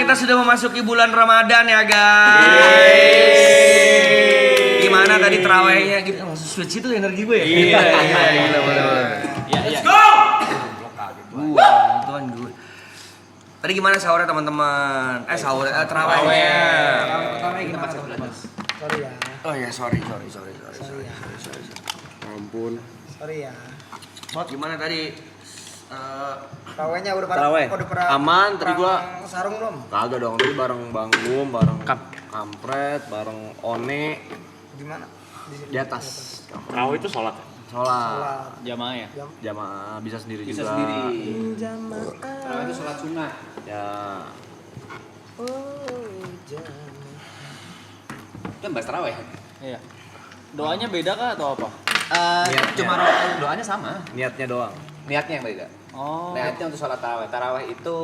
kita sudah memasuki bulan Ramadan ya guys. Gimana tadi terawihnya gitu? Langsung switch itu energi gue ya? Iya, gila boleh. Let's go! Tuhan gue. Tadi gimana sahurnya teman-teman? Terawihnya. Pertama kita baca dulu. Sorry ya. Oh ya, sorry. Ampun. Sorry ya. Gimana tadi? Terawihnya udah Terawih. pernah Aman, tadi gua sarung belum? kagak dong, tadi bareng Bang Gum, bareng Kampret, bareng One Gimana? di atas. Terawih itu sholat. Sholat. Jamaah ya? Jamaah bisa sendiri Bisa juga. sendiri. Jamaah. Terawih itu sholat sunnah. Ya. Kan bahas terawih. Iya. Doanya beda kah atau apa? Cuma doanya sama. niatnya doang. Niatnya yang beda. Oh. Niatnya untuk sholat tarawih. Tarawih itu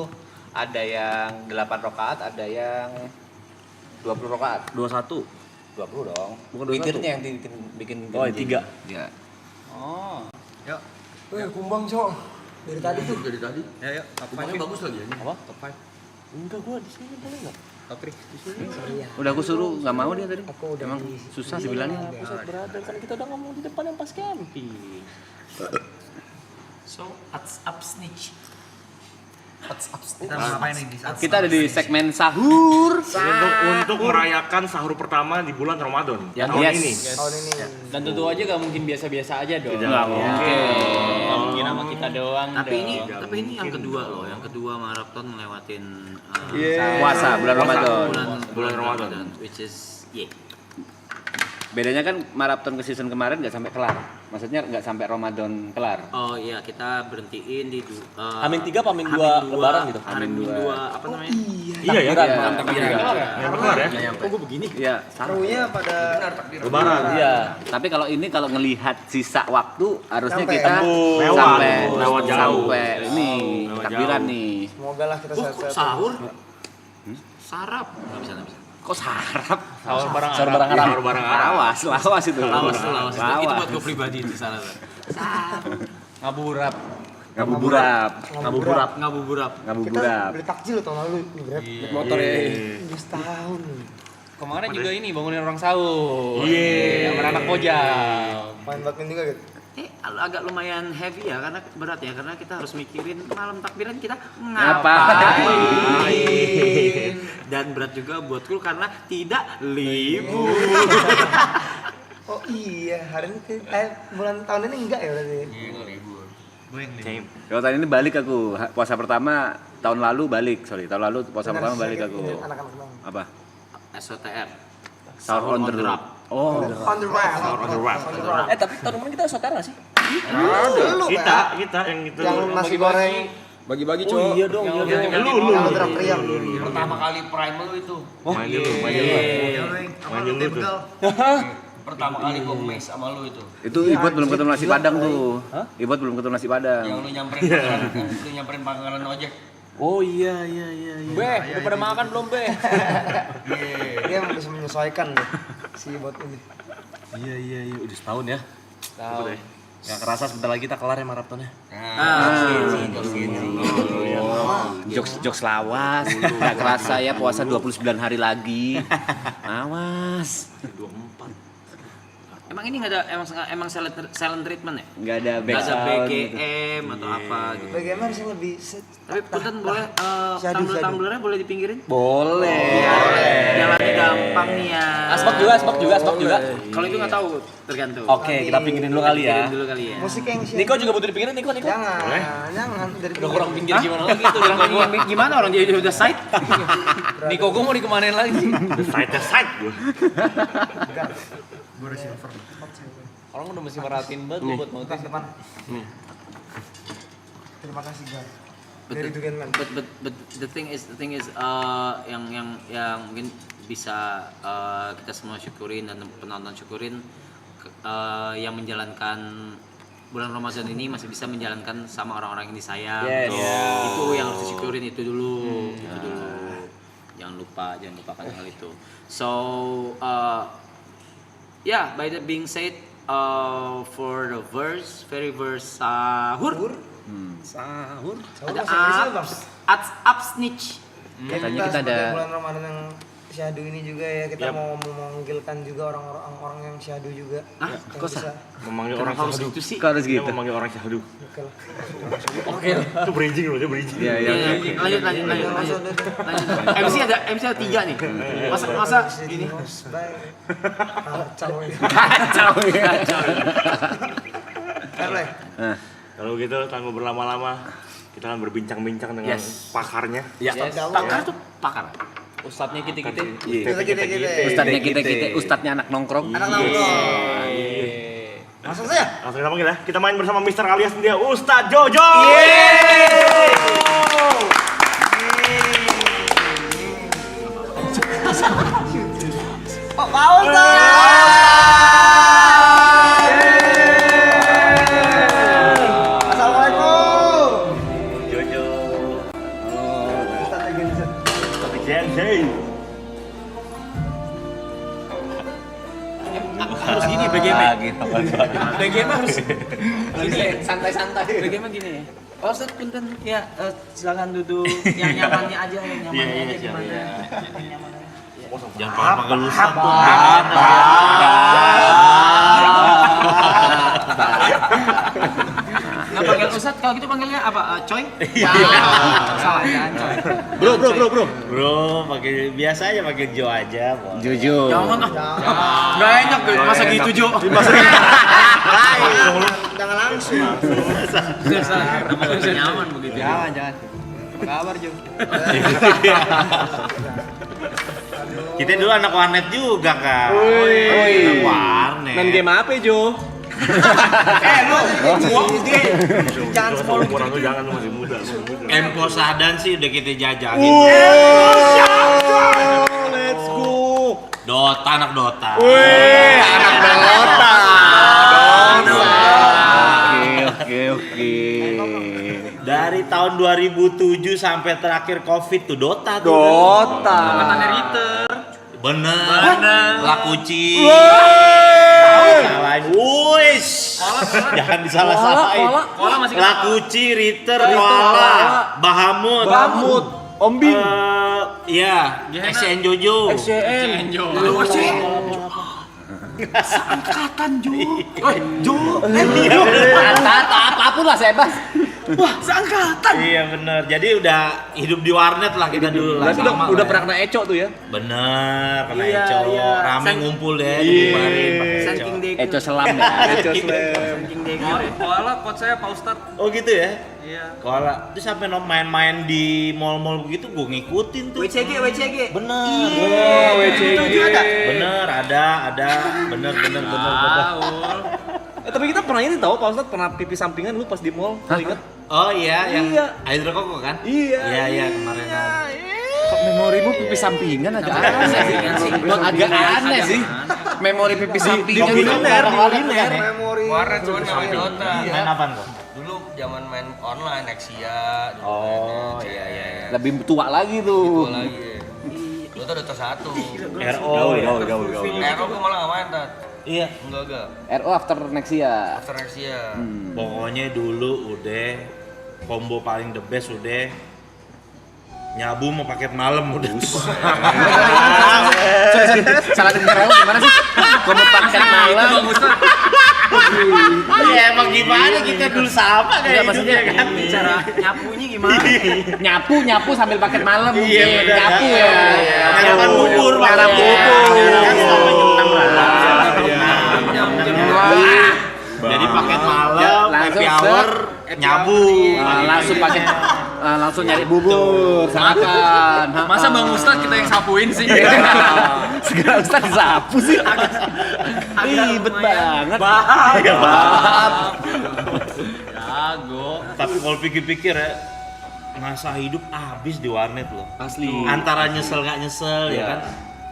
ada yang 8 rakaat, ada yang 20 rakaat. 21. 20 dong. Bukan 21. Witirnya yang bikin Oh, yang 3. Ya. Oh. Kumbang, Cok. Dari tadi tuh. Dari tadi. Ya, Kupangnya bagus lagi ya. Apa? Top 5. Enggak, gua di sini boleh enggak? Top 3 di sini. Sorry ya. Udah aku suruh, enggak mau dia tadi. Aku udah Emang di- susah di- dibilangnya. di- Pusat berada kan kita udah ngomong di depan yang pas camping. So, up snitch. Kita mau ngapain nih di saat Kita ada di segmen sahur. Untuk merayakan sahur pertama di bulan Ramadan Yang tahun yes. ini. Tahun ini. Dan tentu aja gak mungkin biasa-biasa aja dong. Tidak mungkin. Gak mungkin sama kita doang Tapi dong. ini yang kedua loh. Yang kedua maraton ngelewatin Puasa bulan Ramadan. Bulan Ramadan. which is Bedanya kan maraton ke season kemarin nggak sampai kelar. Maksudnya nggak sampai Ramadan kelar. Oh iya, kita berhentiin di Amin 3 apa Amin 2 lebaran gitu? Amin Amin 2 2. apa namanya? Iya ya. Iya. Takbiran. Yang kelar ya. Kok gue begini? Iya, sama. Serunya pada Lebaran. Iya. Tapi kalau ini kalau ngelihat sisa waktu harusnya Sampai. kita Lewat. sampai Lewat jauh. sampai ini Lewat takbiran jauh. nih. semoga lah kita Kok sehat-sehat. sahur? Sarap. Enggak bisa. Kok sarap? Sahur bareng Sahur bareng Arab. Sahur bareng Arab. Lawas itu. Lawas. Itu buat Lawas. gue pribadi di sana. Ngaburap. Ngabuburap. Ngabuburat. Ngabuburat. Kita Ngabuburap. beli takjil tahun lalu nih, Grab. Motor ya. Udah setahun. Kemarin juga ini bangunin orang sahur. Iya. Sama anak pojang. Main badminton juga gitu. Agak lumayan heavy ya, karena berat ya, karena kita harus mikirin malam takbiran kita Ngapain? ngapain. Dan berat juga buatku karena tidak libur. Oh iya, hari ini bulan tahun ini enggak ya berarti? Kalau tahun ini balik aku. Puasa pertama tahun lalu balik. Tahun lalu puasa Benar, pertama saya balik kayak aku. ini, anak-anak doang. Apa? SOTR. Sahur on the road. Oh. On the rack. On the rock. Tapi tahun kemarin kita saudara sih. Dulu Kita yang itu. yang nasi goreng Bagi-bagi cowok. Iya dong. yang teriak-teriak. pertama kali prime lu itu. Main dulu. Main dulu tuh. Pertama kali gua mes sama lu itu. Itu Ibot belum ketemu nasi padang tuh. Ibot belum ketemu nasi padang. Yang lu nyamperin pangkalan ojek. Oh iya. Beh, udah pada makan belum, Beh? Dia bisa menyesuaikan deh, si bot ini. Iya. Udah setahun ya. Tahu. Gak kerasa sebentar lagi kita kelar ya maratonnya. Jokes lawas. Gak kerasa ya puasa 29 hari lagi. Awas. Emang ini nggak ada emang silent treatment ya? Gak ada Nggak ada background. BGM atau apa gitu. Bagaimana harusnya lebih Tapi punten boleh Syadu. tumbler-tumblernya boleh dipinggirin? Boleh. Jalannya gampang nih ya. Asbak juga. Kalau itu nggak tahu, tergantung. Oke, kita pinggirin dulu kali ya. Pinggirin dulu kali ya. musik yang Niko juga butuh dipinggirin, Niko. jangan dari Udah kurang pinggir gimana lagi Gitu, tuh? gimana orang dia udah side? Niko gue mau dikemanain lagi sih? Side gue. Orang udah mesti merhatiin banget lu buat mau depan. Terima kasih Gar. Dari Dugan Man. But the thing is yang mungkin bisa kita semua syukurin dan penonton syukurin yang menjalankan bulan Ramadan ini masih bisa menjalankan sama orang-orang yang disayang. Yes. Itu yang harus disyukurin itu dulu. Jangan lupakan hal itu. So by that being said, for the very verse sahur. Sahur. Ada Bahasa Inggrisnya, Bang. up snitch. Katanya kita ada bulan Ramadan yang syahdu ini juga ya, kita mau memanggilkan juga orang-orang yang syahdu juga. Yang kok bisa. Memanggil orang syahdu. kok harus Dia gitu. memanggil orang syahdu. Oke lah. Itu bridging loh, dia bridging. Iya, iya. Lanjut. MC ada 3 nih. Masa ini Kacau ini. Kacau ya. Boleh. Nah, Kalau gitu tanpa berlama-lama kita akan berbincang-bincang dengan pakarnya. ya. pakar tuh pakar. Ustadznya kita. Ustadznya kita, ustadznya anak nongkrong. Anak nongkrong. Langsung saja. Langsung kita panggil ya. Kita main bersama Mister alias dia Ustadz Jojo. Assalamualaikum. Jojo. Ustadz Genset. Tapi Jensei. Harus gini BGM. BGM harus Gini, santai-santai. BGM gini ya. Oh, Ustaz, punten. Ya, silakan duduk. Yang nyamannya aja, yang nyamannya aja gimana? Yang nyaman aja. Jangan panggil Ustadz tuh. Nggak panggil Ustadz, kalau gitu panggilnya apa? Coy? Salah, jangan Coy. Bro, pakai biasa aja, pakai Jo aja, Bos. Jujur. Jangan ah. Nggak enak, masa gitu Jo. Jangan langsung. Namanya nyaman begitu. Jangan. Apa kabar, Jo? Kita dulu anak warnet juga, Kak. Anak warnet. Main game apa, Jo? Jangan Kalau umuran lu jangan, lu masih muda. Emposadan sih udah kita jajahin. Let's go. Dota, anak Dota. Anak Dota. Oke. Dari tahun 2007 sampai terakhir Covid tuh Dota tuh. Dota. Bener. Lakuci. Salahin. Wuish. Jangan disalah-salahin. Koala masih Lakuci, Ritter, Koala, Bahamut. Ombi. Iya, SCN Jojo. Apapun lah saya bahas. Iya bener. Jadi udah hidup di warnet lah kita dulu lah. Berarti Sama udah lah pernah kena eco tuh ya? Bener, kena Eco. Rame ngumpul deh dibubarin pakai Eco. Saking dek. Eco selam ya. Eco slam. Saking dek. Koala coach saya Pak Ustadz. Oh gitu ya? Iya. Koala. Terus sampai main-main di mall-mall begitu gue ngikutin tuh. WCG. Bener. Oh, WCG. Bener, ada. Bener. Tapi kita pernah ini tahu Pak Ustadz pernah pipi sampingan lu pas di mall. Lu inget? Oh iya, yang Iya. hidrokoko kan? Iya. Iya kemarin. Kok memorimu pipi sampingan agak aneh sih. Agak aneh sih. Memori pipi sampingan di kuliner. Memori. Warnet cuma main Dota. Main apaan kok? Dulu zaman main online Nexia. Oh iya. lebih tua lagi tuh. Lagi. Dota 1. RO. Gaul. Aero gue malah nggak main tat. Iya. Enggak. RO after Nexia. After Nexia. Pokoknya dulu udah combo paling the best udah nyabu mau paket malam udah. Salah dengar gimana sih? Kamu paket malam. Ya emang gimana kita dulu sama kayak maksudnya hidupnya kan. Cara nyapunya gimana? Nyapu sambil paket malam mungkin. Iya, bener. Nyapu ya. Nyarapan bubur, Nyarap bubur. Kan sampai jam 6 lah. Jadi paket malam, Langsung happy hour, nyabu. Langsung nyari bubur, sarapan. Masa Bang Ustadz kita yang sapuin sih? Segala Ustaz disapu sih. Ribet banget. Jago. Tapi kalau pikir-pikir ya, masa hidup habis di warnet loh. Asli. Antara nyesel nggak nyesel ya kan.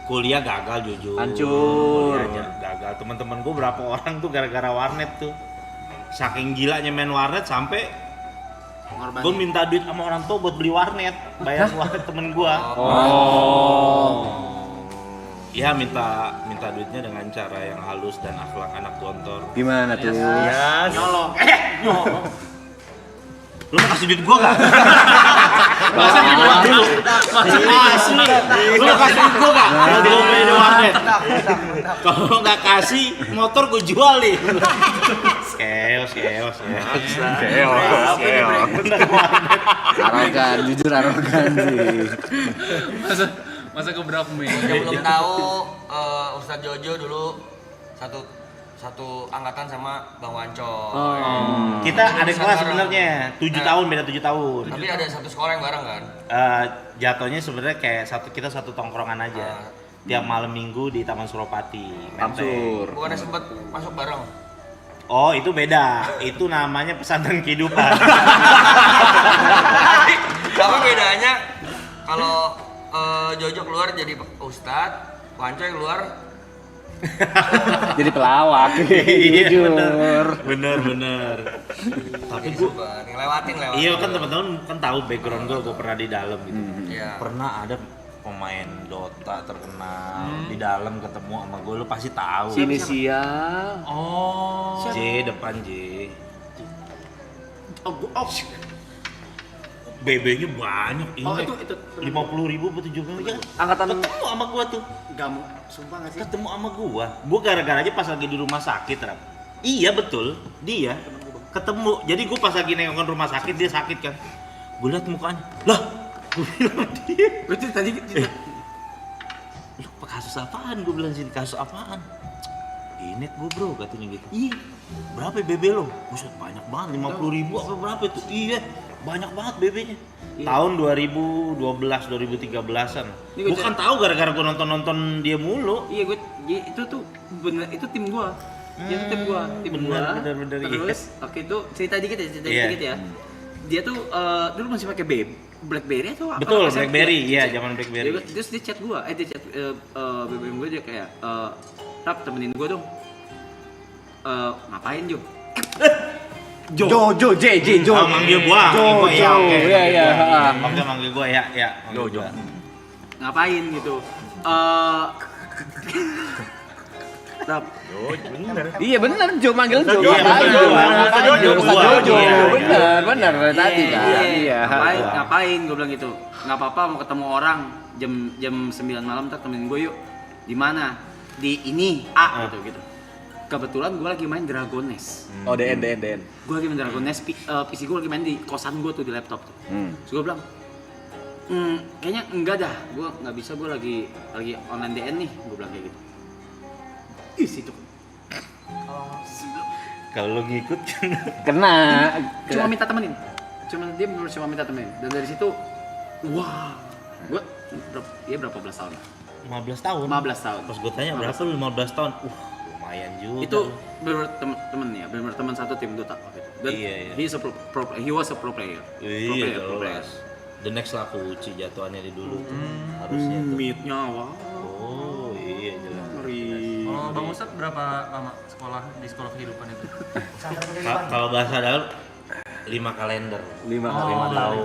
Kuliah gagal jujur. Hancur. Kuliahnya gagal. Teman-teman gue berapa orang tuh gara-gara warnet tuh. Saking gilanya main warnet sampai gue minta duit sama orang tua buat beli warnet, bayar warnet temen gue. Ya minta duitnya dengan cara yang halus dan akhlak anak gontor. Gimana tuh? Nyolong. Lu mau kasih duit gua gak? Masa dijual dulu? Asli. Lu kasih gua enggak? Kalau di OP di warnet. Kalau nggak kasih motor gue jual nih. Keos. Arogan, jujur arogan sih. Masa ke berapa men? Yang belum tahu, Ustadz Jojo dulu satu angkatan sama Bang Wancol. Kita ada kelas sebenarnya 7 tahun, beda 7 tahun. Tapi ada satu sekolah yang bareng kan? Jatuhnya sebenarnya kayak kita satu tongkrongan aja. Tiap malam minggu di Taman Suropati. Tamsur. Bukannya sempet masuk bareng? Oh, itu beda. Itu namanya pesantren kehidupan. Tapi bedanya kalau Jojo keluar jadi Ustadz, Wancoy keluar Jadi pelawak. Iya, Jujur. bener. Tapi gue ngelewatin. iya kan teman-teman kan tahu background gue pernah di dalam gitu. Iya. Pernah ada pemain Dota terkenal di dalam ketemu sama gue, lu pasti tahu. Inisial. J depan J. BB-nya banyak, ingat. 50.000 atau 70.000 kan? Angkatan Ketemu sama gua tuh. Kamu sumpah nggak sih? Ketemu sama gua. Gua gara-gara aja pas lagi di rumah sakit, Rap. Iya betul, dia ketemu. Jadi gua pas lagi nengokin rumah sakit, dia sakit kan. Gua lihat mukanya. Lah, gua bilang dia. Itu tadi Lu kasus apaan? Gua bilang sini kasus apaan? Inet gua bro, katanya gitu. Iya. Berapa BB lo? Buset banyak banget, 50.000 apa berapa itu? Iya, banyak banget BB-nya. Tahun 2012, 2013-an. Gua kan tahu gara-gara gua nonton dia mulu. Iya itu tuh bener itu tim gua. Dia tuh tim gua. Bener, Terus oke itu cerita dikit ya. Dia tuh dulu masih pakai BlackBerry atau apa? Betul, BlackBerry. Iya, zaman BlackBerry. Terus dia chat gua, dia chat BBM gua, dia kayak Rap temenin gua dong. Ngapain Jo? Jojo, Jo. Oh, manggil gua. Jojo. Iya. Oke, manggil gua ya. Jojo. Ngapain gitu? Rap. Iya benar, Jo manggil Jo. Iya, Benar tadi kan. Iya. Ngapain? Gue bilang gitu. Nggak apa-apa mau ketemu orang jam 9 malam ntar temenin gue yuk. Di mana? Di ini A gitu. Kebetulan gue lagi main Dragon Nest. Oh, DN. Gue lagi main Dragon Nest, PC gue lagi main di kosan gue tuh di laptop tuh. Terus gue bilang, kayaknya enggak dah, gue nggak bisa, gue lagi online DN nih, gue bilang kayak gitu. Ih situ. Kalau lo ngikut kan Kena. Cuma minta temenin. Dia bener cuma minta temenin. Dan dari situ, wah, gue berapa belas tahun? 15 tahun. 15 tahun. Pas gue tanya berapa lu 15 tahun? Lumayan juga. Itu bener temen ya, bener teman satu tim Dota waktu itu. Dan Iya. he was a pro player. Iya, Pro player. The next lah Uci jatuhannya di dulu tuh. Harusnya tuh. Meet-nya wow. Oh, iya jelas. Oh, Bang Ustadz berapa lama sekolah di sekolah kehidupan itu? Kalau bahasa dalam 5 kalender. 5 tahun.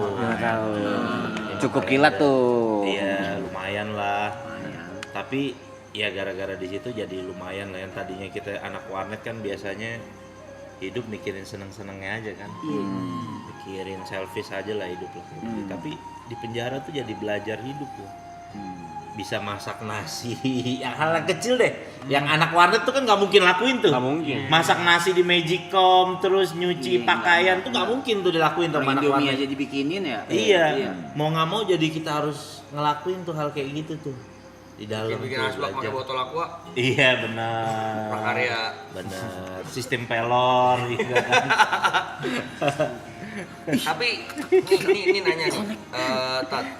Cukup kilat tuh. Iya, lumayan lah. Tapi ya gara-gara di situ jadi lumayan lah. Yang tadinya kita anak warnet kan biasanya hidup mikirin seneng-senengnya aja kan. Mikirin selfish aja lah hidup lah. Tapi di penjara tuh jadi belajar hidup loh. Bisa masak nasi, yang hal kecil deh. Yang anak warnet tuh kan nggak mungkin lakuin tuh. Nggak mungkin. Masak nasi di Magicom, terus nyuci pakaian tuh nggak mungkin tuh dilakuin sama anak Indomie warnet. aja dibikinin ya. Iya. Mau nggak mau jadi kita harus ngelakuin tuh hal kayak gitu tuh di dalam. Bikin asbak pakai botol aqua. Iya benar. Prakarya. Benar. Sistem pelor gitu kan. Tapi ini nanya nih, Tat.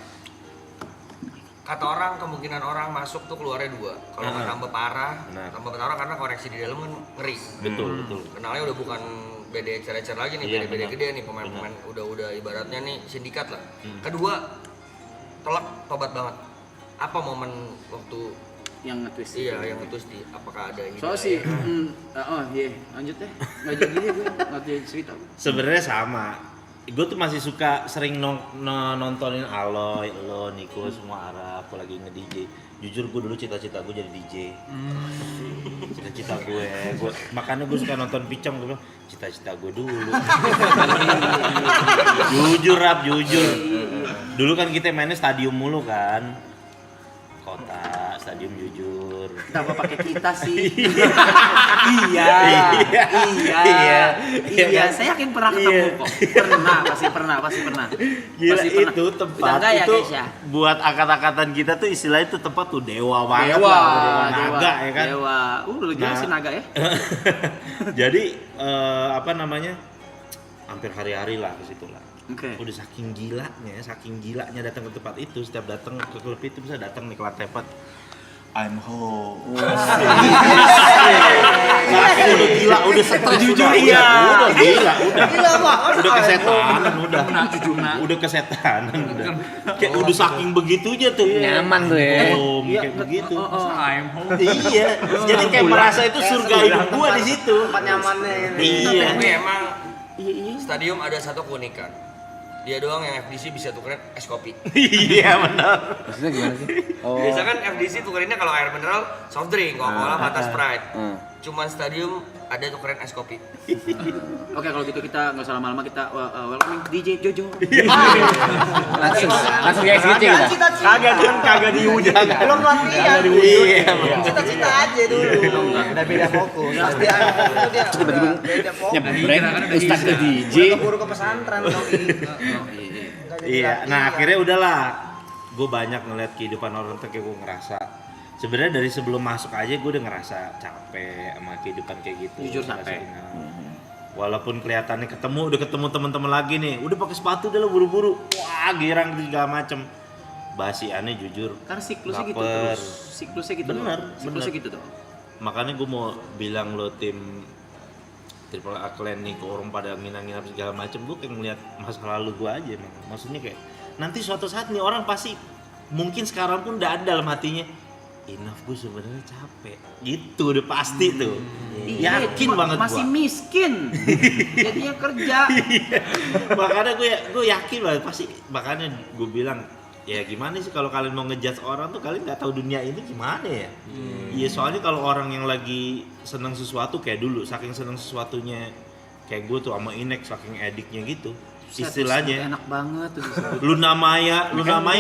Kata orang kemungkinan orang masuk tuh keluarnya 2. Kalau nggak tambah parah, tambah parah karena koneksi di dalam kan ngeri. Betul. Kenalnya udah bukan BD ecer-ecer lagi nih, Iya, BD benar. gede nih, pemain-pemain udah ibaratnya nih sindikat lah. Kedua, telak tobat banget. Apa momen waktu Yang nge-twist. iya yang nge-twist di apakah ada Soalnya sih, lanjut deh. Nggak jadi deh gue, nggak jadi cerita. Sebenarnya sama. Gue tuh masih suka sering nontonin Aloy, lo, Niko, semua Arab, aku lagi nge-DJ. Jujur gue dulu cita-cita gue jadi DJ. Cita-cita gue makanya gue suka nonton Picong, gue bilang cita-cita gue dulu. Jujur Rap, jujur. Dulu kan kita mainnya stadium mulu kan. Kota, stadium jujur. Kenapa pakai kita sih? Iya. Iya, saya yakin pernah ketemu kok. Pasti pernah. Gila Pasti pernah. itu tempat Udah enggak ya, itu guys ya? buat angkatan-angkatan kita tuh istilahnya itu tempat tuh dewa banget Dewa, lah, dewa naga ya kan. Dewa. Lu jelasin naga ya? Jadi apa namanya? Hampir hari-hari lah ke situ lah. Oke. Udah saking gilanya datang ke tempat itu, setiap datang ke klub itu bisa datang nih ke lantai 4. I'm home. Saking udah gila, udah stres Jujur, udah, iya. udah gila, udah. Gila banget. Udah kesetanan, udah. Jujurna. Udah kesetanan, udah. Kayak udah saking begitunya tuh. Nyaman tuh ya. Home, kayak begitu. I'm home. Iya, jadi kayak merasa itu surga hidup gua di situ. Tempat nyamannya ini. Iya. Tapi emang stadium ada satu keunikan. Dia doang yang FDC bisa tukerin es kopi. Iya benar. Maksudnya gimana sih? Oh. Biasa kan FDC tukerinnya kalau air mineral, soft drink, Coca-Cola, Fanta, Sprite. Cuman stadium ada tukerin es kopi. Oke, kalau gitu kita nggak usah lama-lama, kita welcoming DJ Jojo. Langsung ya SGC kita. Kagak kan kagak diuji. Belum latihan. Iya. Cita-cita aja dulu. Udah beda fokus. Pasti dia Tiba-tiba beda fokus. nyebreng Ustadz ke DJ. Udah keburu ke pesantren doi. Iya, nah akhirnya udahlah. Gue banyak ngeliat kehidupan orang tuh kayak gue ngerasa. Sebenarnya dari sebelum masuk aja gue udah ngerasa capek sama kehidupan kayak gitu. Jujur capek. Walaupun kelihatannya udah ketemu teman-teman lagi nih, udah pakai sepatu udah lo buru-buru, wah girang segala macem. Basi aneh jujur. Karena siklusnya gitu Baper. terus. Siklusnya gitu. Bener, Siklusnya bener. gitu tuh. Makanya gue mau bilang lo tim Triple A Clan nih ke orang pada nginang-nginap segala macem, gue kayak ngeliat masa lalu gue aja emang. Maksudnya kayak nanti suatu saat nih orang pasti mungkin sekarang pun udah ada dalam hatinya, enough gue sebenarnya capek gitu udah pasti tuh. Yakin banget masih gue. miskin. Jadinya kerja. Makanya gue yakin banget pasti, makanya gue bilang ya gimana sih kalau kalian mau ngejudge orang tuh kalian nggak tahu dunia ini gimana ya. Iya soalnya kalau orang yang lagi seneng sesuatu kayak dulu, saking seneng sesuatunya kayak gue tuh sama Inek saking ediknya gitu. Istilahnya enak banget tuh disebut. Luna Maya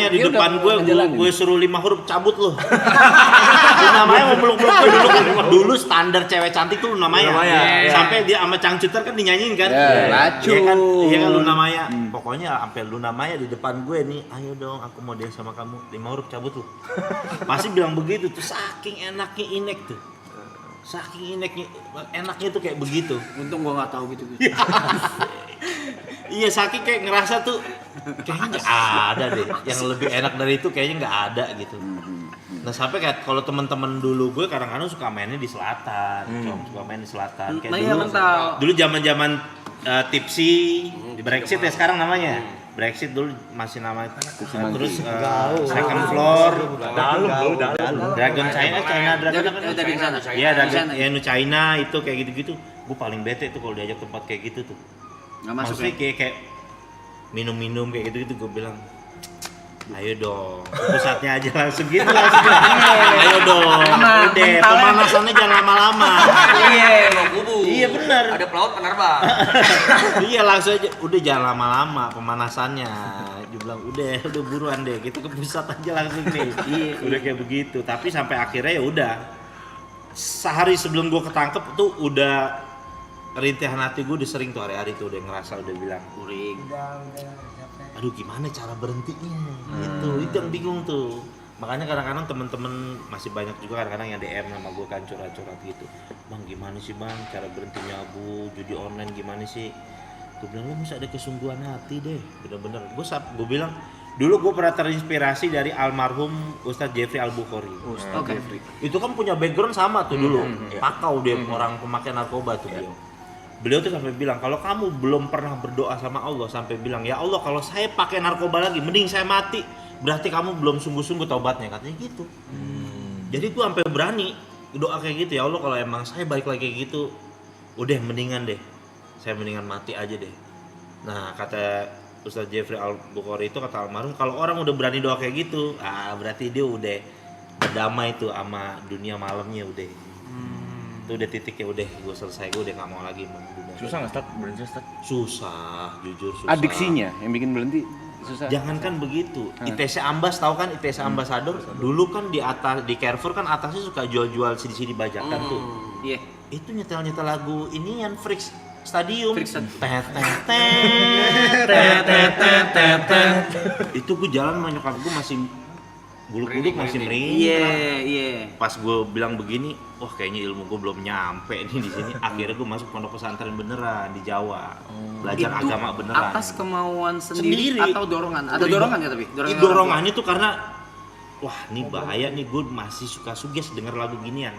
di dia depan udah ngejalanin. gue suruh 5 huruf cabut lo. Luna Maya mau peluk-peluk gue dulu standar cewek cantik tuh Luna Maya. Sampai dia sama Cangcuter kan dinyanyiin kan. Lacu. Iya kan Luna Maya. Pokoknya sampai Luna Maya di depan gue nih, ayo dong aku mau dance sama kamu. 5 huruf cabut lo. Pasti bilang begitu tuh, saking enaknya Inek tuh. Saking enaknya tuh kayak begitu. Untung gua nggak tahu gitu. Iya saking kayak ngerasa tuh kayaknya nggak ada deh yang lebih enak dari itu, kayaknya nggak ada gitu. Nah sampai kayak kalau teman-teman dulu gue kadang-kadang suka mainnya di selatan, suka main di selatan. Kayak Iya dulu zaman-zaman tipsi di Brexit ya sekarang namanya. Brexit dulu masih namanya terus second floor Dalam. Dragon China Dragon kan Dari sana. iya Dragon China, ya Nu China itu kayak gitu-gitu. Gue paling bete tuh kalau diajak tempat kayak gitu tuh. Nggak masuk Maksudnya ya? kayak minum-minum kayak gitu-gitu gue bilang ayo dong, pusatnya aja langsung gitu langsung. Ayo dong, udah pemanasannya jangan lama-lama. Iya, mau kubu. Iya benar. Ada pelaut penerbang. Iya langsung aja, udah jangan lama-lama pemanasannya. Dia bilang udah buruan deh, kita ke pusat aja langsung nih. Iya, udah kayak begitu. Tapi sampai akhirnya ya udah. Sehari sebelum gue ketangkep tuh udah rintihan hati gue udah sering tuh hari-hari tuh udah ngerasa udah bilang Kuring. aduh gimana cara berhentinya itu yang bingung tuh. Makanya kadang-kadang temen-temen masih banyak juga kadang-kadang yang DM sama gue kan curhat-curhat gitu, bang gimana sih bang cara berhenti nyabu judi online gimana sih. Gue bilang lu mesti ada kesungguhan hati deh, bener-bener. Gue bilang dulu gue pernah terinspirasi dari almarhum Ustadz Jeffrey Al-Bukhari. Oke. Itu kan punya background sama tuh dulu, pakau dia orang pemakai narkoba tuh dia. Beliau tuh sampai bilang kalau kamu belum pernah berdoa sama Allah sampai bilang ya Allah kalau saya pakai narkoba lagi mending saya mati, berarti kamu belum sungguh-sungguh taubatnya, katanya gitu. Jadi tuh sampai berani doa kayak gitu, ya Allah kalau emang saya balik lagi kayak gitu udah mendingan deh saya mendingan mati aja deh. Nah kata Ustadz Jeffrey Al-Bukhari itu kata almarhum kalau orang udah berani doa kayak gitu berarti dia udah berdamai tuh sama dunia malamnya udah. Itu udah titiknya udah gue selesai, gue udah gak mau lagi dunia. Susah nggak Stat? Berhenti Stat? Susah, jujur susah. Adiksinya yang bikin berhenti. susah. Jangankan begitu, ITC Ambas tahu kan ITC Ambassador? Dulu kan di atas di Carrefour kan atasnya suka jual-jual CD bajakan tuh. Iya. Itu nyetel lagu ini yang Freaks Stadium. Itu gue jalan sama nyokap gue masih bulu kuduk masih merinding. Iya. Pas gue bilang begini, wah kayaknya ilmu gue belum nyampe nih di sini. Akhirnya gue masuk pondok pesantren beneran di Jawa, belajar Itu agama beneran. atas kemauan sendiri atau dorongan? Ada dorongan ya tapi? Dorongannya tuh karena wah ini bahaya nih, gue masih suka suges denger lagu ginian.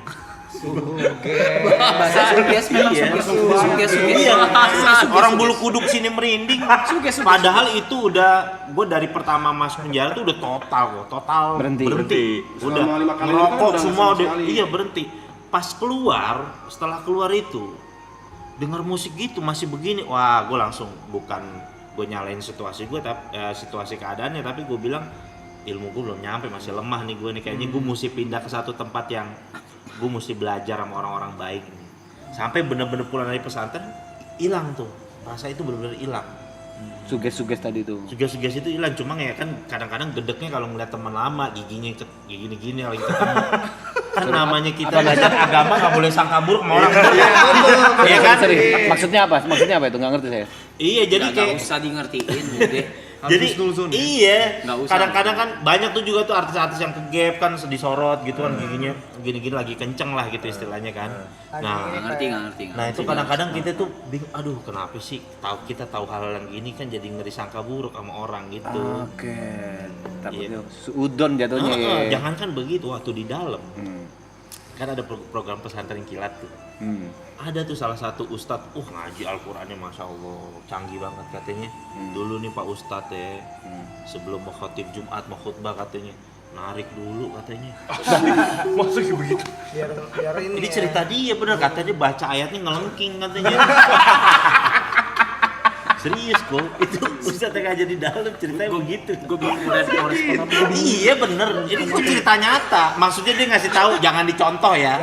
Bahasa suges memang suges. Iya, orang bulu kuduk sini merinding. Padahal itu udah gue dari pertama masuk penjara tuh udah total berhenti. Udah ngerokok semua udah iya berhenti. Pas setelah keluar itu denger musik gitu masih begini, wah gue langsung bukan gue nyalain situasi gue tapi situasi keadaannya, tapi gue bilang ilmu gue belum nyampe, masih lemah nih gue nih, kayaknya gue mesti pindah ke satu tempat yang gue mesti belajar sama orang-orang baik nih. Sampai bener-bener pulang dari pesantren hilang tuh rasa itu, bener-bener hilang. Suges tadi tuh. Suges itu hilang, cuma ya kan kadang-kadang gedeknya kalau ngeliat teman lama giginya gini lagi ketemu. Kan namanya kita belajar agama nggak boleh sangka buruk sama orang. Iya kan? Maksudnya apa itu? Nggak ngerti saya. Iya, jadi kayak nggak usah di ngertiin deh. Jadi iya, Nggak usah. kadang-kadang kan banyak tuh juga tuh artis-artis yang kegap kan disorot gitu kan, giginya gini-gini lagi kenceng lah gitu istilahnya kan. Nah, Nggak ngerti. nah itu kadang-kadang kita tuh bingung, aduh kenapa sih kita tahu hal yang gini kan jadi ngeri sangka buruk sama orang gitu. Oke. Takutnya udon jatuhnya ya. Jangan kan begitu waktu di dalam. Kan ada program pesantren kilat tuh. Ada tuh salah satu ustadz, ngaji Al-Qurannya Masya Allah, canggih banget katanya. Dulu nih Pak Ustadz ya, sebelum mau khotib Jumat, mau khutbah katanya, narik dulu katanya. Maksudnya begitu. Biar ini. Ini cerita dia bener, katanya baca ayatnya ngelengking katanya. Serius kok, itu Ustadz yang aja di dalam ceritanya begitu. Gue bingung respon apa. Iya bener, ini tuh cerita nyata. Maksudnya dia ngasih tahu jangan dicontoh ya.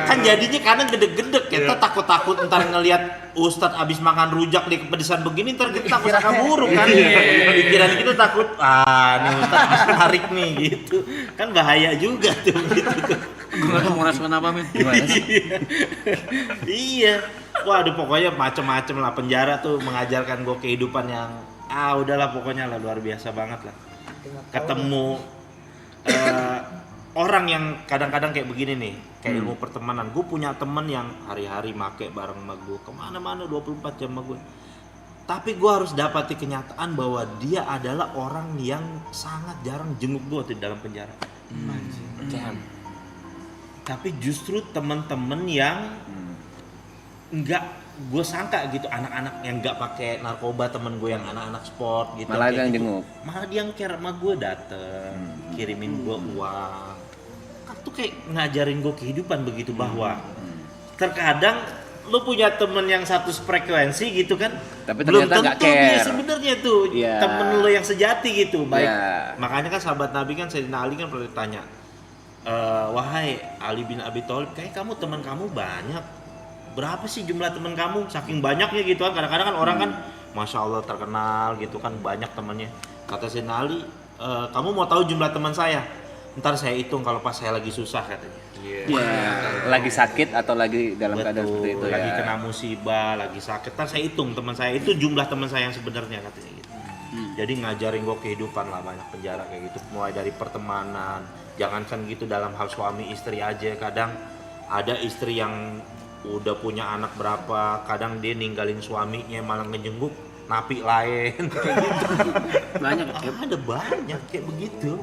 Kan jadinya karena gede-gede kita takut-takut ntar ngelihat Ustadz abis makan rujak di kepedesan begini, ntar kita takut sangka buruk kan. Pikiran kita takut, nih Ustadz abis narik nih gitu. Kan bahaya juga tuh gitu. Gue nggak tahu mau respon apa men. Gimana sih? Iya. Waduh pokoknya macem-macem lah, penjara tuh mengajarkan gue kehidupan yang udahlah pokoknya lah luar biasa banget lah. Ketemu orang yang kadang-kadang kayak begini nih, kayak ilmu pertemanan. Gue punya temen yang hari-hari make bareng sama gue kemana-mana 24 jam sama gue. Tapi gue harus dapati kenyataan bahwa dia adalah orang yang sangat jarang jenguk gue di dalam penjara. Tapi justru temen-temen yang enggak gue sangka gitu, anak-anak yang enggak pakai narkoba, temen gue yang anak-anak sport gitu, Malah yang gitu. jenguk. Malah dia yang care sama gue, dateng kirimin gue uang. Kan tuh kayak ngajarin gue kehidupan begitu, bahwa terkadang lu punya temen yang satu frekuensi gitu kan, Tapi belum ternyata nggak tentu dia care. sebenarnya tuh temen lu yang sejati gitu. Baik, makanya kan sahabat Nabi kan Sayyidina Ali kan pernah ditanya, wahai Ali bin Abi Thalib, kayak kamu teman kamu banyak, berapa sih jumlah teman kamu? Saking banyaknya gitu kan, kadang-kadang kan orang kan Masya Allah terkenal gitu kan, banyak temannya. Kata Sayyidina Ali, kamu mau tahu jumlah teman saya? Ntar saya hitung kalau pas saya lagi susah katanya. Lagi sakit atau lagi dalam keadaan seperti itu lagi ya. kena musibah, lagi sakit, ntar saya hitung teman saya itu jumlah teman saya yang sebenarnya katanya gitu. Jadi ngajarin gue kehidupan lah, banyak penjara kayak gitu, mulai dari pertemanan. Jangankan gitu dalam hal suami istri aja, kadang ada istri yang udah punya anak berapa, kadang dia ninggalin suaminya malah ngejenguk napi lain kayak gitu. Banyak Ada banyak kayak begitu.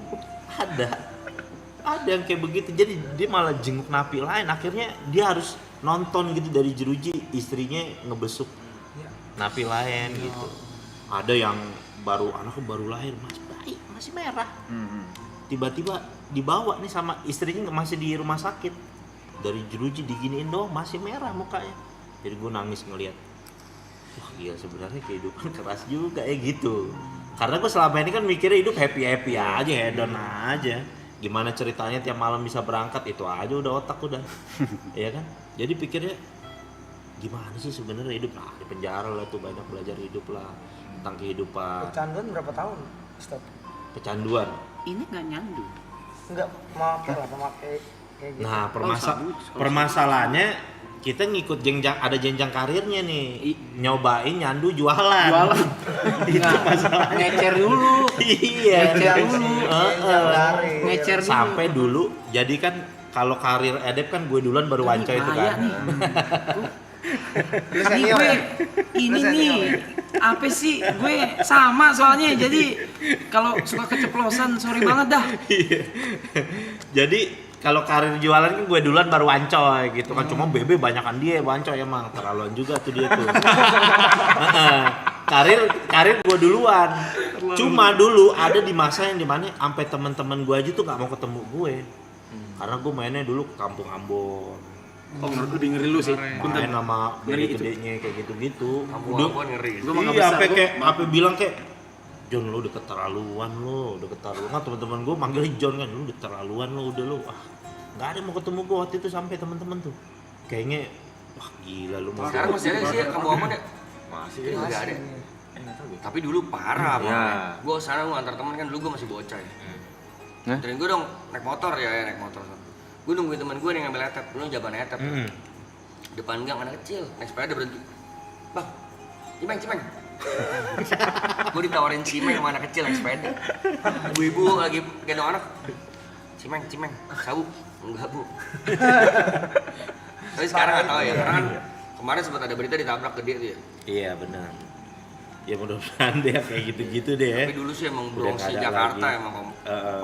Ada yang kayak begitu, jadi dia malah jenguk napi lain, akhirnya dia harus nonton gitu dari jeruji istrinya ngebesuk napi lain gitu. Ada yang anaknya baru lahir, masih merah, tiba-tiba dibawa nih sama istrinya, masih di rumah sakit, dari jeruji diginiin doang masih merah mukanya. Jadi gue nangis ngeliat, wah iya sebenarnya kehidupan keras juga ya gitu. Karena gue selama ini kan mikirnya hidup happy aja, hedon aja. Gimana ceritanya tiap malam bisa berangkat, itu aja udah otak udah. Iya kan? Jadi pikirnya gimana sih sebenarnya hidup? Di penjara lah tuh banyak belajar hidup lah. tentang kehidupan. Kecanduan berapa tahun, Ustaz? Kecanduan. Ini nggak nyandu. Enggak memakai lah, memakai kayak gitu. Nah, sabut, permasalahannya kita ngikut jenjang karirnya nih. Nyobain nyandu jualan. Itu masalahnya. Ngecer dulu. Iya. Ngecer dulu. Ngecer dulu. Sampai dulu jadi kan kalau karir edep kan gue duluan baru Wanco itu kan. Ini gue ini nih apa sih gue sama soalnya jadi kalau suka keceplosan sorry banget dah. Jadi kalau karir jualan kan gue duluan baru Wancoy gitu kan, cuma Bebe banyakan dia Wancoy emang terlaluan juga tuh dia tuh. karir gue duluan. Cuma dulu ada di masa yang dimana sampai teman-teman gue aja tuh nggak mau ketemu gue, karena gue mainnya dulu ke Kampung Ambon. Oh lebih ngeri lu sih. Main sama Bebe gedenya kayak gitu-gitu. Udah ngeri. Iya, sampai bilang kayak John lu udah keterlaluan kan teman-teman gue manggil John kan, lu udah keterlaluan lu udah lu. Nggak ada mau ketemu gue waktu itu sampai teman-teman tuh. Kayaknya wah gila lu mau. Sekarang masih ada sih kamu aman ya? Masih ada. Tapi dulu parah banget. Gue sana gue antar teman kan dulu gue masih bocah ya. Anterin gue dong naik motor ya naik motor. Gue nungguin teman gue yang ngambil etep, dulu jaban etep. Depan gang anak kecil naik sepeda berhenti. Bang, cimeng. Gue ditawarin cimeng sama anak kecil naik sepeda. Ibu-ibu lagi gendong anak. Cimeng, sabu. Enggak bu. Tapi sekarang nggak tahu ya, karena kan kemarin sempat ada berita ditabrak gede tuh ya. Iya benar. Ya mudah-mudahan deh kayak gitu-gitu deh. Tapi dulu sih emang Udah Bronx nggak ada Jakarta lagi. emang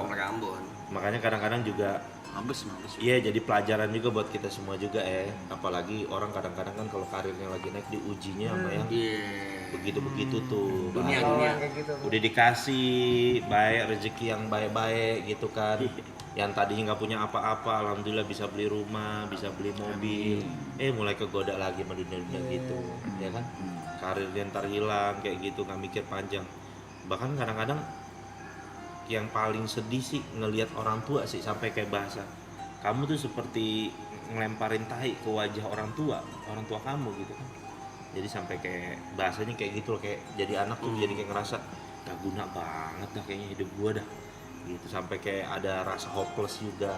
komplek Ambon. Makanya kadang-kadang juga Mabes. iya jadi pelajaran juga buat kita semua juga apalagi orang kadang-kadang kan kalau karirnya lagi naik diujinya sama yang begitu-begitu tuh. Dunia. Kayak gitu. Udah dikasih baik rezeki yang baik-baik gitu kan. Yang tadinya nggak punya apa-apa, alhamdulillah bisa beli rumah, bisa beli mobil. Mulai kegoda lagi sama dunia-dunia gitu, ya kan? Karirnya ntar hilang kayak gitu, nggak mikir panjang. Bahkan kadang-kadang yang paling sedih sih ngelihat orang tua sih sampai kayak bahasa kamu tuh seperti ngelemparin tahi ke wajah orang tua kamu gitu kan. Jadi sampai kayak bahasanya kayak gitu loh, kayak jadi anak tuh jadi kayak ngerasa gak guna banget dah kayaknya hidup gua dah gitu, sampai kayak ada rasa hopeless juga.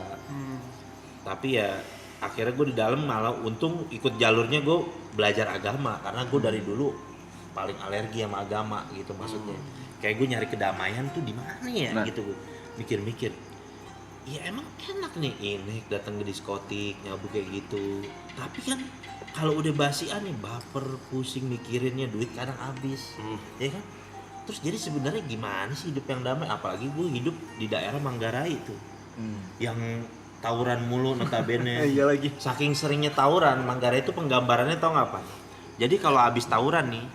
Tapi ya akhirnya gue di dalam malah untung ikut jalurnya gue belajar agama, karena gue dari dulu paling alergi sama agama gitu maksudnya. Kayak gue nyari kedamaian tuh di mana ya gitu, gue mikir-mikir. Ya emang enak nih ini datang ke diskotik nyabu kayak gitu. Tapi kan kalau udah basian nih baper, pusing mikirinnya, duit kadang habis, ya kan? Terus jadi sebenarnya gimana sih hidup yang damai? Apalagi gue hidup di daerah Manggarai tuh, yang tawuran mulu notabene. Iya lagi. Saking seringnya tawuran, Manggarai itu penggambarannya tau nggak apa? Jadi kalau habis tawuran nih,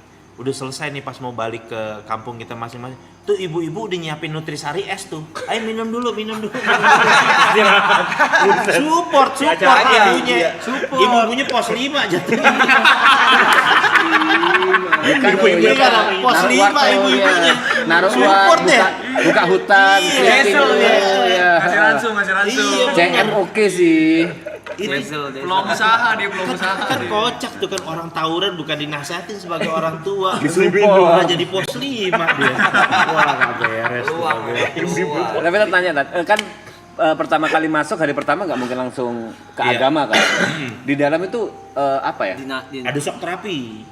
udah selesai nih pas mau balik ke kampung kita masing-masing, tuh ibu-ibu udah nyiapin nutrisari es tuh. Ayo minum dulu. support ibunya. Ibu-ibunya pos 5 jatuhnya. Ibu-ibunya kan pos 5 ibu-ibunya. Naruh support deh. Buka hutan. Kasih langsung. CM oke sih. Belum usaha dia. Kan kocak tuh kan, orang tawuran bukan dinasihatin sebagai orang tua, Disupport. malah jadi pos 5 dia. Wah gak beres. Tapi tanya kan pertama kali masuk hari pertama nggak mungkin langsung ke Iya. agama kan? Di dalam itu apa ya? Ada shock terapi.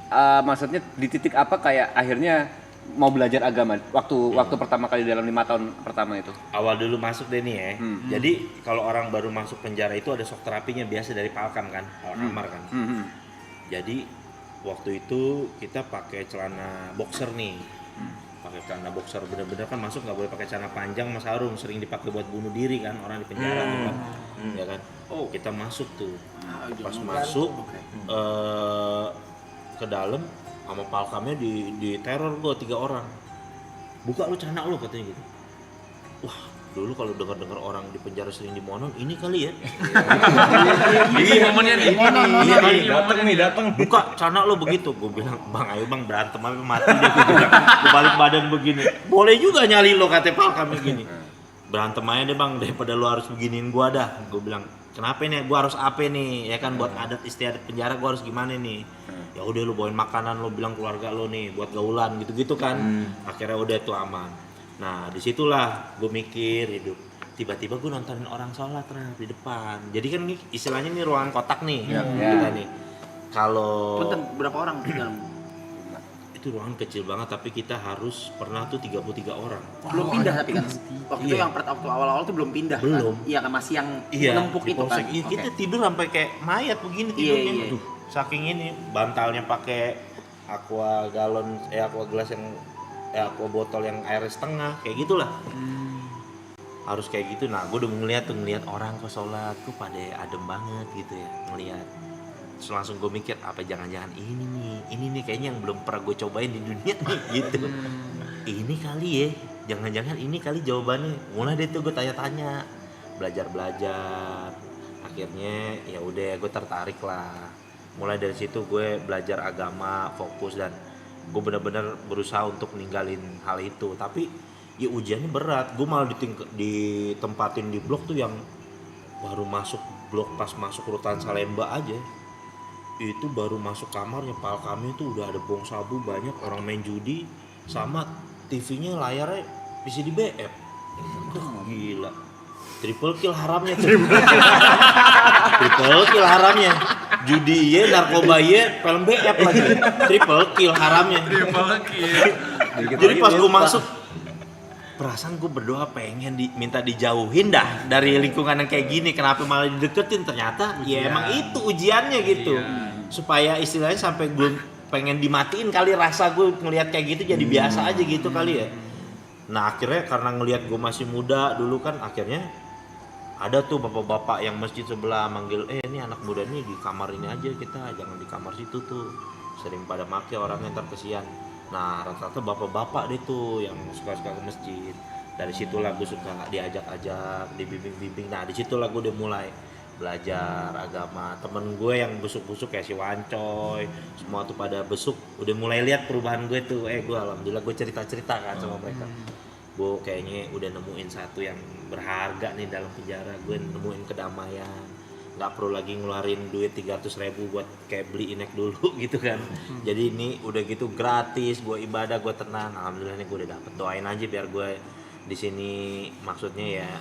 Maksudnya di titik apa kayak akhirnya mau belajar agama waktu pertama kali dalam 5 tahun pertama itu? Awal dulu masuk deh nih ya. Jadi kalau orang baru masuk penjara itu ada shock terapinya biasa dari Palkam kan, Palkamar kan. Jadi waktu itu kita pakai celana boxer nih. Pakai celana boxer bener-bener kan masuk nggak boleh pakai celana panjang sama sarung, sering dipakai buat bunuh diri kan orang di penjara tuh kan. Ya kan. Oh, kita masuk tuh. Pas masuk ke dalam sama Palkamnya di teror gue 3 orang. Buka lu celana lu katanya gitu. Wah, dulu kalau dengar orang di penjara sering dimonon, ini kali ya. Ini momennya nih. Datang. Buka celana lu begitu. Gue bilang, "Bang, ayo Bang berantem sampai mati deh." Gue bilang, "Gue balik badan begini." Boleh juga nyali lo kata Palkam gini. Berantem aja deh Bang, daripada lu harus beginiin gua dah. Gue bilang, kenapa nih gue harus apa nih ya kan, buat adat istiadat penjara gue harus gimana nih. Ya udah lu bawain makanan, lu bilang keluarga lu nih buat gaulan gitu-gitu kan. Akhirnya udah itu aman. Nah disitulah gue mikir hidup. Tiba-tiba gue nontonin orang sholat di depan. Jadi kan nih istilahnya nih ruangan kotak nih kita nih. Kalau Punten, berapa orang di dalam? itu ruangan kecil banget, tapi kita harus pernah tuh 33 orang. Belum pindah tapi kan waktu itu yang waktu awal-awal tuh belum pindah. Belum. Kan? Iya kan masih yang nempuk di itu kan. polsek. Iya, kita tidur sampai kayak mayat begini tidurnya. Aduh, saking ini bantalnya pakai aqua galon aqua gelas yang aqua botol yang air setengah kayak gitulah. Harus kayak gitu. Nah, gue udah ngeliat orang kok sholat kok pada adem banget gitu ya ngeliat. Terus langsung gue mikir apa jangan-jangan ini nih kayaknya yang belum pernah gue cobain di dunia nih gitu. Ini kali ya, jangan-jangan ini kali jawabannya. Mulai deh tuh gue tanya-tanya, belajar. Akhirnya ya udah gue tertarik lah. Mulai dari situ gue belajar agama, fokus, dan gue benar-benar berusaha untuk ninggalin hal itu. Tapi ya ujiannya berat. Gue malah ditempatin di blok tuh yang baru masuk blok, pas masuk rutan Salemba aja. Itu baru masuk kamarnya, pal kami tuh udah ada bong sabu banyak, orang main judi, sama TV-nya layarnya PCD BF. Gila. Triple kill haramnya tuh. Triple kill haramnya. Judi ye, narkoba ye, film BF lagi. Triple kill haramnya. Jadi pas gue masuk, perasaan gue berdoa pengen minta dijauhin dah dari lingkungan yang kayak gini. Kenapa malah dideketin? Ternyata ya emang itu ujiannya gitu. Supaya istilahnya sampai gue pengen dimatiin kali, rasa gue ngelihat kayak gitu jadi biasa aja gitu kali ya. Nah akhirnya karena ngelihat gue masih muda dulu kan, akhirnya ada tuh bapak-bapak yang masjid sebelah manggil, ini anak muda nih di kamar ini aja, kita jangan di kamar situ tuh, sering pada make orangnya ntar kesian. Nah rata-rata bapak-bapak deh tuh yang suka-suka ke masjid. Dari situlah gue suka diajak-ajak, dibimbing-bimbing. Nah disitulah gue udah mulai belajar agama. Temen gue yang besuk-besuk kayak si Wancoy, semua tuh pada besuk, udah mulai lihat perubahan gue tuh. Gue alhamdulillah gue cerita-cerita kan sama mereka. Gue kayaknya udah nemuin satu yang berharga nih dalam penjara. Gue nemuin kedamaian. Nggak perlu lagi ngeluarin duit 300.000 buat kayak beli inek dulu gitu kan. Jadi ini udah gitu gratis, gue ibadah, gue tenang. Alhamdulillah nih gue udah dapet. Doain aja biar gue di sini, maksudnya ya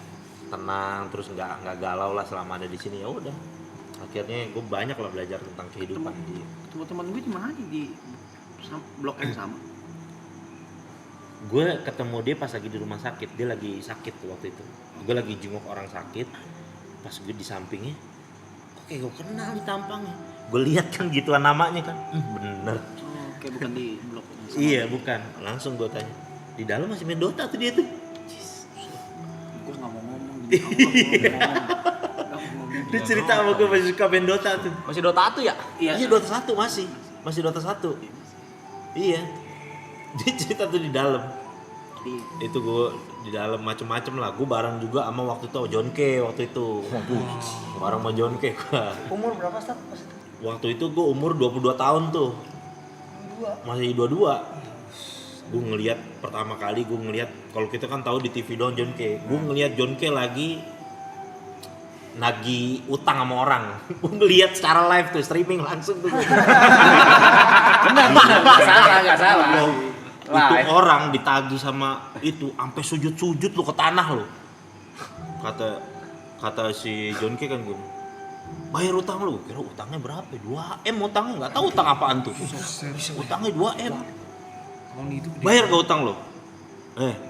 tenang, terus nggak galau lah selama ada di sini. Ya udah, akhirnya gue banyak lah belajar tentang kehidupan. Teman-teman gue di mana di blok yang sama? Gue ketemu dia pas lagi di rumah sakit. Dia lagi sakit tuh waktu itu. Gue lagi jenguk orang sakit. Pas gue di sampingnya, oke gue kenal di tampangnya. Gue lihat kan gituan namanya kan, bener. Oke, bukan di blok yang sama. Iya bukan. Langsung gue tanya, di dalam masih main Dota tuh dia tuh. Gue nggak mau ngomong. Dia cerita sama gue masih suka main Dota tuh. Masih Dota 1 ya? Iya Dota 1 masih Dota 1. Iya. Dia cerita tuh di dalam. Itu gue di dalam macem-macem lah. Gue bareng juga sama waktu itu John K waktu itu. Bareng sama John K gua. Umur berapa Stat pas itu? Waktu itu gue umur 22 tahun tuh. Masih 22. Gue ngelihat pertama kali kalau kita kan tahu di TV doang John K. Gue ngelihat John K lagi nagih utang sama orang. Gue ngelihat secara live tuh, streaming langsung tuh. Benar, nggak salah. Itu orang ditagih sama itu sampai sujud-sujud lu ke tanah lu. Kata si John K kan gue, bayar utang lu. Kira utangnya berapa? 2M utangnya, nggak tahu utang apaan tuh. Utangnya 2M. Bayar gak utang lo?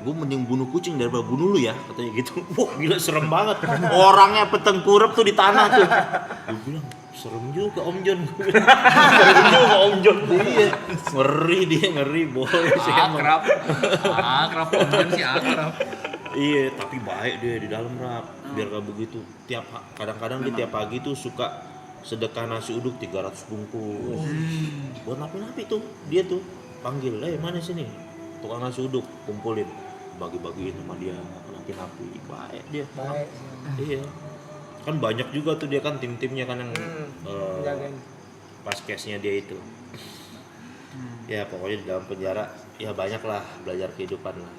Gue mending bunuh kucing daripada bunuh lu ya, katanya gitu. Wah gila serem banget. Orangnya petengkurap tuh di tanah tuh. Gue bilang serem juga Om John. Serem juga Om John. Iya. Ngeri boy. Akrab Om John sih akrab. Iya, tapi baik dia di dalam rap. Biar gak begitu. Kadang-kadang dia tiap pagi tuh suka sedekah nasi uduk 300 bungkus. Buat napi-napi tuh dia tuh panggil, mana sini tukang nasi uduk, kumpulin, bagi-bagiin sama dia napi-napi. Baik dia. Baik. Iya. Kan banyak juga tuh dia kan tim-timnya kan yang pas case-nya dia itu. Ya pokoknya di dalam penjara ya banyak lah belajar kehidupan lah.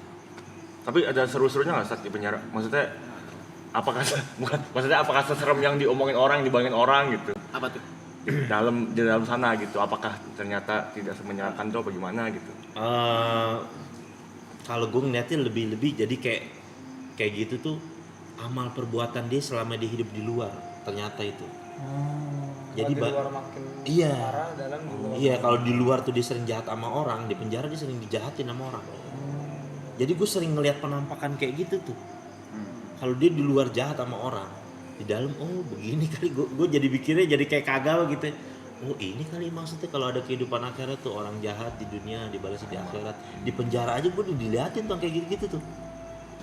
Tapi ada seru-serunya nggak saat di penjara? Maksudnya apakah bukan maksudnya apakah seserem yang diomongin orang, dibayangin orang gitu Apa tuh? di dalam sana gitu, apakah ternyata tidak semenyenangkan itu apa gimana gitu? Kalau gue ngeliatnya lebih jadi kayak gitu tuh amal perbuatan dia selama dia hidup di luar ternyata itu. Jadi di luar makin iya parah, dalam di luar. iya kalau di luar tuh dia sering jahat sama orang, di penjara dia sering dijahatin sama orang. Jadi gue sering ngeliat penampakan kayak gitu tuh. Kalau dia di luar jahat sama orang, di dalam oh begini kali, gue jadi pikirnya jadi kayak kagak gitu. Oh ini kali maksudnya kalau ada kehidupan akhirat tuh, orang jahat di dunia dibalas di akhirat. Di penjara aja gue diliatin tuh kayak gitu tuh.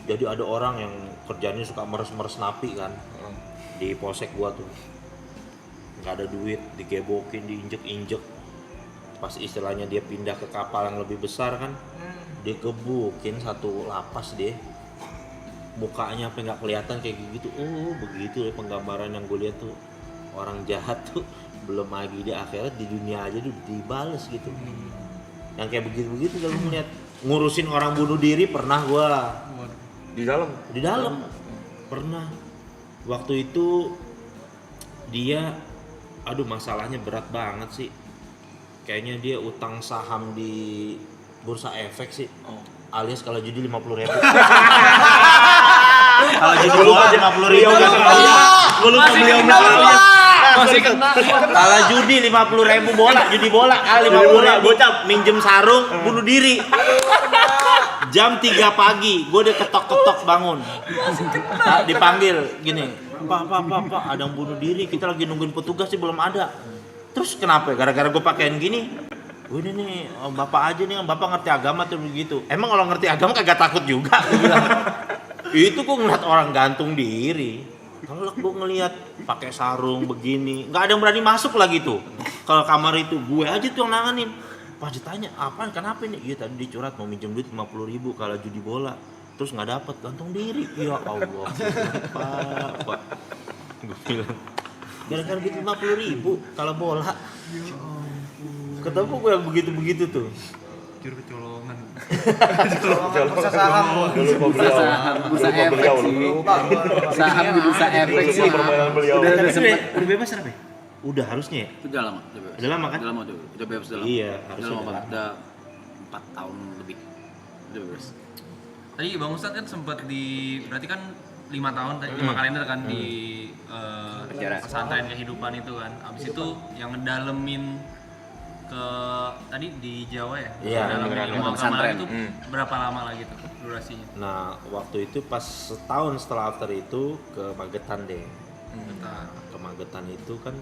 Jadi ada orang yang kerjanya suka meres-meres napi kan, di polsek gua tuh nggak ada duit, digebokin, diinjek-injek. Pas istilahnya dia pindah ke kapal yang lebih besar kan, dikebukin satu lapas deh. Mukanya apa nggak kelihatan kayak gitu. Oh begitu ya penggambaran yang gue lihat tuh, orang jahat tuh belum lagi di akhirat, di dunia aja tuh dibales gitu. Yang kayak begitu kalau melihat ngurusin orang bunuh diri pernah gua Di dalam pernah. Waktu itu dia masalahnya berat banget sih. Kayaknya dia utang saham di bursa efek sih. Alias kalau judi 50.000. Kalau judi bola 50.000 kan. Masih kena. Kalau judi 50.000 bola, judi bola kali 50.000 bocah minjem sarung bunuh diri. Jam 3 pagi, gue udah ketok-ketok bangun. Dipanggil gini, Pak, ada yang bunuh diri, kita lagi nungguin petugas sih belum ada. Terus kenapa? Gara-gara gue pakein gini. Udah nih, bapak aja nih, bapak ngerti agama tuh begitu. Emang kalau ngerti agama kagak takut juga? Itu gue ngeliat orang gantung diri. Kalau gue ngeliat pakai sarung begini, nggak ada yang berani masuk lagi tuh. Kalau kamar itu gue aja tuh yang nanganin. Pas ditanya, apaan, kenapa ini? Iya tadi dicurat mau minjem duit 50.000 kalau judi bola. Terus nggak dapet, gantung diri. Ya Allah, Pak. Gue bilang, gara-gara duit 50.000 kalau bola. Ketemu gue yang begitu-begitu tuh. Juru kecolongan. Bursa saham. Bursa efek sih. Saham di bursa efek sih. Udah bebas apa? Udah harusnya ya? Udah lama, udah bebas. Udah lama kan? Udah lama tuh. Udah bebas udah lama. Iya, Udah harusnya lama udah banget. Udah 4 tahun lebih. Udah bebas. Tadi Bang Ustadz kan sempat berarti kan 5 tahun, 5 kalender kan di pesantren kehidupan itu kan. Abis itu yang ngedalemin ke tadi di Jawa ya? Iya, ngedalemin ilmu agama pesantren. itu berapa lama lagi tuh durasinya? Nah, waktu itu pas setahun setelah after itu ke Magetan deh. Bentar. Ke Magetan itu kan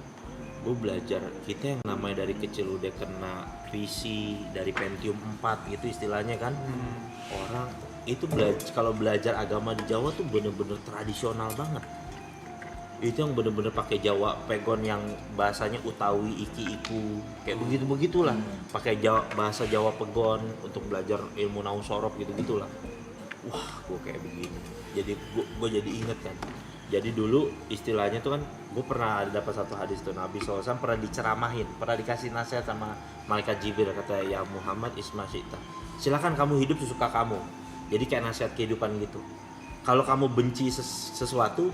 gue belajar, kita yang namanya dari kecil udah kena visi dari Pentium 4 gitu istilahnya kan. Orang itu kalau belajar agama di Jawa tuh bener-bener tradisional banget. Itu yang bener-bener pakai Jawa pegon yang bahasanya Utawi, Iki, Iku, kayak begitu-begitulah. Pakai bahasa Jawa pegon untuk belajar ilmu nahu sorof gitu-gitulah. Wah, gue kayak begini. Jadi gue jadi inget kan. Jadi dulu istilahnya tuh kan, gue pernah dapat satu hadis tuh, Nabi SAW pernah diceramahin, pernah dikasih nasihat sama malaikat Jibril, kata ya Muhammad isma syi'ta, silakan kamu hidup sesuka kamu. Jadi kayak nasihat kehidupan gitu. Kalau kamu benci sesuatu,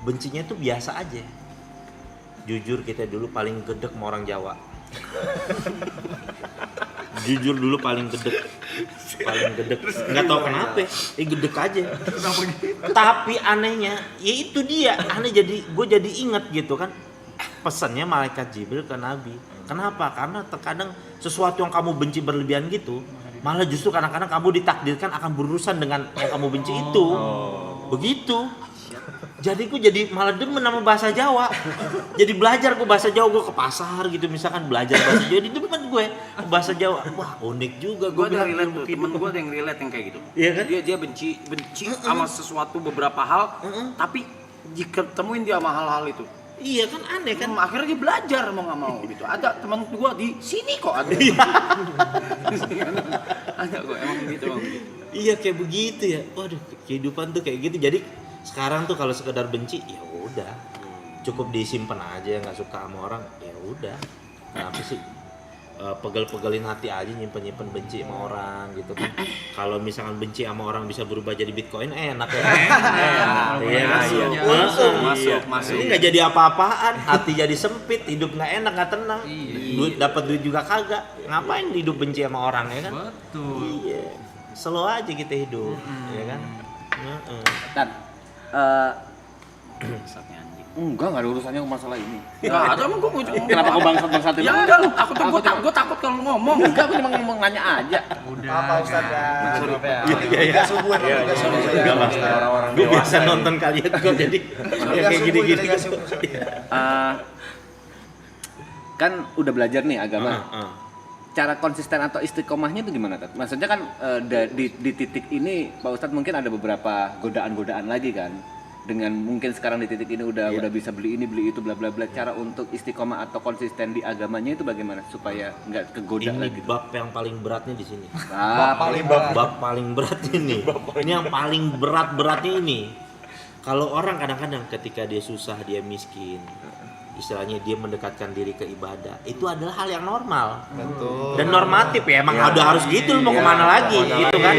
bencinya tuh biasa aja. Jujur kita dulu paling gedek sama orang Jawa. Jujur dulu paling gedek. Nggak tahu kenapa, gedek aja. Tapi anehnya, ya itu dia. Aneh gue jadi inget gitu kan. Pesannya malaikat Jibril ke Nabi. Kenapa? Karena terkadang sesuatu yang kamu benci berlebihan gitu, malah justru kadang-kadang kamu ditakdirkan akan berurusan dengan yang kamu benci itu. Begitu. Jadi gue jadi malah demen sama bahasa Jawa. Jadi belajar gue bahasa Jawa, gue ke pasar gitu misalkan belajar bahasa Jawa, jadi demen gue bahasa Jawa. Wah, unik juga gue Gue ada bilang. relate tuh, temen gue ada yang relate yang kayak gitu. Iya kan? Dia benci sama sesuatu beberapa hal, tapi jika temuin dia sama hal-hal itu, Iya kan aneh kan. akhirnya dia belajar mau nggak mau gitu. Ada teman gue di sini kok ada. Ada kok emang gitu bang. Iya kayak begitu ya. Waduh, kehidupan tuh kayak gitu. Jadi sekarang tuh kalau sekedar benci ya udah, cukup disimpan aja. Nggak suka sama orang ya udah. Kenapa sih? pegel-pegelin hati aja, nyimpen benci sama orang gitu kan. Kalau misalkan benci sama orang bisa berubah jadi Bitcoin, enak ya. Masuk. Ini nggak jadi apa-apaan, hati jadi sempit, hidup nggak enak, nggak tenang. Duit dapat duit juga kagak. Ngapain hidup benci sama orang ya kan? Betul. Iya. Slow aja kita hidup, ya kan? Dan enggak ada urusannya ke masalah ini. Enggak ada, emang gue mau Kenapa kau bangsat-bangsatin? Ya enggak lu, gue takut kalau lu ngomong. Enggak, aku cuma ngomong nanya aja. Apa Ustadz ya? Maaf ya. Iya. Gak subuh Enggak mas, orang-orang gue biasa nonton kalian kok jadi kayak gini-gini. Kan udah belajar nih agama. Cara konsisten atau istiqomahnya itu gimana, Tat? Maksudnya kan di titik ini Pak Ustadz mungkin ada beberapa godaan-godaan lagi kan. Dengan mungkin sekarang di titik ini udah bisa beli ini beli itu bla bla bla. Cara untuk istiqomah atau konsisten di agamanya itu bagaimana supaya nggak kegoda ini lagi? bab yang paling beratnya di sini. Bab paling berat ini. Ini yang paling beratnya ini. Kalau orang kadang-kadang ketika dia susah, dia miskin, istilahnya dia mendekatkan diri ke ibadah, itu adalah hal yang normal. Betul. Dan normatif ya, emang harus gitu, lu mau kemana lagi gitu kan?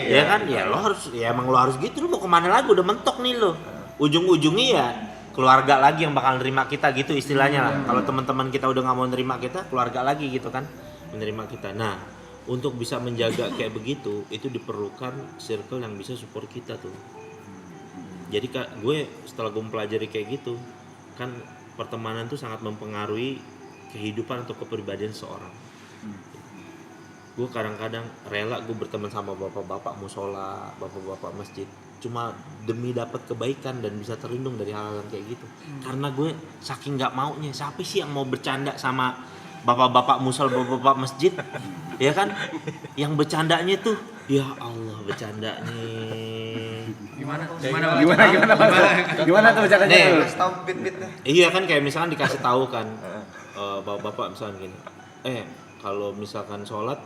Ya kan, ya lo harus, ya emang lo harus gitu, lu mau kemana lagi, udah mentok nih lo. Ujung-ujungnya ya keluarga lagi yang bakal nerima kita gitu istilahnya lah. Kalau teman-teman kita udah nggak mau nerima kita, keluarga lagi gitu kan menerima kita. Nah, untuk bisa menjaga kayak begitu, itu diperlukan circle yang bisa support kita tuh. Jadi gue setelah gue mempelajari kayak gitu, kan pertemanan tuh sangat mempengaruhi kehidupan atau kepribadian seorang. Gue kadang-kadang rela gue berteman sama bapak-bapak musola, bapak-bapak masjid, cuma demi dapat kebaikan dan bisa terlindung dari hal-hal yang kayak gitu. Karena gue saking nggak maunya, siapa sih yang mau bercanda sama bapak-bapak musola, bapak-bapak masjid, ya kan? Yang bercandanya tuh, ya Allah bercandanya. Gimana tuh bercandanya tuh? Tahu bit-bitnya. Iya kan, kayak misalkan dikasih tahu kan, bapak misalkan gini, kalau misalkan sholat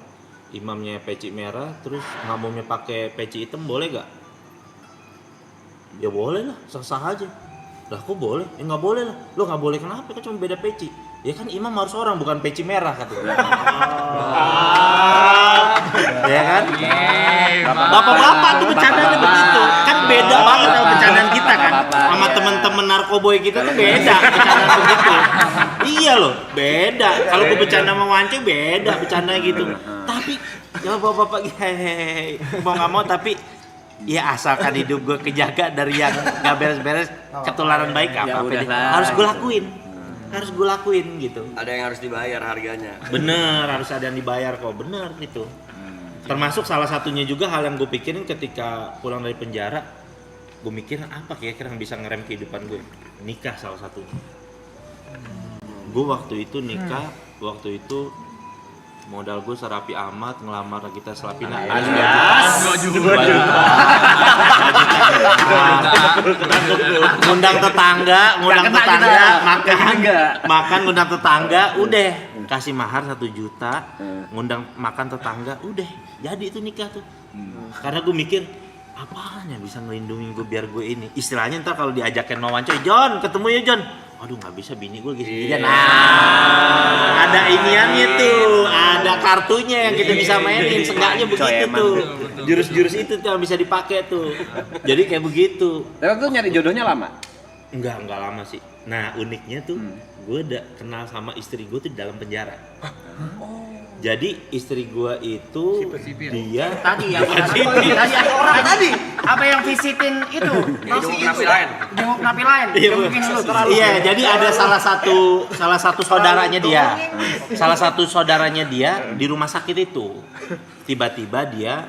imamnya peci merah terus makmumnya pakai peci hitam boleh gak? Ya boleh lah, sah-sah aja. Lah kok boleh? Ya nggak boleh lah. Lo nggak boleh kenapa? Kan cuma beda peci. Ya kan imam harus orang bukan peci merah katanya. Ya kan? Bapak-bapak tuh bercandanya begitu. Kan beda banget sama bercandaan kita kan. Sama teman-teman narkoboy kita tuh beda bercandaan begitu. Iya loh, beda. Kalau gue bercanda sama Wance beda bercandanya gitu. Tapi ya bapak-bapak hehehe mau nggak mau tapi ya asalkan hidup gue kejaga dari yang nggak beres-beres ketularan baik apa harus gue lakuin gitu. Ada yang harus dibayar harganya. Bener, harus ada yang dibayar kok, bener gitu. Termasuk salah satunya juga hal yang gue pikirin ketika pulang dari penjara, gue mikirin apa kira-kira yang bisa ngerem kehidupan gue. Nikah salah satunya. Gue waktu itu nikah, waktu itu modal gue serapi amat, ngelamar kita Selapina ngundang tetangga makan ngundang tetangga udah kasih mahar 1 juta, ngundang makan tetangga udah jadi itu nikah tuh. Karena gue mikir apaan yang bisa ngelindungin gue biar gue ini istilahnya ntar kalau diajakin mau Wancoy, John ketemu ya John, aduh nggak bisa bini gue gini ada iniannya tuh, ada kartunya yang kita bisa mainin, seenggaknya begitu tuh jurus-jurus itu tuh yang bisa dipakai tuh. Jadi kayak begitu. Tapi tuh nyari jodohnya lama? Enggak lama sih. Nah uniknya tuh gue udah kenal sama istri gue tuh di dalam penjara. Jadi istri gua itu dia tadi yang orang tadi apa yang visitin itu jenguk napi lain mungkin lu terlalu. Iya, jadi ada salah satu saudaranya dia di rumah sakit itu. Tiba-tiba dia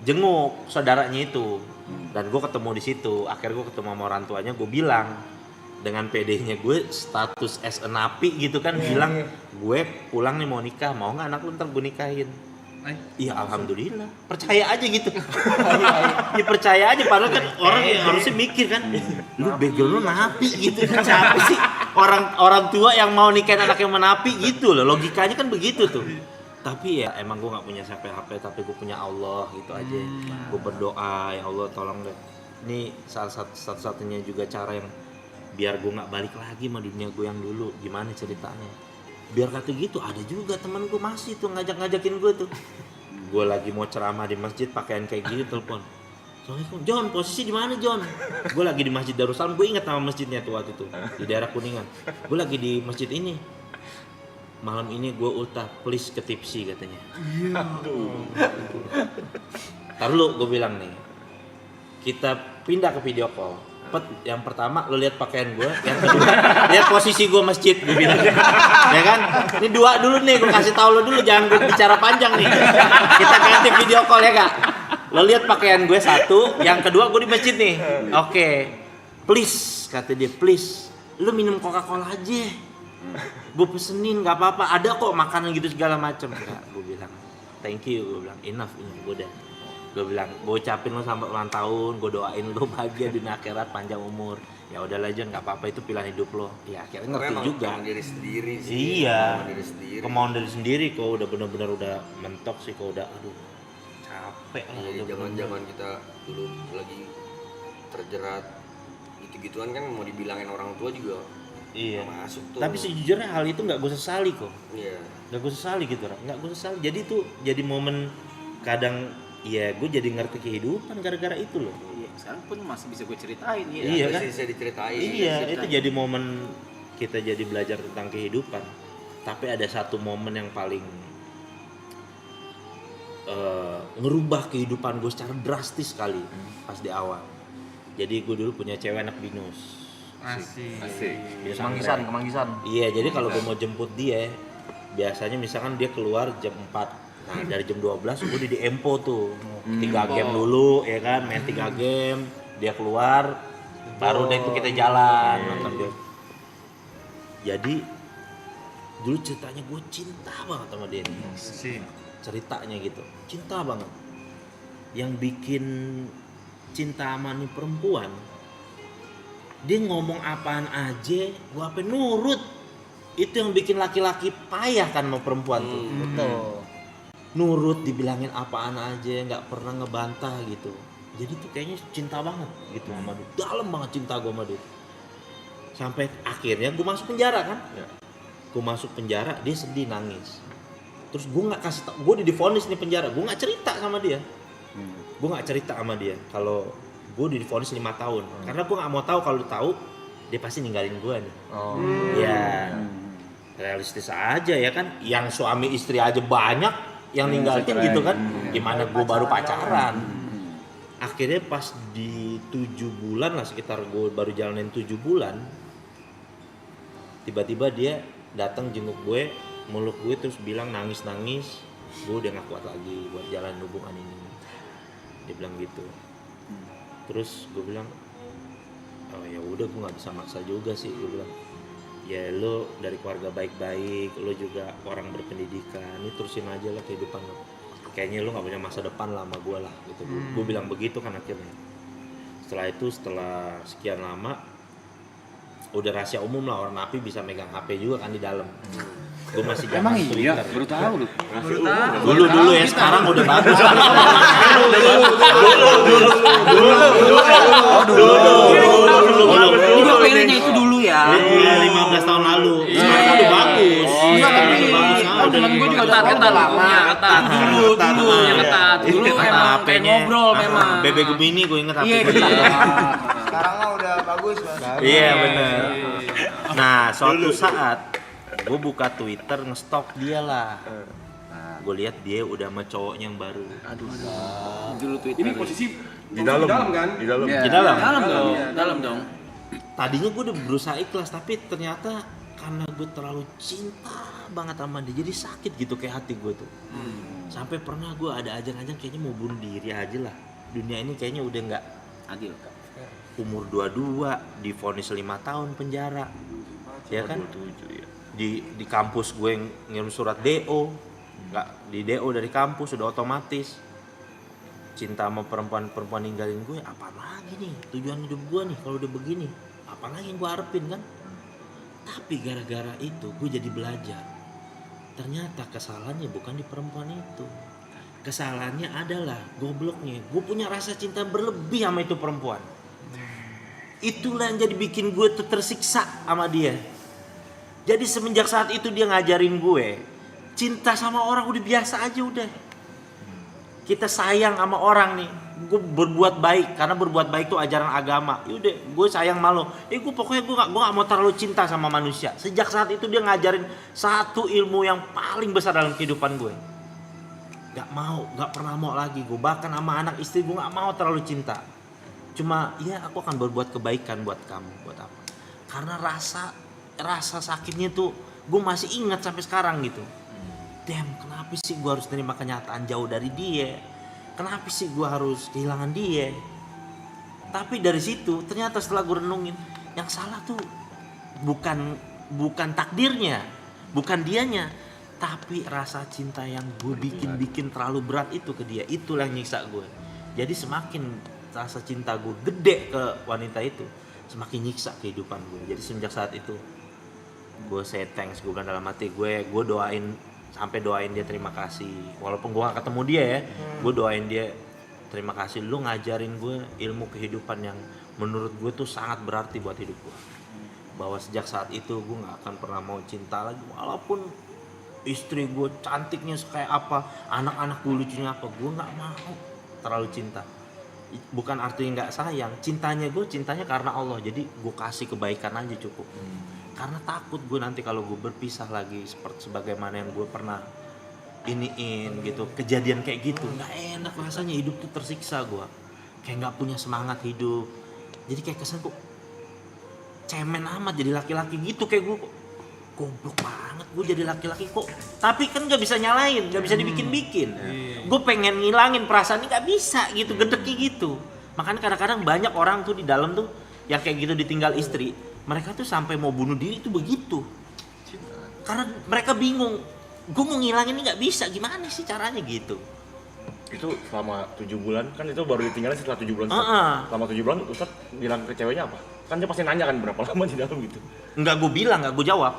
jenguk saudaranya itu. Dan gua ketemu di situ. Akhirnya gua ketemu sama orang tuanya, gua bilang dengan PD-nya gue status as a napi gitu kan, bilang gue pulang nih mau nikah, mau nggak anak lu ntar gue nikahin. Iya alhamdulillah, percaya aja gitu. Ya percaya aja, padahal kan orang yang harusnya mikir kan, lu background lu napi gitu kan, siapa sih orang tua yang mau nikahin anak yang menapi gitu loh, logikanya kan begitu tuh. Tapi ya emang gue nggak punya siapa-siapa, tapi gue punya Allah gitu aja. Gue berdoa, ya Allah tolong deh. Ini salah satu-satunya juga cara yang biar gue nggak balik lagi sama dunia gue yang dulu. Gimana ceritanya? biar kata gitu ada juga temen gue masih tuh ngajakin gue tuh. Gue lagi mau ceramah di masjid pakaian kayak gitu, telepon. Assalamualaikum, John, posisi di mana John? Gue lagi di Masjid Darussalam, gue inget nama masjidnya tuh waktu itu di daerah Kuningan. Gue lagi di masjid ini. Malam ini gue ultah, please ke tipsi katanya. Taruh lu, gue bilang nih, kita pindah ke video call. Yang pertama lo lihat pakaian gue, yang kedua lihat posisi gue masjid, gue bilang. Ya kan? Ini dua dulu nih, gue kasih tahu lo dulu, jangan gue bicara panjang nih. Kita ganti video call ya kak. Lo lihat pakaian gue satu, yang kedua gue di masjid nih. Oke. Please, kata dia, please. Lo minum Coca-Cola aja. Gue pesenin, nggak apa-apa. Ada kok makanan gitu segala macam. Gue bilang, thank you. Gue bilang, enough, gue udah. Gue bilang, gue ucapin lo sampai ulang tahun, gue doain lo bahagia di akhirat, panjang umur. Ya udahlah John, nggak apa-apa, itu pilihan hidup lo. Ya akhirnya ngerti juga. Kemauan diri sendiri sih. Iya. Kemauan diri sendiri. Kemauan dari sendiri kok udah bener-bener udah mentok sih, kok udah aduh capek lah. Iya, zaman-zaman kita dulu lagi terjerat gitu-gituan kan mau dibilangin orang tua juga. Iya. Masuk tuh. Tapi sejujurnya hal itu nggak gue sesali kok. Iya. Nggak gue sesali gitu, nggak gue sesali. Jadi tuh jadi momen kadang. Iya, gue jadi ngerti kehidupan gara-gara itu loh. Iya, sekarang pun masih bisa gue ceritain ya. Iya kan? Bisa diceritain. Iya, itu jadi momen kita jadi belajar tentang kehidupan. Tapi ada satu momen yang paling ngerubah kehidupan gue secara drastis sekali pas di awal. Jadi gue dulu punya cewek anak binus. Asik. Kemanggisan. Iya, jadi kalau gue mau jemput dia, biasanya misalkan dia keluar jam 4. Nah dari jam 12 gue di Empo tuh 3 game dulu ya kan, main 3 game, dia keluar, baru deh itu kita jalan nonton dia. Jadi dulu ceritanya gue cinta banget sama dia nih. Ceritanya gitu, cinta banget. Yang bikin cinta sama nih perempuan, dia ngomong apaan aja gue apa nurut. Itu yang bikin laki-laki payah kan sama perempuan tuh. Betul. Nurut, dibilangin apaan aja, nggak pernah ngebantah gitu. Jadi tuh kayaknya cinta banget gitu sama dia, dalam banget cinta gue sama dia. Sampai akhirnya gue masuk penjara kan. Gue masuk penjara, dia sedih nangis. Terus gue nggak kasih tau, gue udah divonis nih penjara, gue nggak cerita sama dia. Gue nggak cerita sama dia kalau gue udah divonis 5 tahun. Karena gue nggak mau tahu, kalau tahu dia pasti ninggalin gue nih. Ya realistis aja ya kan, yang suami istri aja banyak yang ninggalin gitu kan, gimana gue baru pacaran. Akhirnya pas di 7 bulan lah, sekitar gue baru jalanin 7 bulan, tiba-tiba dia datang jenguk gue, meluk gue, terus bilang nangis-nangis, gue udah gak kuat lagi buat jalan hubungan ini. Dia bilang gitu. Terus gue bilang, oh ya udah, gue nggak bisa maksa juga sih. Gue bilang, ya lo dari keluarga baik-baik, lo juga orang berpendidikan, ini terusin aja lah kehidupan lo. Kayaknya lo nggak punya masa depan lah sama gue lah gitu. Gue bilang begitu kan akhirnya. Setelah itu, setelah sekian lama, udah rahasia umum lah, orang napi bisa megang HP juga kan di dalam. Gue masih zaman Twitter. Iya, baru tahu lu. Dulu ya, sekarang udah bagus. Ini gue pengennya itu dulu ya. 15 tahun lalu. Sekarang udah bagus. Temen gue juga ketat lama. Ketat dulu yang ketat. Dulu emang kayak ngobrol memang. Bebek Gemini gue inget Iya. Sekarang mah udah bagus Mas. Iya bener. Nah suatu saat gue buka Twitter, ngestok dia lah. Gue lihat dia udah sama cowoknya yang baru. Dulu Twitter. Ini posisi di dalam kan? Di dalam. Di dalam. Dalam dong. Tadinya gue udah berusaha ikhlas, tapi ternyata karena gue terlalu cinta banget sama dia, jadi sakit gitu kayak hati gue tuh. Sampai pernah gue ada ajang-ajang kayaknya mau bunuh diri aja lah. Dunia ini kayaknya udah nggak Adil. umur 22 divonis 5 tahun penjara. Ya kan? 27 ya. Di kampus gue ngirim surat DO, nggak di DO dari kampus sudah otomatis. Cinta sama perempuan ninggalin gue, apa lagi nih tujuan hidup gue nih kalau udah begini, apa lagi yang gue harapin kan. Tapi gara-gara itu gue jadi belajar, ternyata kesalahannya bukan di perempuan itu, kesalahannya adalah gobloknya gue punya rasa cinta berlebih sama itu perempuan. Itulah yang jadi bikin gue tuh tersiksa sama dia. Jadi semenjak saat itu dia ngajarin gue cinta sama orang udah biasa aja udah. Kita sayang sama orang nih, gue berbuat baik karena berbuat baik itu ajaran agama. Yaudah, gue sayang sama lo. Gue pokoknya gue gak mau terlalu cinta sama manusia. Sejak saat itu dia ngajarin satu ilmu yang paling besar dalam kehidupan gue. Gak pernah mau lagi gue. Bahkan sama anak istri gue gak mau terlalu cinta. Cuma ya aku akan berbuat kebaikan buat kamu, buat apa? Karena rasa sakitnya tuh gue masih ingat sampai sekarang gitu. Damn, kenapa sih gue harus terima kenyataan jauh dari dia? Kenapa sih gue harus kehilangan dia? Tapi dari situ ternyata setelah gue renungin, yang salah tuh bukan takdirnya, bukan dianya, tapi rasa cinta yang gue bikin terlalu berat itu ke dia. Itulah yang nyiksa gue. Jadi semakin rasa cinta gue gede ke wanita itu, semakin nyiksa kehidupan gue. Jadi semenjak saat itu gue say thanks, gue bilang dalam hati gue doain dia terima kasih, walaupun gue gak ketemu dia ya, gue doain dia terima kasih, lu ngajarin gue ilmu kehidupan yang menurut gue tuh sangat berarti buat hidup gue. Bahwa sejak saat itu gue gak akan pernah mau cinta lagi, walaupun istri gue cantiknya kayak apa, anak-anak gue lucunya apa, gue gak mau terlalu cinta. Bukan artinya gak sayang, cintanya karena Allah, jadi gue kasih kebaikan aja cukup. Karena takut gue nanti kalau gue berpisah lagi seperti sebagaimana yang gue pernah iniin gitu, kejadian kayak gitu, nggak enak rasanya, hidup tuh tersiksa gue, kayak nggak punya semangat hidup. Jadi kayak kesan kok cemen amat jadi laki-laki gitu, kayak gue goblok banget gue jadi laki-laki kok. Tapi kan nggak bisa nyalain, nggak bisa dibikin-bikin. Gue pengen ngilangin perasaan ini nggak bisa gitu, gedeknya gitu. Makanya kadang-kadang banyak orang tuh di dalam tuh yang kayak gitu ditinggal istri, mereka tuh sampai mau bunuh diri itu begitu. Karena mereka bingung, gue mau ngilangin ini nggak bisa, gimana sih caranya gitu. Itu selama 7 bulan, kan itu baru ditinggalin setelah 7 bulan. Selama 7 bulan Ustadz bilang ke ceweknya apa? Kan dia pasti nanya kan berapa lama di dalam gitu. Nggak gue bilang, nggak gue jawab.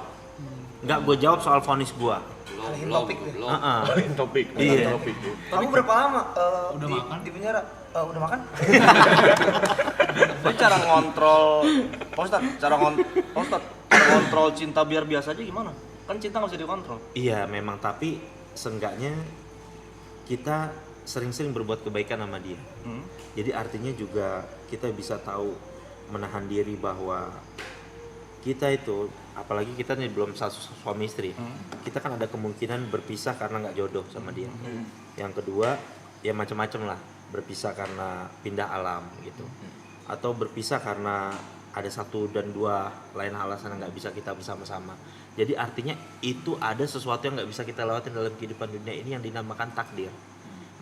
Nggak gue jawab soal vonis gue. Alihin topik deh. Alihin topik. Iya. Kamu berapa lama udah makan di penjara? Udah makan? Tapi cara ngontrol, cara ngontrol cinta biar biasa aja gimana? Kan cinta nggak bisa dikontrol. Iya memang, tapi seenggaknya kita sering-sering berbuat kebaikan sama dia. Jadi artinya juga kita bisa tahu menahan diri bahwa kita itu, apalagi kita nih belum suami istri, kita kan ada kemungkinan berpisah karena nggak jodoh sama dia. Yang kedua ya macam-macam lah, berpisah karena pindah alam gitu, atau berpisah karena ada 1 dan 2 lain alasan yang nggak bisa kita bersama-sama. Jadi artinya itu ada sesuatu yang nggak bisa kita lewatin dalam kehidupan dunia ini yang dinamakan takdir.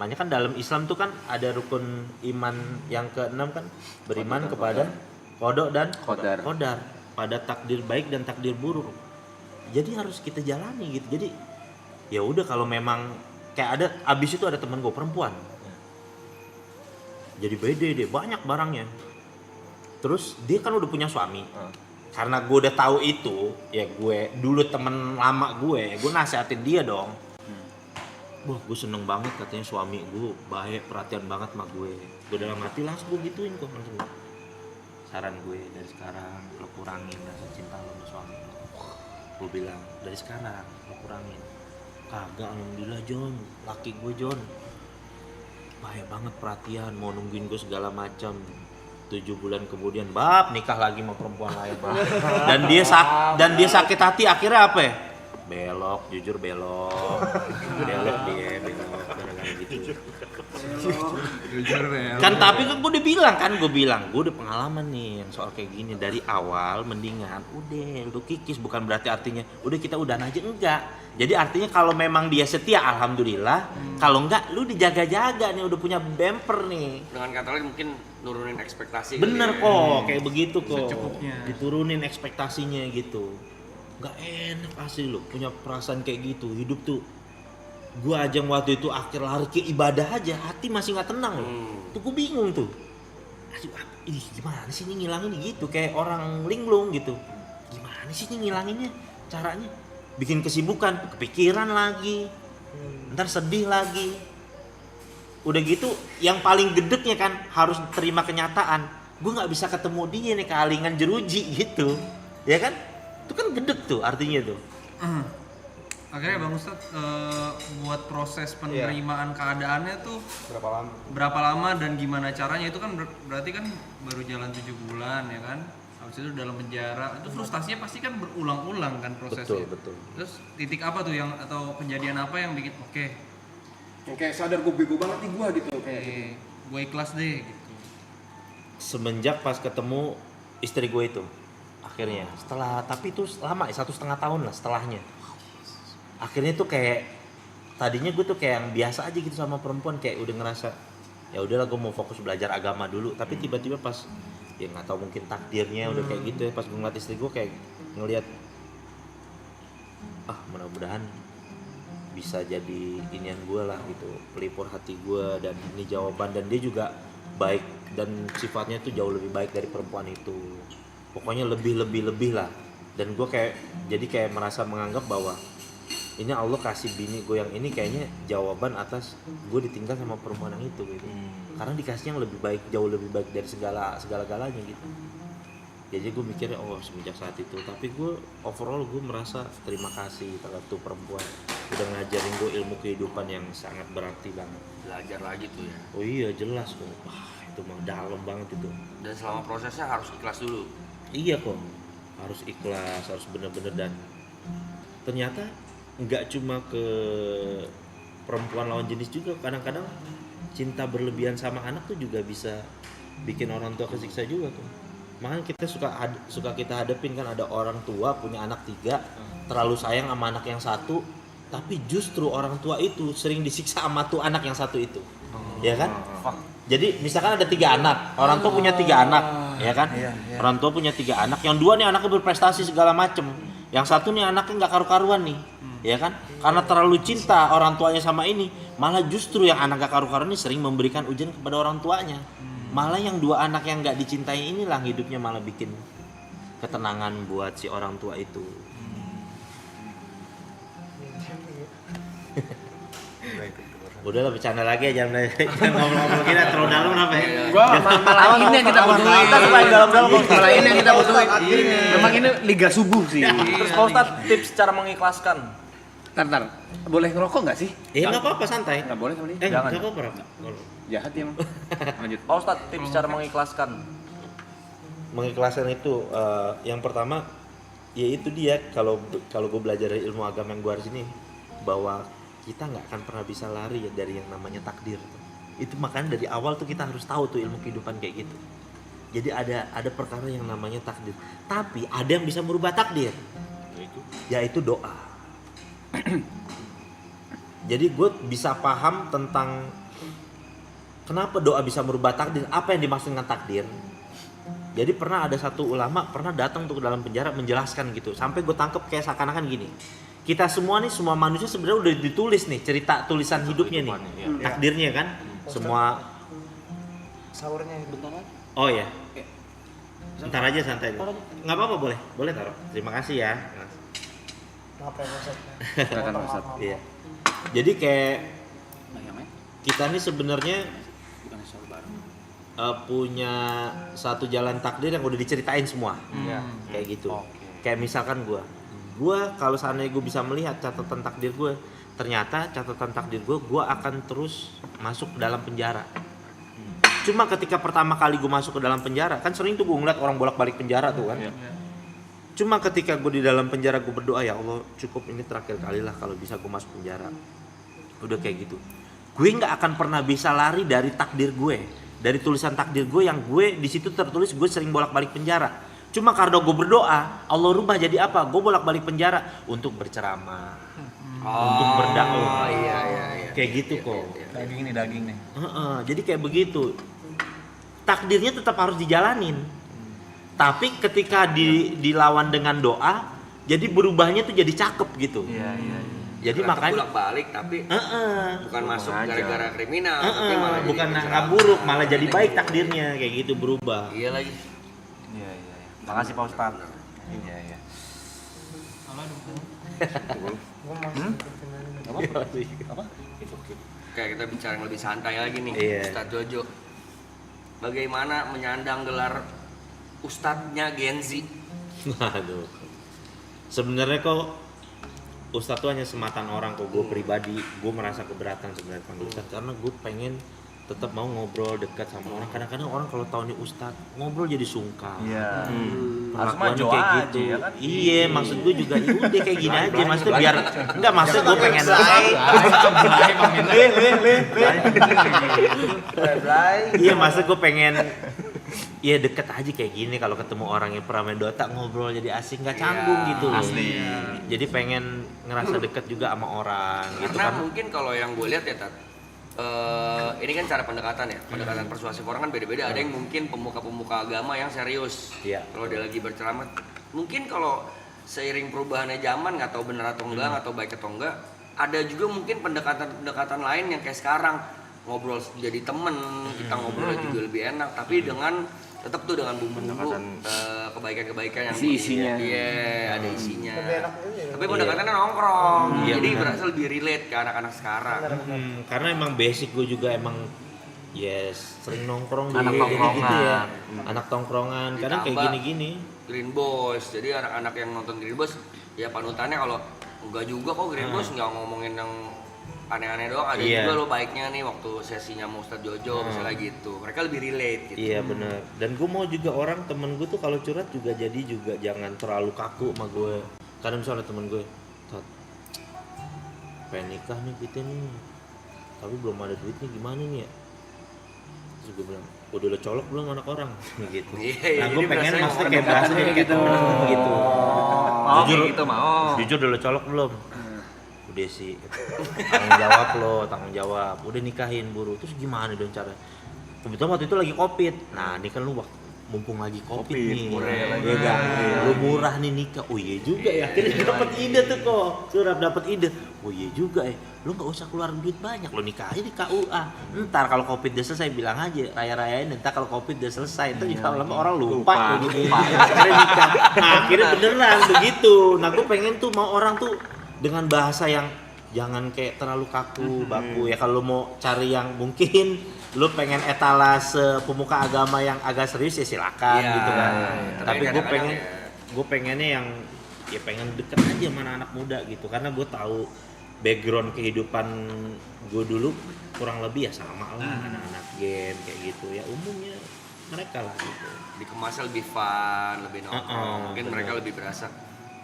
Makanya kan dalam Islam tuh kan ada rukun iman yang ke-6 kan, beriman kepada qada dan qadar, pada takdir baik dan takdir buruk. Jadi harus kita jalani gitu. Jadi ya udah, kalau memang kayak ada abis itu ada temen gue perempuan, jadi beda deh, banyak barangnya. Terus dia kan udah punya suami. Karena gue udah tahu itu, ya gue dulu temen lama gue nasihatin dia dong. Wah, gue seneng banget katanya suami gue baik, perhatian banget sama gue. Gue dalam hati langsung gue gituin kok, langsung. Saran gue dari sekarang lo kurangin rasa cinta lo sama suami lo. Gue bilang dari sekarang lo kurangin. Kagak, alhamdulillah John, laki gue John baik banget, perhatian, mau nungguin gue segala macam. 7 bulan kemudian nikah lagi sama perempuan lain. Dan dia sakit hati, akhirnya apa ya? Belok, jujur belok dia gara-gara gitu. Kan tapi kan gue bilang gue udah pengalaman nih yang soal kayak gini dari awal, mendingan udah lu kikis, bukan berarti artinya udah kita udahan aja, enggak. Jadi artinya kalau memang dia setia alhamdulillah, kalau enggak lu dijaga-jaga nih, udah punya bumper nih. Dengan kata lain mungkin nurunin ekspektasi. Bener kok, kayak begitu kok. Diturunin ekspektasinya gitu. Gak enak asli lo punya perasaan kayak gitu. Hidup tuh, gua aja waktu itu akhir lari ke ibadah aja, hati masih nggak tenang loh. Tuh gua bingung tuh. Aduh, ini gimana sih ini ngilangin gitu, kayak orang linglung gitu. Gimana sih ini ngilanginnya? Caranya bikin kesibukan, kepikiran lagi, ntar sedih lagi. Udah gitu, yang paling gedeknya kan harus terima kenyataan. Gua nggak bisa ketemu dia nih, kealingan jeruji gitu, ya kan? Itu kan gedek tuh artinya tuh. Akhirnya Bang Ustadz buat proses penerimaan keadaannya tuh Berapa lama? berapa lama dan gimana caranya, itu kan berarti kan baru jalan 7 bulan ya kan, habis itu dalam penjara, itu frustasinya pasti kan berulang-ulang kan prosesnya. Betul. Terus titik apa tuh yang atau kejadian apa yang bikin oke, Yang kayak sadar gue bego banget nih gue gitu. gue ikhlas deh gitu. Semenjak pas ketemu istri gue itu akhirnya setelah, tapi itu lama 1,5 tahun lah setelahnya. Akhirnya tuh kayak tadinya gue tuh kayak yang biasa aja gitu sama perempuan, kayak udah ngerasa ya udahlah gue mau fokus belajar agama dulu, tapi tiba-tiba pas ya nggak tahu mungkin takdirnya udah kayak gitu ya, pas gue ngeliat istri gue kayak ngeliat mudah-mudahan bisa jadi inian gue lah gitu, pelipur hati gue, dan ini jawaban, dan dia juga baik dan sifatnya tuh jauh lebih baik dari perempuan itu, pokoknya lebih lah. Dan gue kayak jadi kayak merasa menganggap bahwa ini Allah kasih bini gue yang ini kayaknya jawaban atas gue ditinggal sama perempuan yang itu gitu. Karena dikasih yang lebih baik, jauh lebih baik dari segala-galanya gitu. Jadi gue mikirnya semenjak saat itu, tapi gue overall gue merasa terima kasih terhadap tuh perempuan udah ngajarin gue ilmu kehidupan yang sangat berarti banget. Belajar lagi tuh ya. Oh iya jelas kok. Itu mah dalam banget itu. Dan selama prosesnya harus ikhlas dulu. Iya kok. Harus ikhlas, harus bener-bener, dan ternyata nggak cuma ke perempuan lawan jenis juga, kadang-kadang cinta berlebihan sama anak tuh juga bisa bikin orang tua kesiksa juga tuh. Makanya kita suka kita hadapin kan, ada orang tua punya anak 3, terlalu sayang sama anak yang 1, tapi justru orang tua itu sering disiksa sama tuh anak yang 1 itu. Ya kan? Jadi misalkan ada 3 anak, orang tua punya 3 anak, ya kan? Orang tua punya 3 anak, yang 2 nih anaknya berprestasi segala macem, yang 1 nih anaknya nggak karu-karuan nih, ya kan? Karena terlalu cinta orang tuanya sama ini, malah justru yang anak gak karu-karuan ini sering memberikan ujian kepada orang tuanya. Malah yang 2 anak yang nggak dicintai inilah hidupnya malah bikin ketenangan buat si orang tua itu. Udahlah bercanda lagi aja, jangan ngomong-ngomong kita terlalu dalam apa ya? Malah ini yang kita butuhin. Kita supaya dalam-dalam. Malah ini yang kita butuhin. Memang ini liga subuh sih. Terus Pak Ustadz, tips cara mengikhlaskan. Ntar, boleh ngerokok nggak sih? Nggak apa-apa, santai. Nggak boleh sama dia. Jangan. Nggak apa-apa. Jahat ya emang. Lanjut. Pak Ustadz, tips cara mengikhlaskan. Mengikhlaskan itu yang pertama ya itu dia, kalau gue belajar dari ilmu agama yang gue hari ini, bahwa kita nggak akan pernah bisa lari ya dari yang namanya takdir. Itu makanya dari awal tuh kita harus tahu tuh ilmu kehidupan kayak gitu. Jadi ada perkara yang namanya takdir, tapi ada yang bisa merubah takdir, yaitu doa. Jadi gue bisa paham tentang kenapa doa bisa merubah takdir, apa yang dimaksud dengan takdir. Jadi pernah ada satu ulama pernah datang tuh ke dalam penjara menjelaskan gitu, sampai gue tangkep kayak seakan-akan gini. Kita semua nih, semua manusia sebenarnya udah ditulis nih cerita tulisan hidupnya nih, takdirnya kan, semua. Sahurnya bentar. Oh ya, bentar aja santai. Nggak apa-apa, boleh taruh. Terima kasih ya. Maaf ya Ustaz. Silakan Ustaz. Iya. Jadi kayak kita nih sebenarnya punya satu jalan takdir yang udah diceritain semua. Kayak gitu. Kayak misalkan gue kalau seandainya gue bisa melihat catatan takdir gue, ternyata catatan takdir gue akan terus masuk ke dalam penjara. Cuma ketika pertama kali gue masuk ke dalam penjara, kan sering tuh gue ngeliat orang bolak-balik penjara tuh kan. Cuma ketika gue di dalam penjara, gue berdoa, ya Allah cukup ini terakhir kali lah kalau bisa gue masuk penjara. Udah kayak gitu. Gue nggak akan pernah bisa lari dari takdir gue, dari tulisan takdir gue yang gue di situ tertulis gue sering bolak-balik penjara. Cuma karena gue berdoa, Allah rubah jadi apa? Gue bolak-balik penjara untuk berceramah, untuk berdakwah. Iya. Kayak gitu kok. Daging nih. Jadi kayak begitu. Takdirnya tetap harus dijalanin. Tapi ketika dilawan dengan doa, jadi berubahnya tuh jadi cakep gitu. Iya. Jadi makanya bolak-balik tapi bukan masuk gara-gara kriminal, tapi malah bukan buruk, malah jadi baik takdirnya, kayak gitu berubah. Iya lagi. Iya. Makasih Pak Ustadz. Iya. Apa? Kayak kita bicara yang lebih santai lagi nih, Ustadz Jojo. Bagaimana menyandang gelar Ustadznya Gen Z? Aduh. sebenarnya kok Ustadz tuh hanya sematan orang kok. Gue pribadi, gue merasa keberatan sebenarnya panggil Ustadz karena gue pengen tetap mau ngobrol dekat sama orang. Kadang-kadang orang kalau tahu nih Ustadz ngobrol jadi sungkan. Iya. Harus maju kayak aja gitu. ya kan? Iya, maksud gue juga udah kayak gini aja. Maksudnya biar enggak, maksud gue pengen iya, maksud gue pengen ya deket aja kayak gini. Kalau ketemu orang yang pernah main Dota ngobrol jadi asik, nggak canggung gitu loh. Asli. Jadi pengen ngerasa deket juga sama orang gitu Karena kan. mungkin kalau yang gue lihat ya Tat, ini kan cara pendekatan ya, pendekatan persuasif orang kan beda-beda. Ada yang mungkin pemuka-pemuka agama yang serius. Iya. Kalau dia lagi berceramah, mungkin kalau seiring perubahannya zaman, nggak tahu benar atau enggak, nggak tahu baik atau enggak, ada juga mungkin pendekatan-pendekatan lain yang kayak sekarang ngobrol jadi temen, kita ngobrol juga lebih enak, tapi dengan tetap tuh dengan bumbu-bumbu kebaikan-kebaikan yang isinya. Iya, ada isinya. Lebih enak aja ya. Tapi pendekatannya nongkrong, Iya, jadi benar. berasa lebih relate ke anak-anak sekarang. Karena emang basic gue juga emang sering nongkrong Anak dulu, jadi tongkrongan. gitu ya. Anak tongkrongan, kadang kayak Ditambah gini-gini. Green Boys, jadi anak-anak yang nonton Green Boys ya panutannya. Kalau enggak juga kok Green Boys nggak ngomongin yang aneh-aneh doang, ada Iya. juga lo baiknya nih waktu sesinya mau Ustadz Jojo misalnya gitu, mereka lebih relate gitu. Iya bener. Dan gue mau juga orang temen gue tuh kalau curhat juga jadi juga jangan terlalu kaku sama gue. Kadang misalnya temen gue, Tat, pengen nikah nih kita nih, tapi belum ada duitnya gimana nih ya? Terus gue bilang, udah lo colok belum anak orang? Gitu. Iya, Nah gue jadi pengen berasa maksudnya yang kayak bahasa kayak gitu. Gitu. Mau Jujur, gitu mau. jujur udah lo colok belum? Udah sih, tanggung jawab lo, tanggung jawab. Udah nikahin buru, terus gimana dong cara? Kebetulan waktu itu lagi covid. Nah ini kan lu mumpung lagi covid nih, ya kan? Lu murah nih nikah. Oh iya juga ya. Akhirnya dapat ide tuh kok. Surap dapat ide. Oh iya juga ya. Lu nggak usah keluar duit banyak. Lu nikah aja di KUA. Ntar kalau covid udah selesai bilang aja raya-rayain. Ntar kalau covid udah selesai, ntar juga lama orang lupa. Akhirnya nikah. Nah, akhirnya beneran begitu. Nah gue pengen tuh mau orang tuh dengan bahasa yang jangan kayak terlalu kaku baku ya. Kalau mau cari yang mungkin lu pengen etalase pemuka agama yang agak serius ya silakan gitu kan. Tapi gue pengennya yang ya pengen deket aja sama anak muda gitu, karena gue tahu background kehidupan gue dulu kurang lebih ya sama lah anak-anak game kayak gitu ya, umumnya mereka lah gitu. Dikemasnya lebih fun, lebih nongkrong, mungkin bener. mereka lebih berasa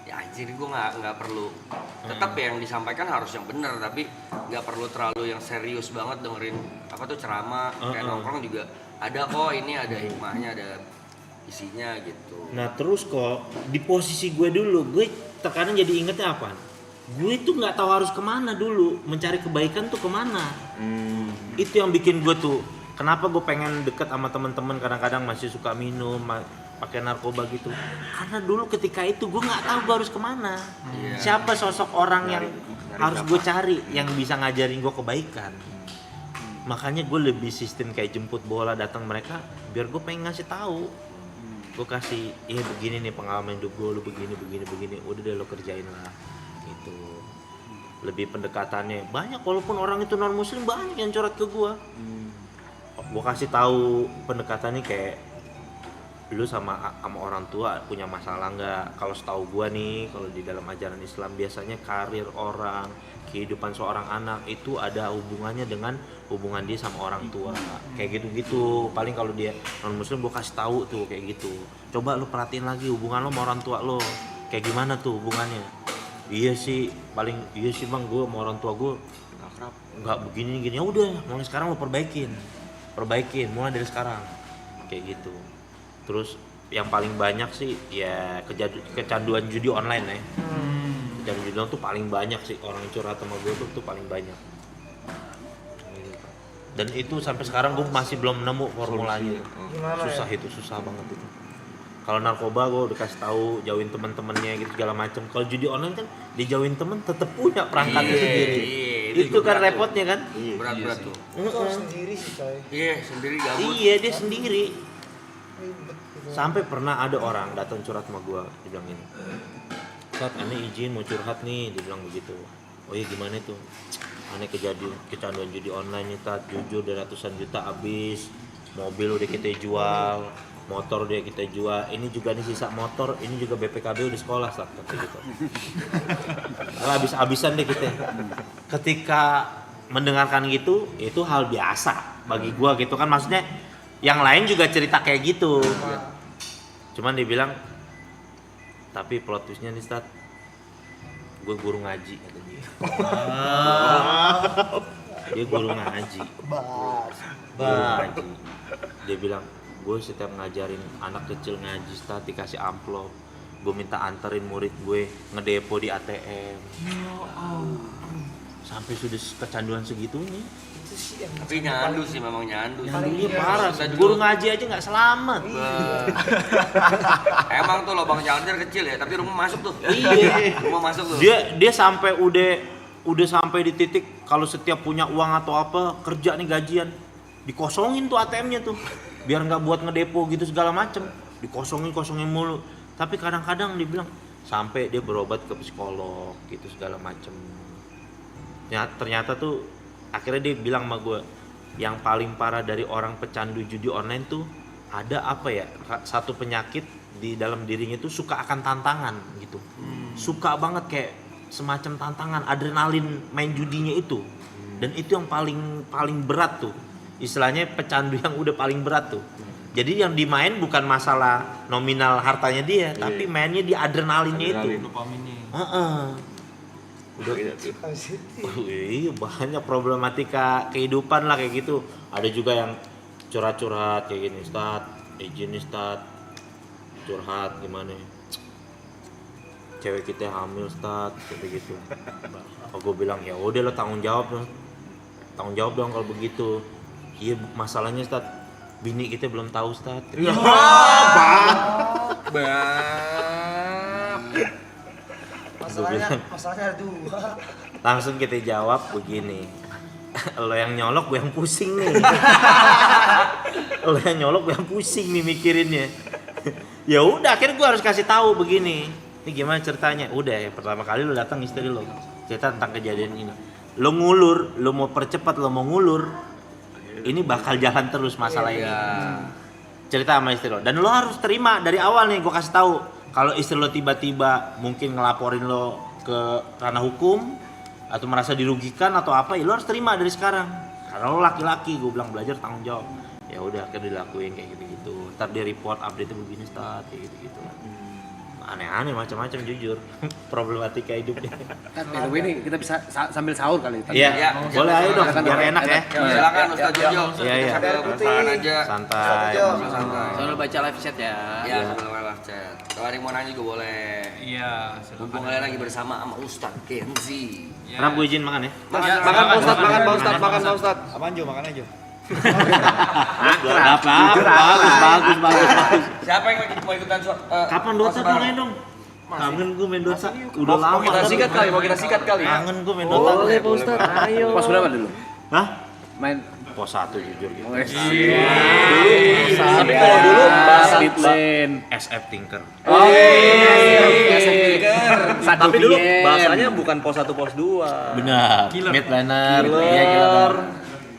ya anjir gue nggak perlu, tetap ya yang disampaikan harus yang benar, tapi nggak perlu terlalu yang serius banget dengerin apa tuh ceramah. Kayak nongkrong juga ada kok, ini ada hikmahnya, ada isinya gitu. Nah terus kok di posisi gue dulu, gue terkadang jadi ingetnya apa? Gue tuh nggak tahu harus kemana dulu, mencari kebaikan tuh kemana. Itu yang bikin gue tuh, kenapa gue pengen deket sama teman-teman kadang-kadang masih suka minum, pakai narkoba gitu. Karena dulu ketika itu gue nggak tahu gue harus kemana. Siapa sosok orang yang harus gue cari, yang bisa ngajarin gue kebaikan. Makanya gue lebih sistem kayak jemput bola, datang mereka, biar gue pengen ngasih tahu. Gue kasih, begini nih pengalaman hidup gue, lu begini, udah deh lo kerjain lah. Gitu. Lebih pendekatannya banyak, walaupun orang itu non muslim banyak yang curhat ke gue. Gue kasih tahu pendekatannya kayak, lu sama orang tua punya masalah nggak? Kalau setahu gua nih, kalau di dalam ajaran Islam biasanya karir orang, kehidupan seorang anak itu ada hubungannya dengan hubungan dia sama orang tua. Kayak gitu-gitu. Paling kalau dia non muslim gua kasih tahu tuh kayak gitu. Coba lu perhatiin lagi hubungan lo sama orang tua lo. Kayak gimana tuh hubungannya? Iya sih bang, gua sama orang tua gua nggak begini. Ya udah, mulai sekarang lo perbaikin mulai dari sekarang. Kayak gitu. Terus yang paling banyak sih ya kecanduan judi online ya. Kecanduan judi online tuh paling banyak sih, orang curhat sama gue tuh paling banyak. Dan itu sampai sekarang gue masih belum nemu formulanya. Susah itu, susah banget itu. Kalau narkoba gue udah kasih tahu, jauhin teman-temannya gitu segala macam. Kalau judi online kan dijauhin temen, tetap punya perangkatnya sendiri. Itu kan repotnya kan? Berat tuh. Itu harus sendiri sih coy. Iya, sendiri gabut. Iya, dia sendiri. Sampai pernah ada orang datang curhat sama gua, dia bilang ini, Sat, aneh izin mau curhat nih, dia bilang begitu. Oh iya gimana tuh? Aneh kecanduan judi online nih Tat, jujur dari ratusan juta habis, mobil udah kita jual, motor dia kita jual, ini juga nih sisa motor, ini juga BPKB di sekolah Ustaz, gitu. Habis-habisan deh kita. Ketika mendengarkan gitu, itu hal biasa bagi gua gitu kan, maksudnya yang lain juga cerita kayak gitu. Cuman dia bilang, tapi plot twistnya nih Ustaz, gue guru ngaji kata dia. Dia guru ngaji. Ngaji. Dia bilang, gue setiap ngajarin anak kecil ngaji Ustaz, dikasih amplop, gue minta anterin murid gue ngedepo di ATM. Sampai sudah kecanduan segitunya. Tapi nyandu sih, memang nyandu. Iya parah, guru ngaji aja nggak selamat. Emang tuh lubang charger kecil ya, tapi rumah masuk tuh. Iya. Rumah masuk tuh. Dia sampai udah sampai di titik kalau setiap punya uang atau apa kerja nih gajian, dikosongin tuh ATM-nya tuh. Biar nggak buat ngedepo gitu segala macem, dikosongin mulu. Tapi kadang-kadang dia bilang sampai dia berobat ke psikolog gitu segala macem. Ya, ternyata tuh akhirnya dia bilang sama gue, yang paling parah dari orang pecandu judi online tuh ada apa ya, satu penyakit di dalam dirinya tuh suka akan tantangan gitu. Suka banget kayak semacam tantangan, adrenalin main judinya itu. Dan itu yang paling berat tuh. Istilahnya pecandu yang udah paling berat tuh. Jadi yang dimain bukan masalah nominal hartanya dia, tapi mainnya di adrenalinnya itu. Udah iya, banyak problematika kehidupan lah kayak gitu. Ada juga yang curhat-curhat kayak gini, Ustaz, izin nih Ustaz, curhat gimana, cewek kita hamil Ustaz, kayak gitu. Gue bilang ya udah lo tanggung jawab dong kalau begitu. Iya masalahnya Ustaz, bini kita belum tahu Ustaz. Masalahnya ada dua. Langsung kita jawab begini, lo yang nyolok gue yang pusing nih. Lo yang nyolok gue yang pusing nih mikirinnya. Ya udah akhirnya gue harus kasih tahu begini, ini gimana ceritanya. Udah ya pertama kali lo datang istri lo cerita tentang kejadian ini, lo ngulur, lo mau percepat, lo mau ngulur, ini bakal jalan terus masalah ini. Cerita sama istri lo, dan lo harus terima dari awal nih. Gue kasih tahu, kalau istri lo tiba-tiba mungkin ngelaporin lo ke ranah hukum atau merasa dirugikan atau apa, ya lo harus terima dari sekarang. Karena lo laki-laki, gue bilang belajar tanggung jawab. Ya udah akhirnya dilakuin kayak gitu-gitu. Ntar dia report update-nya begini Ustaz, kayak gitu-gitu. Aneh-aneh macam-macam jujur. Problematika hidupnya. Kan ini kita bisa sambil sahur kali. Iya, boleh ayo dong biar enak ya. Silakan Ustaz Jojo. Iya. Makan aja. Santai. Sambil baca live chat ya. Iya, sambil live chat. Kalau ada yang mau nanya juga boleh. Iya, Mumpung kalian lagi bersama sama Ustaz Kenzi. Kenapa gue izin makan ya? Makan Pak Ustaz, makan Pak Ustaz. Apaan Jo, makan aja. Bagus. Siapa yang mau ikutan Kapan Dota mulai dong? Kangen gue main Dota. Udah lama. Mau kita sikat kali. Kangen gue main Dota. Boleh Pak Ustaz, ayo. Pos berapa dulu? Hah? Main Pos 1 jujur gitu. Tapi kalau dulu bahasa SF Tinker. Tapi dulu bahasanya bukan pos 1 pos 2. Benar. Midlaner. Iya killer.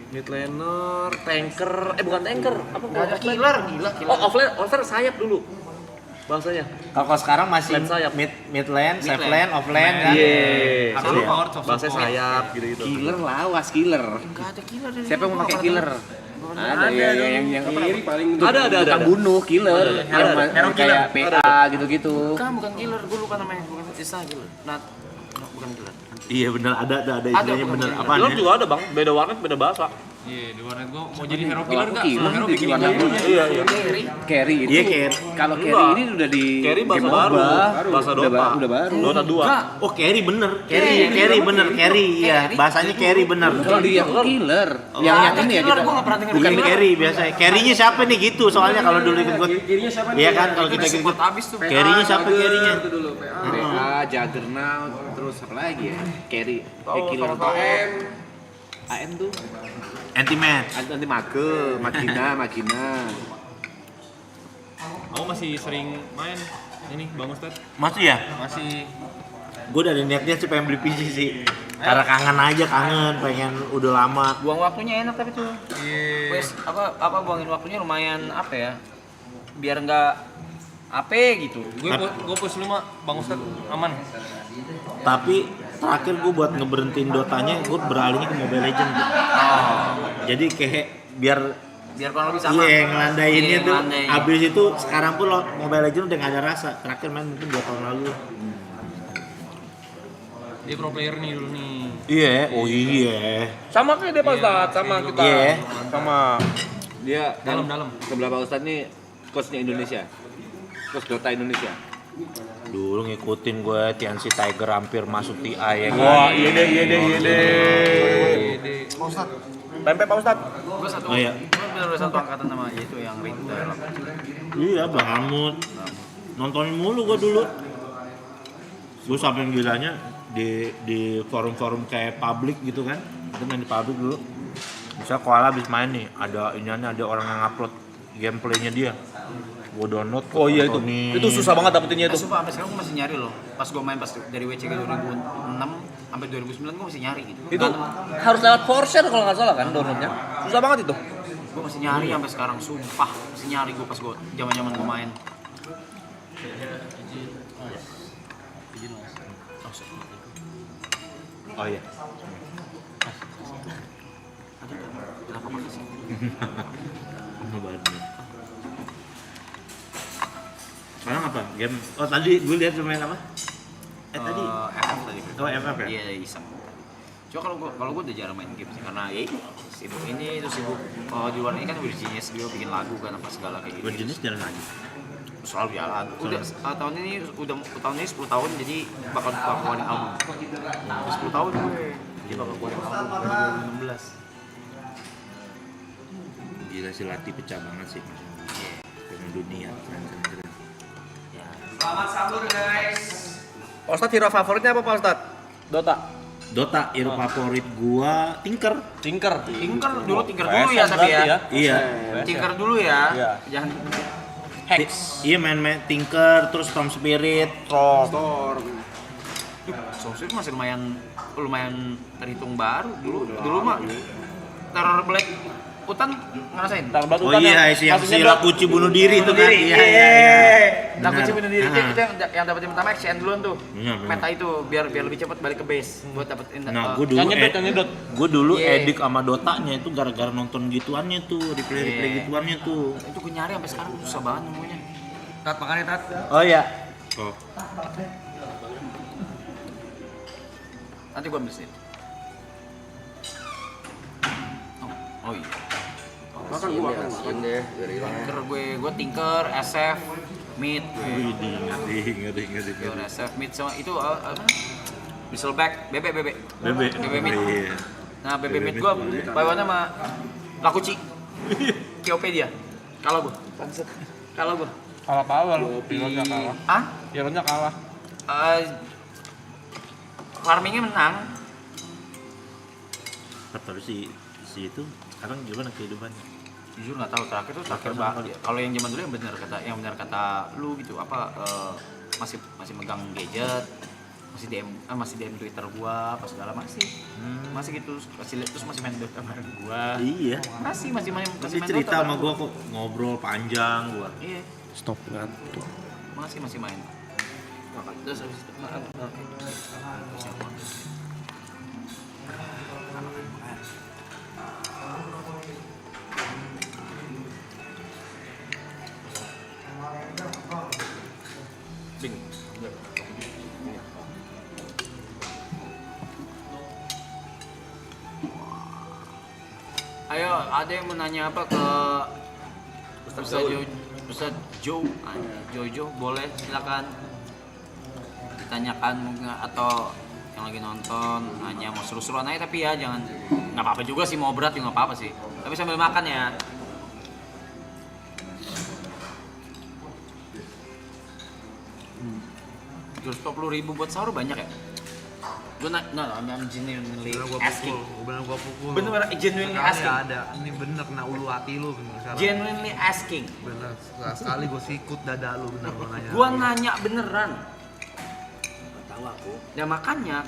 Midlaner, tanker, bukan tanker, apa? Nggak ada killer, gila. Oh, offlane sayap dulu. Bahasanya. Kalau sekarang masih Lane sayap. midlane, safe lane, offlane kan. Iya. Kalau power soft Bahasa support. sayap gitu-gitu. killer lawas killer. Nggak ada killer. Siapa yang mau pakai killer? Ada yang apa? Ada. Bukan bunuh killer. Yang kayak PA gitu-gitu. Bukan killer, gue lupa namanya. Bukan istilah killer. Bukan killer. Iya benar ada istilahnya benar. Apa Killer juga ada bang, beda warnet beda bahasa. Iya, di warnet gua mau jadi hero killer enggak? Killer Hero di bikin warna ini. biru. Iya. Carry itu. Iya, carry. Kalau carry Enggak. ini udah di Carry bahasa game baru. MOBA. Bahasa Dota. Udah baru. Dota 2. Oh carry bener, carry bener, carry iya bahasanya carry bener. Kalau dia killer, yang ini ya kita. Bukan carry biasanya. Carry-nya siapa nih gitu soalnya kalau dulu ikut gua. Iya kan kalau kita ikut carry-nya siapa carry-nya? PA, Juggernaut, terus apa lagi ya? Carry, killer. AM tuh Anti-match. anti Makina. Aku masih sering main ini Bang Ustadz. Masih ya? Masih Gue udah ada niatnya sih pengen beli PC sih. Karena kangen, pengen udah lama. Buang waktunya enak tapi tuh. iya. Wes, buangin waktunya lumayan apa ya? biar nggak apa gitu. Gue push 5 Bang Ustad aman. Tapi terakhir gue buat ngeberhentiin Dotanya, gue beralihnya ke Mobile Legends. Jadi kayak biar kurang lebih sama. Iya, ngelandainnya Iya, tuh. ngelandain. Abis itu sekarang pun Mobile Legends udah gak ada rasa. Terakhir main mungkin 2 tahun lalu. Dia pro player nih dulu nih. Iya, oh iya. Sama kayak dia Pak Ustadz, sama kita. Iya. Sama. Dia Dalam. sebelah Pak Ustadz nih coachnya Indonesia. Coach Dota Indonesia. Dulu ngikutin gue TNC Tiger hampir masuk TI ya kan. Wah, iya deh. Pak Ustadz. Tempe Pak Ustadz. Gue satu, Oh, iya. gue bener satu angkatan sama itu yang Richter. Iya, Bahamut. Nontonin mulu gue dulu. Gue sampai gilanya di forum-forum kayak publik gitu kan. Itu main di publik dulu. Bisa Koala habis main nih, ada orang yang upload gameplaynya dia. Gue download. Oh iya itu. Itu susah banget dapetinnya itu. Sumpah sampai sekarang gue masih nyari loh. Pas gue main dari WCK 2006 sampai 2009 gue masih nyari gitu. Itu harus lewat Forshare kalau nggak salah kan downloadnya. Susah banget itu. Gue masih nyari sampai sekarang, sumpah masih nyari gue pas gue zaman gue main. Oh iya. Kenapa makasih? Sekarang apa? Game? Oh tadi gue lihat main apa? Tadi? FF tadi. Oh FF ya? Iya iseng. Cuma kalau gue udah jarang main game sih karena ya sibuk ini itu sibuk. Di luar ini kan Virginius dia bikin lagu kan apa segala kayak gitu. Virginius jalan lagi. Selalu jalan. Udah tahun ini 10 tahun jadi bakal keluarin album. 10 tahun gue. Dia bakal keluarin album 2016. Gila si Lati pecah banget sih. Dengan dunia keren. Selamat sahur guys. Pak Ustadz hero favoritnya apa Pak Ustadz? Dota hero favorit gua Tinker Dulu Tinker dulu ya tapi ya. Iya. Tinker dulu ya. Iya. Jangan Iya main Tinker terus Storm Spirit. Storm. Source itu masih lumayan terhitung baru dulu mah Terror Black Hutan ngerasain? Oh iya si Lakuchi bunuh diri itu kan. Iya. Lakuchi bunuh diri itu yang dapetin pertama XN duluan tuh. Iya, Meta itu biar lebih cepat balik ke base buat dapetin. Nah, gue dulu edik sama Dotanya itu gara-gara nonton gituannya tuh, replay gituannya tuh. Itu gue nyari sampai sekarang susah banget nemunya. Tat makannya Tat. Oh iya. Oh. Nanti gue ambil sini. Oh iya. Makan gua makan deh biar hilang. Tinker gue Tinker, SF, Mid gue. Ngeri. Tinker, SF, Mid sama itu Whistleback, BB Mid. Iya. Nah BB Mid gue bawaannya sama Lakuchi. KOP dia. Kalau gue. Kalah power, hero-nya kalah. Ah? Hero-nya kalah. Farmingnya menang. Tapi si itu sekarang gimana kehidupannya? Jujur nggak tahu terakhir banget. Kalau yang zaman dulu yang benar kata lu gitu apa masih megang gadget, masih DM Twitter gua apa segala masih gitu terus masih main Dota bareng gua. Iya. Masih main cerita Dota sama gua kok ngobrol panjang gua. Iya. Stop ngantuk. Masih main. Terus habis itu Ayo, ada yang mau nanya apa ke Ustaz Jojo? Boleh silakan ditanyakan mungkin atau yang lagi nonton nanya mau seru-seruan aja tapi ya jangan nggak apa-apa juga sih mau berat juga nggak apa-apa sih tapi sambil makan ya. 340.000 buat sahur banyak ya? Gue I'm genuinely asking. Gua pukul. Bener-bener genuinely asking. Ada. Ini bener kena ulu hati lu bener sekarang. Genuinely asking. Bener. Sekali gua sikut dada lu bener gua nanya. Gua nanya beneran. Nggak tahu aku. Ya makanya,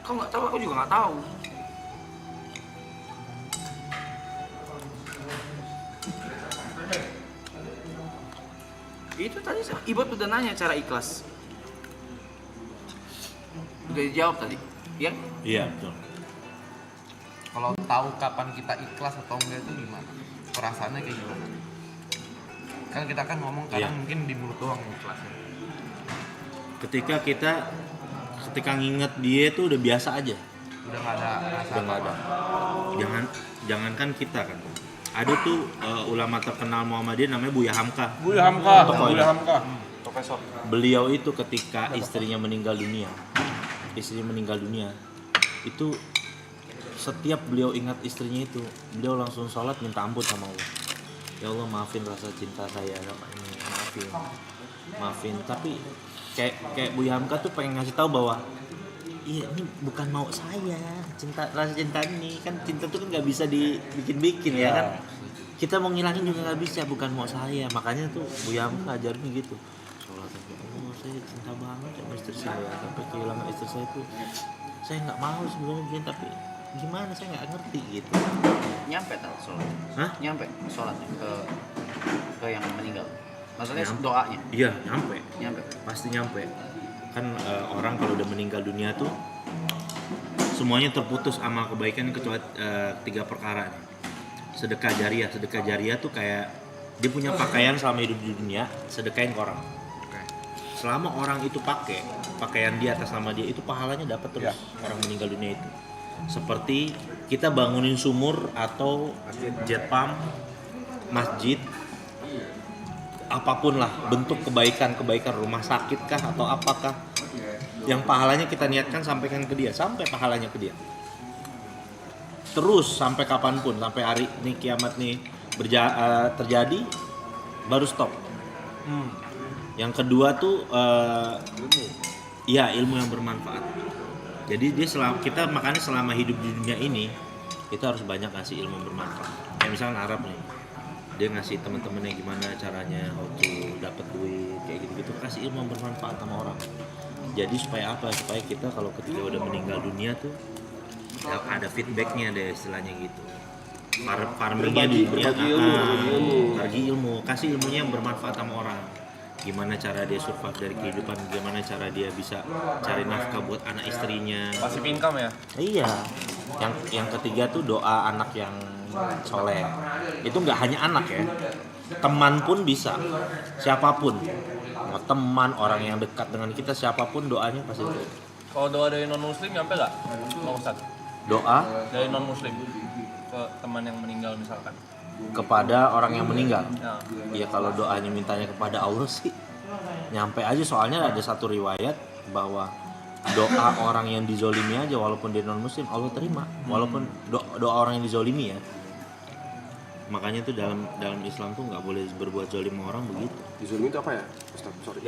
kau nggak tahu aku juga nggak tahu. Itu tadi Ibot udah nanya cara ikhlas. Udah dijawab tadi. Ya? Iya, betul. Kalau tahu kapan kita ikhlas atau enggak itu gimana? Perasaannya kayak gimana? Kan kita kan ngomong kadang mungkin di mulut doang ikhlasnya. Ketika nginget dia itu udah biasa aja. Udah nggak ada rasa Udah nggak ada. Jangankan kita kan. Ada tuh ulama terkenal Muhammadiyah namanya Buya Hamka. Profesor. Beliau itu ketika istrinya meninggal dunia, itu setiap beliau ingat istrinya itu, beliau langsung sholat minta ampun sama Allah. Ya Allah, maafin rasa cinta saya sama ini, maafin. Tapi kayak Buya Hamka tuh pengen ngasih tahu bahwa iya ini bukan mau saya, rasa cinta ini kan, cinta tuh kan nggak bisa dibikin-bikin ya kan. Kita mau ngilangin juga nggak bisa, bukan mau saya. Makanya tuh Buya Hamka ngajarin gitu. Sholat sampai Allah, saya cinta banget sama istri saya, sampai kehilangan istri saya tuh saya nggak mau sebenarnya, tapi gimana saya nggak ngerti gitu. Nyampe tak sholat? Hah? Nyampe sholatnya ke yang meninggal. Maksudnya doanya? Iya, nyampe. Pasti nyampe. Kan orang kalau udah meninggal dunia tuh semuanya terputus amal kebaikan kecuali 3 perkara. Sedekah jariah tuh kayak dia punya pakaian selama hidup di dunia, sedekahin ke orang. Selama orang itu pakai pakaian di atas nama dia, itu pahalanya dapat terus orang meninggal dunia itu. Seperti kita bangunin sumur atau jet pump, masjid, apapun lah bentuk kebaikan rumah sakit kah atau apakah yang pahalanya kita niatkan sampaikan ke dia, sampai pahalanya ke dia terus sampai kapanpun, sampai hari ini kiamat nih terjadi baru stop. Yang kedua tuh ilmu yang bermanfaat. Jadi kita makanya selama hidup di dunia ini kita harus banyak ngasih ilmu bermanfaat. Kayak misalnya Arab nih, dia ngasih teman-temannya gimana caranya dapat duit kayak gitu-gitu, kasih ilmu bermanfaat sama orang. Jadi supaya kita kalau ketika udah meninggal dunia tuh ada feedbacknya deh istilahnya gitu. Farmingnya di dunia, bagi ilmu, kasih ilmunya yang bermanfaat sama orang. Gimana cara dia survive dari kehidupan, gimana cara dia bisa cari nafkah buat anak istrinya. Pasif income ya? Iya. Yang ketiga tuh doa anak yang soleh. Itu nggak hanya anak ya, teman pun bisa, siapapun, mau teman, orang yang dekat dengan kita, siapapun doanya pasti itu. Kalau doa dari non muslim nyampe nggak, Pak Ustadz? Doa dari non muslim ke teman yang meninggal misalkan? Kepada orang yang meninggal. Iya, kalau doanya mintanya kepada Allah sih nyampe aja. Soalnya ada satu riwayat bahwa doa orang yang dizolimi aja walaupun dia non muslim Allah terima, walaupun doa orang yang dizolimi ya. Makanya tuh dalam Islam tuh nggak boleh berbuat zolim sama orang begitu. Dizolimi itu apa ya, Ustaz? Sorry.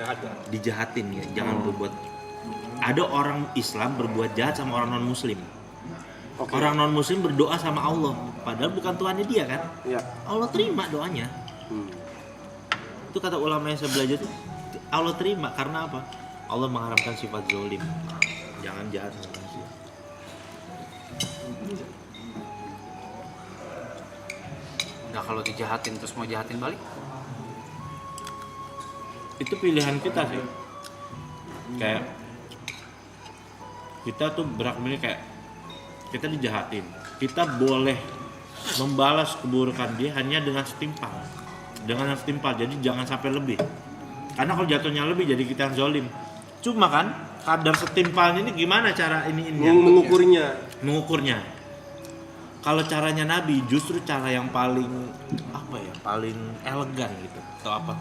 Dijahatin ya, jangan berbuat. Ada orang Islam berbuat jahat sama orang non muslim. Orang non muslim berdoa sama Allah, padahal bukan Tuhannya dia kan. Iya. Allah terima doanya. Itu kata ulama yang saya belajar tuh, Allah terima karena apa? Allah mengharamkan sifat zolim. Jangan jahat sama manusia. Nah kalau dijahatin terus mau jahatin balik? Itu pilihan kita sih. Kayak kita tuh berakmini kayak kita dijahatin, kita boleh membalas keburukan dia hanya dengan setimpal, jadi jangan sampai lebih. Karena kalau jatuhnya lebih jadi kita yang zolim. Cuma kan kadar setimpal ini gimana cara mengukurnya? Kalau caranya Nabi justru cara yang paling paling elegan gitu. Atau apa?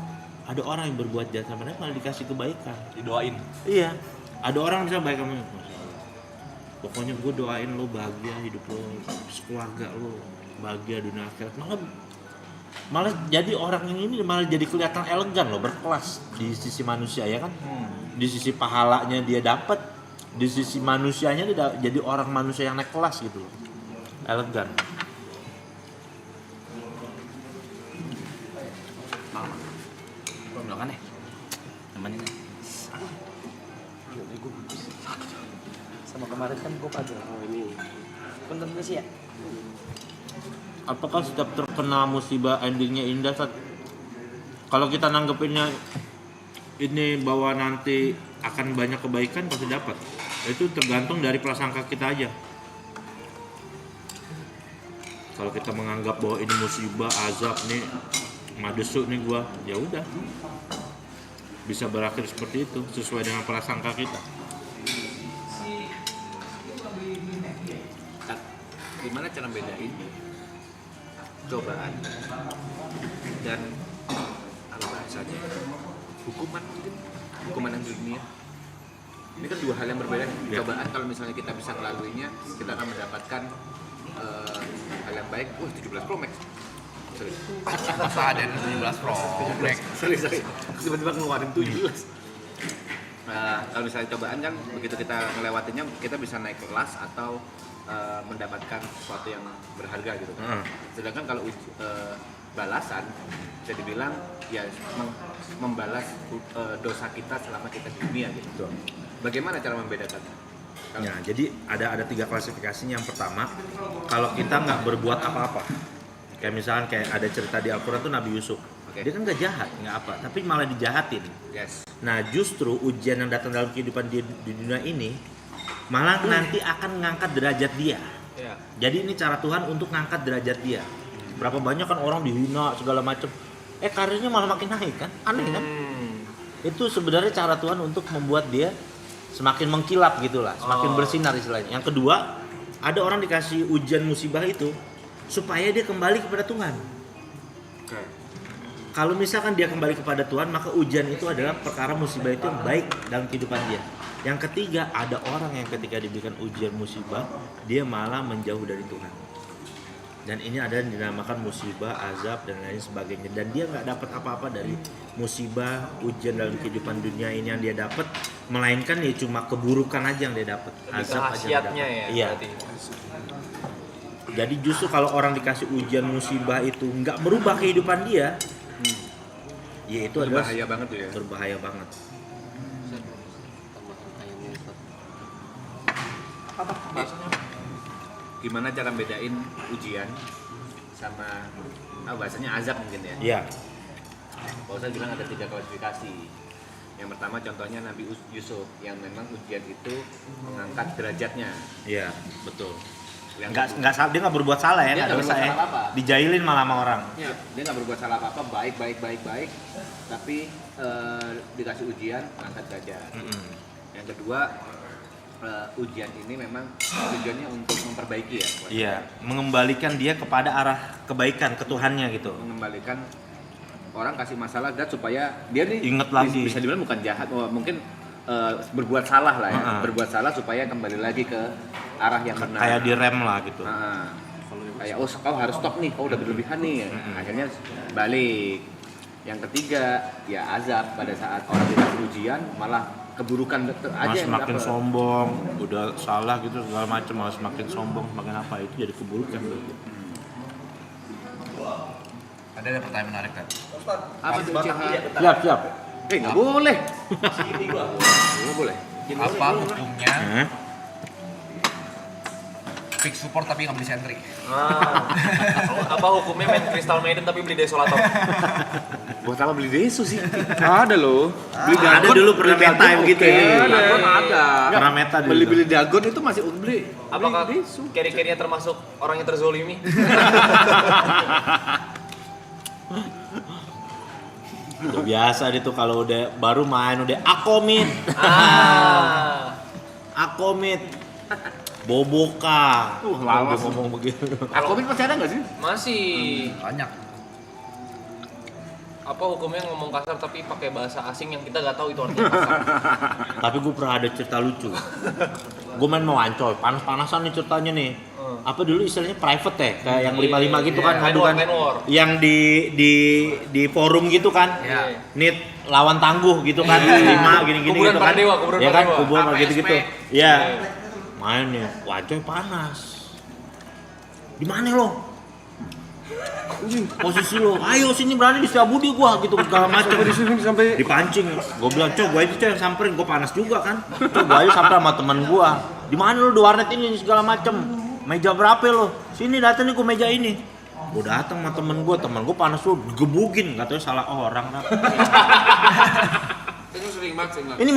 Ada orang yang berbuat jahat sama Nabi malah dikasih kebaikan, didoain. Iya. Ada orang bisa baik sama pokoknya gue doain lo bahagia hidup lo, sekeluarga lo bahagia dunia akhirat. Malah jadi orang yang ini malah jadi kelihatan elegan lo, berkelas di sisi manusia ya kan. Di sisi pahalanya dia dapat, di sisi manusianya dia jadi orang manusia yang naik kelas gitu loh, elegan. Belum kan ya? Temenin ya. Sama kemarin kan gue pada ini konten sih ya. Apakah setiap terkena musibah endingnya indah, Sat? Kalau kita nanggepinnya ini bahwa nanti akan banyak kebaikan pasti dapat. Itu tergantung dari prasangka kita aja. Kalau kita menganggap bahwa ini musibah, azab nih, madesuk nih gua, ya udah. Bisa berakhir seperti itu sesuai dengan prasangka kita. Gimana cara bedain cobaan dan apa bahasanya hukuman yang di dunia? Ini kan dua hal yang berbeda. Cobaan kalau misalnya kita bisa melaluinya, kita akan mendapatkan hal yang baik. 17 Pro Max. Masa ada 17 Pro Max? Sorry. Tiba-tiba ngeluarin 17. Kalau misalnya cobaan kan begitu kita melewatinya, kita bisa naik kelas atau mendapatkan sesuatu yang berharga gitu. Sedangkan kalau balasan bisa dibilang ya membalas dosa kita selama kita di dunia gitu. Bagaimana cara membedakan? Ya, jadi ada 3 klasifikasinya. Yang pertama, kalau kita nggak berbuat apa-apa, kayak misalkan kayak ada cerita di Al-Quran tuh Nabi Yusuf. Dia kan nggak jahat, nggak apa, tapi malah dijahatin. Nah, justru ujian yang datang dalam kehidupan di dunia ini malah nanti akan ngangkat derajat dia. Jadi ini cara Tuhan untuk ngangkat derajat dia. Berapa banyak kan orang dihina segala macam, karirnya malah makin naik kan, aneh kan? Itu sebenarnya cara Tuhan untuk membuat dia semakin mengkilap gitulah, semakin bersinar istilahnya. Yang kedua, ada orang dikasih ujian musibah itu supaya dia kembali kepada Tuhan. Kalau misalkan dia kembali kepada Tuhan, maka ujian itu adalah perkara musibah itu yang baik dalam kehidupan dia. Yang ketiga, ada orang yang ketika diberikan ujian musibah, dia malah menjauh dari Tuhan. Dan ini ada yang dinamakan musibah, azab, dan lain sebagainya. Dan dia nggak dapat apa-apa dari musibah, ujian dalam kehidupan dunia ini yang dia dapat, melainkan ya cuma keburukan aja yang dia dapat. Azab aja yang dia dapat. Iya. Jadi justru kalau orang dikasih ujian musibah itu nggak merubah kehidupan dia, ya itu adalah berbahaya banget tuh ya. Berbahaya banget. Gimana cara bedain ujian sama bahasanya azab mungkin ya? Iya. Pak Ustadz bilang ada 3 klasifikasi. Yang pertama contohnya Nabi Yusuf yang memang ujian itu mengangkat derajatnya. Iya, betul. Nggak dia nggak berbuat salah ya, nggak dosa ya. Dijailin malah sama orang. Ya, dia nggak berbuat salah apa-apa, baik, tapi dikasih ujian mengangkat derajat. Yang kedua, ujian ini memang tujuannya untuk memperbaiki ya. Iya, mengembalikan dia kepada arah kebaikan ke Tuhannya gitu. Mengembalikan orang kasih masalah dan supaya dia nih ingat lagi. Bisa dibilang bukan jahat, mungkin berbuat salah lah ya. Berbuat salah supaya kembali lagi ke arah yang benar. Kayak direm lah gitu. Kayak kau harus stop nih, kau udah berlebihan nih. Akhirnya balik. Yang ketiga ya azab, pada saat orang dikasih ujian malah keburukan aja yang semakin sombong, udah salah gitu segala macam, malah semakin sombong, semakin apa, itu jadi keburukan berarti. Ada pertanyaan menarik kan? Apa tuh Siap. Nggak boleh. Nggak boleh. Apa hukumnya? Fix support tapi nggak beli sentry. Apa hukumnya main Crystal Maiden tapi beli Desolator? Buat apa beli Desu sih? Ada loh. Beli Dagon dulu pernah meta gitu ya. Dagon ada. Pernah meta dulu. Beli Dagon itu masih beli. Apakah carry-carry-nya termasuk orang yang terzolimi? Udah biasa itu kalau udah baru main udah akomit. Akomit. Boboka. Lawas ngomong begitu. Akomit masih ada nggak sih? Masih. Banyak. Apa hukumnya ngomong kasar tapi pakai bahasa asing yang kita nggak tahu itu artinya kasar? Tapi gue pernah ada cerita lucu. Gue main mau Ancol, panas-panasan nih ceritanya nih. Apa dulu istilahnya private ya, kayak yang 55 gitu kan, ngadu kan. Yang di forum gitu kan. Nit lawan tangguh gitu kan, 5 gini-gini gitu kan. Ya kan, kuburan gitu-gitu. Iya. Main nih, Ancol panas. Di mana lo? Posisi lo, ayo sini berani di Setiabudi gua gitu segala macam. Sampai dipancing. Gua bilang, "Cok, gua itu yang samperin, gua panas juga kan." Cok, gua aja sampai sama teman gua. Di mana lo di warnet ini segala macam. Meja berapa lo? Sini datang nih ke meja ini. Gue datang sama temen gue panas tuh gebugin, katanya salah orang. Itu sering banget. Ini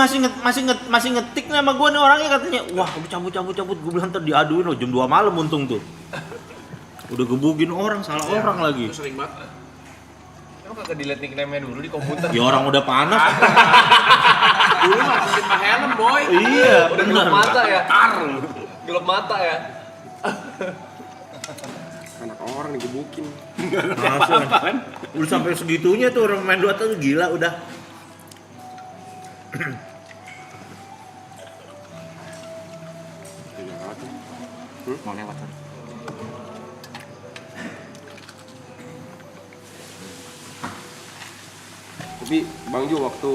masih ngetik nih sama gue nih orangnya, katanya, wah cabut. Gue bilang ntar diaduin loh, jam 2 malam untung tuh. Udah gebugin orang, salah orang lagi. Itu sering banget. Emang kagak dilihat nickname-nya dulu di komputer? Ya orang udah panas. Dulu masukin pakai helm, boy. Iya, udah gelap mata ya. Gelap mata ya. Anak orang digebukin. Langsung. Udah sampai segitunya tuh orang main Dota tuh gila udah. Mau lewat. Tapi Bang Jo waktu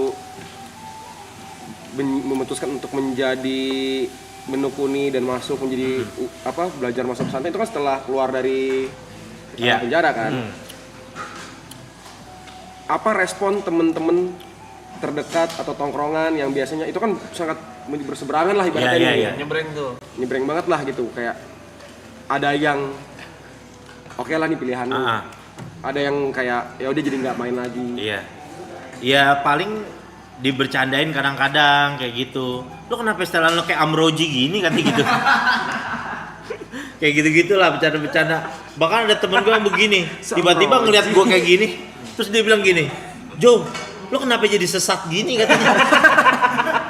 memutuskan untuk menekuni dan masuk menjadi belajar masuk pesantren itu kan setelah keluar dari penjara kan. Apa respon temen-temen terdekat atau tongkrongan yang biasanya itu kan sangat berseberangan lah ibaratnya nyebreng banget lah gitu, kayak ada yang oke lah nih pilihan lu, ada yang kayak ya udah jadi nggak main lagi. Ya paling dibercandain kadang-kadang kayak gitu. Lu kenapa setelan lu kayak Amroji gini kan gitu. Kayak gitu-gitulah bercanda-bercanda. Bahkan ada temen gue yang begini, tiba-tiba ngeliat gue kayak gini, terus dia bilang gini, "Jo, lu kenapa jadi sesat gini?" katanya.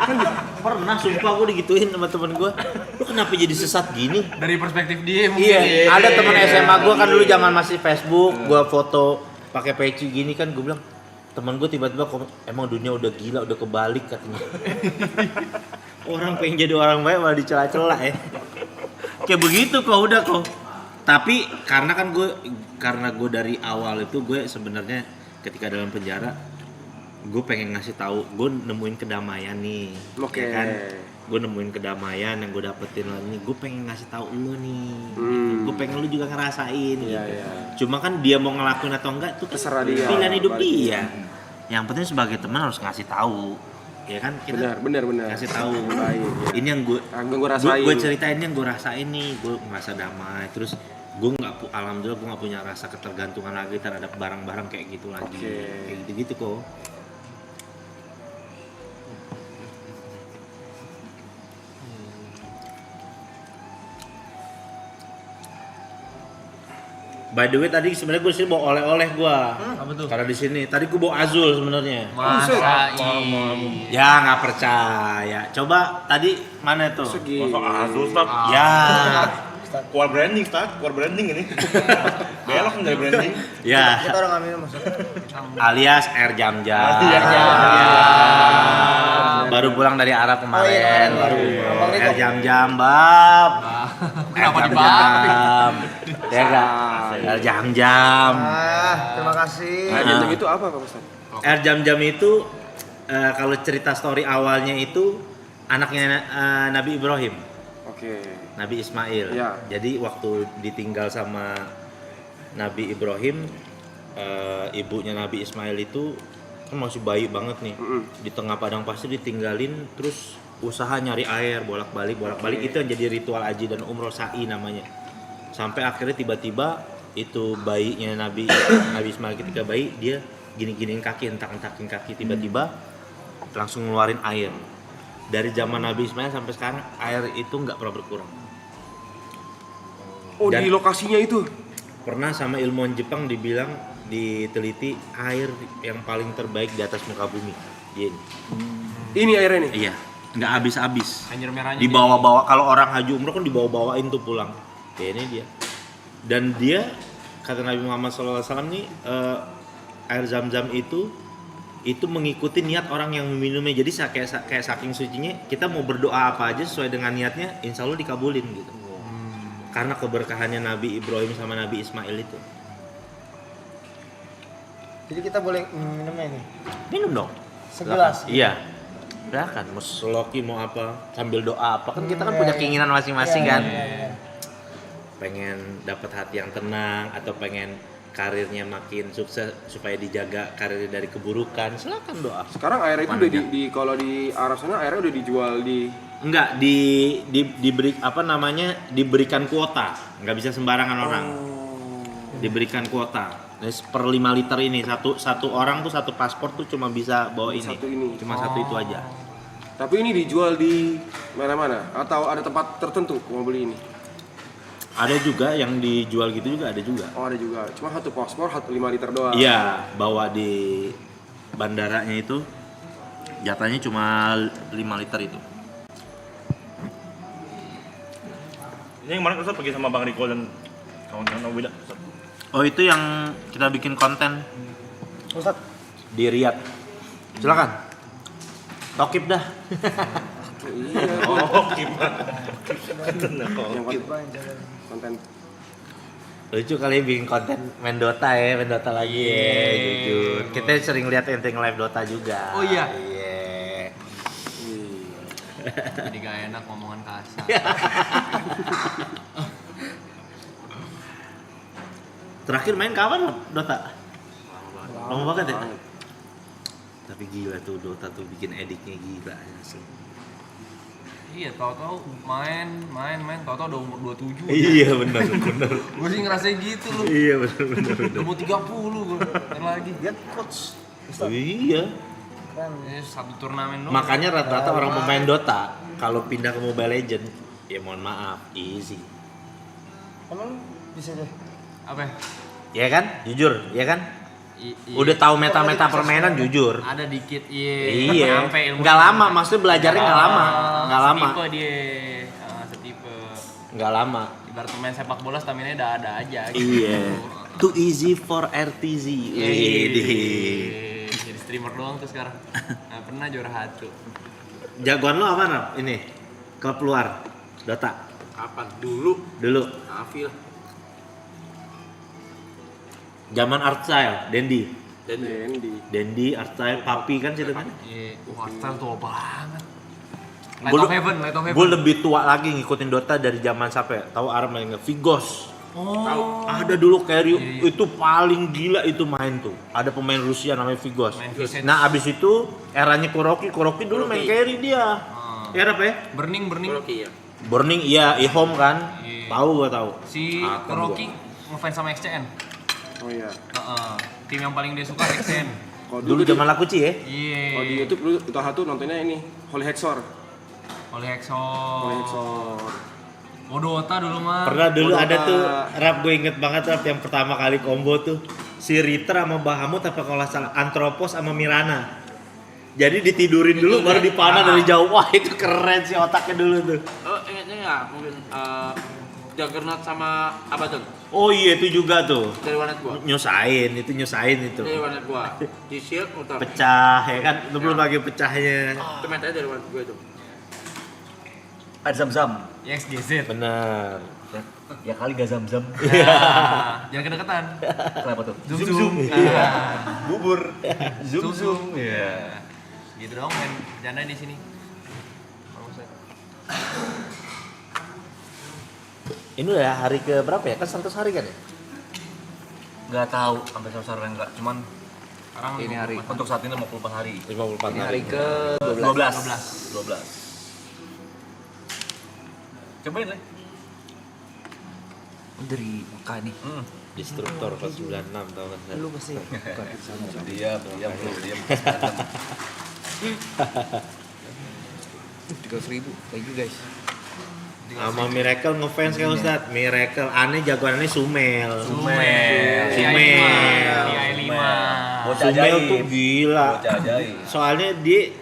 Kan pernah sumpah gue digituin sama temen gue, "Lu kenapa jadi sesat gini?" Dari perspektif dia mungkin. Iya, ada temen SMA gue kan dulu zaman masih Facebook, gue foto pakai peci gini kan, gue bilang, temen gue tiba-tiba emang dunia udah gila, udah kebalik katanya. Orang pengen jadi orang baik malah dicela-cela ya. Kayak begitu kok udah kok. Tapi karena gue dari awal itu gue sebenarnya ketika dalam penjara gue pengen ngasih tahu, gue nemuin kedamaian nih. Ya kan? Gue nemuin kedamaian yang gue dapetin lah nih. Gue pengen ngasih tahu lu nih. Gitu. Gue pengen lu juga ngerasain gitu. Cuma kan dia mau ngelakuin atau enggak itu terserah dia. Pilihan hidup dia. Yang penting sebagai teman harus ngasih tahu. Ya kan kita benar kasih tahu. Ini yang gue rasain. Gue ceritain yang gue rasain nih, gue merasa damai. Terus gue alhamdulillah gue nggak punya rasa ketergantungan lagi terhadap barang-barang kayak gitu lagi. Kayak gitu kok. By the way tadi sebenarnya gue sih bawa oleh-oleh gue. Apa tuh? Karena di sini tadi gue bawa Azul sebenarnya. Masa Ya nggak percaya. Coba tadi mana tuh? Masuk Azul Ustaz. Ya. Keluar branding Ustaz, keluar branding ini. Belok dari branding. Ya. Kita orang ambil masuk. Alias Air Jam-Jam. Baru pulang dari Arab kemarin. Air Jam-Jam, Bab. Kenapa dibab? Ya enggak? Air Jam-Jam. Terima kasih. Air Jam-Jam itu apa Pak Ustaz? Air Jam-Jam itu kalau cerita story awalnya itu anaknya Nabi Ibrahim. Nabi Ismail. Jadi waktu ditinggal sama Nabi Ibrahim, ibunya Nabi Ismail itu kan masih bayi banget nih. Di tengah padang pasir ditinggalin, terus usaha nyari air bolak-balik itu yang jadi ritual haji dan umroh sa'i namanya. Sampai akhirnya tiba-tiba itu bayinya Nabi Ismail ketika bayi dia gini-giniin kaki, entak-entakin kaki, tiba-tiba langsung ngeluarin air. Dari zaman Nabi Ismail sampai sekarang air itu nggak pernah berkurang. Dan di lokasinya itu pernah sama ilmuwan Jepang dibilang, diteliti air yang paling terbaik di atas muka bumi. Ini airnya nih? Iya, nggak habis-habis. Anjir merahnya. Dibawa-bawa, kalau orang haji umroh kan dibawa-bawain tuh pulang. Ya ini dia. Dan dia kata Nabi Muhammad SAW nih, air Zam-Zam itu mengikuti niat orang yang meminumnya. Jadi kayak saking sucinya, kita mau berdoa apa aja sesuai dengan niatnya, insya Allah dikabulin gitu. Karena keberkahannya Nabi Ibrahim sama Nabi Ismail itu. Jadi kita boleh minumnya nih? Minum dong. Segelas? Iya. Silahkan, mau seloki mau apa, sambil doa apa. Kan kita kan punya keinginan masing-masing kan. Pengen dapat hati yang tenang, atau pengen karirnya makin sukses supaya dijaga karirnya dari keburukan, silakan doa. Sekarang air itu udah kalau di Arab sana airnya udah dijual di diberi diberikan kuota, nggak bisa sembarangan orang. Diberikan kuota. Per 5 liter ini satu orang tuh satu paspor tuh cuma bisa bawa ini. Satu ini. Cuma satu itu aja. Tapi ini dijual di mana-mana atau ada tempat tertentu mau beli ini? Ada juga yang dijual gitu juga ada juga. Oh ada juga. Cuma satu paspor 5 liter doang. Iya, bawa di bandaranya itu jatahnya cuma 5 liter itu. Ini yang kemarin Ustaz pergi sama Bang Riko dan kawan-kawan Wida. Oh itu yang kita bikin konten Ustaz. di Riyadh. Silakan. Tokip dah. Iya. Oh, gimana? Yang konten. Lucu kali bikin konten main Dota ya, main Dota lagi ya, jujur. Kita sering lihat Enteng live Dota juga. Oh iya. Iya. Jadi gak enak ngomongan kasar. Terakhir main kapan Dota? Lama banget ya? Tapi gila tuh Dota tuh bikin editnya gila asli. Iya, tahu-tahu main, tahu-tahu udah umur 27. Iya benar. Gue sih ngerasain gitu loh. Iya benar. Udah mau 30 gue. Ntar lagi. Lihat coach. Oh, iya. Ini satu turnamen doang. Makanya rata-rata orang pemain Dota kalau pindah ke Mobile Legend, ya mohon maaf, easy. Emang bisa deh. Apa? Ya kan? Jujur, ya kan? Udah tahu meta-meta permainan jujur. Ada dikit, Iya. Nyampe ilmu. Nggak lama, maksudnya belajarnya nggak lama. Nggak lama. Setipe dia. Setipe. Nggak lama. Ibarat pemain sepak bola stamina udah ada aja gitu. Iya. Too easy for RTZ. Jadi streamer doang tuh sekarang. Nah, pernah juara 1. Jagoan lo apa Rap? Ini klub luar Dota. Kapan? Dulu. Afi lah. Zaman Artstyle, Dendi, Artstyle, Papi kan ceritanya. Iya, Artstyle tua banget. Light of Heaven. Gue lebih tua lagi ngikutin Dota dari zaman siapa? Tahu Arab main Vigos. Oh. Ada dulu carry itu paling gila itu main tuh. Ada pemain Rusia namanya Vigos. Nah abis itu eranya Kuroki dulu main carry dia. Era apa ya? Burning. Kuroki ya. Burning iya, Ihom kan. Tahu gua tahu. Si Kuroki ngefans sama XCN. Oh iya. Tim yang paling dia suka XCN. Dulu zaman Lakuci ya? Iya. Kalau di YouTube dulu itu satu nontonnya ini Holy Hexor. Oh Dota dulu mah. Pernah dulu Dota. ada tuh Rap, gue inget banget Rap yang pertama kali combo tuh si Ritter sama Bahamut apa kalau nggak salah Anthropos sama Mirana. Jadi ditidurin dulu baru dipanah dari jauh. Wah itu keren sih otaknya dulu tuh. Oh ingatnya nggak mungkin Juggernaut sama apa tuh? Oh iya itu juga tuh. Dari warnet gua. Nyusahin itu. Dari warnet gua. Di shield muter. Pecah ya kan, lu belum lagi pecahnya. Itu metanya dari warnet gua itu. Ada zam-zam. XGZ. Bener. Ya kali gak zam-zam. Jangan kedekatan. Kenapa tuh? Zoom. Bubur. Zoom. Iya. Gitu dong main bercanda di sini. Ini udah hari ke berapa ya? Kan 100 hari kan ya? Gak tahu sampai selesai enggak. Cuman Sekarang ini hari untuk saat ini 54 hari. 54 Ini hari. hari ke 12. Cobain deh. dari Mekah nih. Instruktur 496 tau kan? Lu pasti. Diam bro, diam. 30.000, thank you guys. Sama Miracle ngefans kan Ustadz? Miracle aneh jagoannya Sumel. Sumel tuh gila. Soalnya dia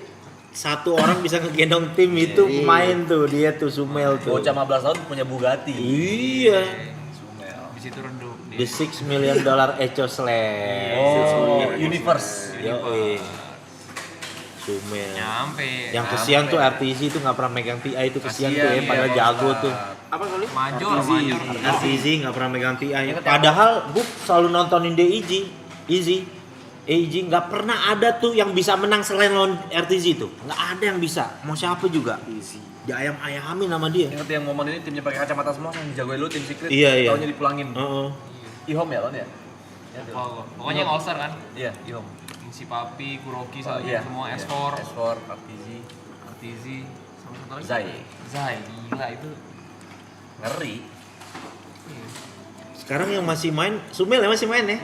satu orang bisa ngegendong tim itu pemain tuh dia tuh Sumel tuh. Bocah 15 tahun punya Bugatti. Iya. Di situ redup. The $6 million Echo Slash. Oh, Universe. Yoi. Sumel. Nyampe. Yang kesian tuh RTZ itu nggak pernah megang TI itu kesian tuh ya, padahal jago tuh. Apa kali? Major. RTZ nggak pernah megang TI. Padahal gue selalu nontonin DIG, Easy nggak pernah ada tuh yang bisa menang selain lawan RTZ itu. Nggak ada yang bisa. Mau siapa juga. Diayam-ayamin sama dia. Ingat yang momen ini timnya pakai kacamata semua yang dijagoin lu tim secret. Iya. Taunya dipulangin. Ihom ya lawan ya? Pokoknya yang All Star kan? Iya, Ihom. Si Papi, Kuroki, semua S4, RTZ, sama satu lagi Zai, gila itu ngeri. Sekarang yang masih main, Sumel ya masih main ya?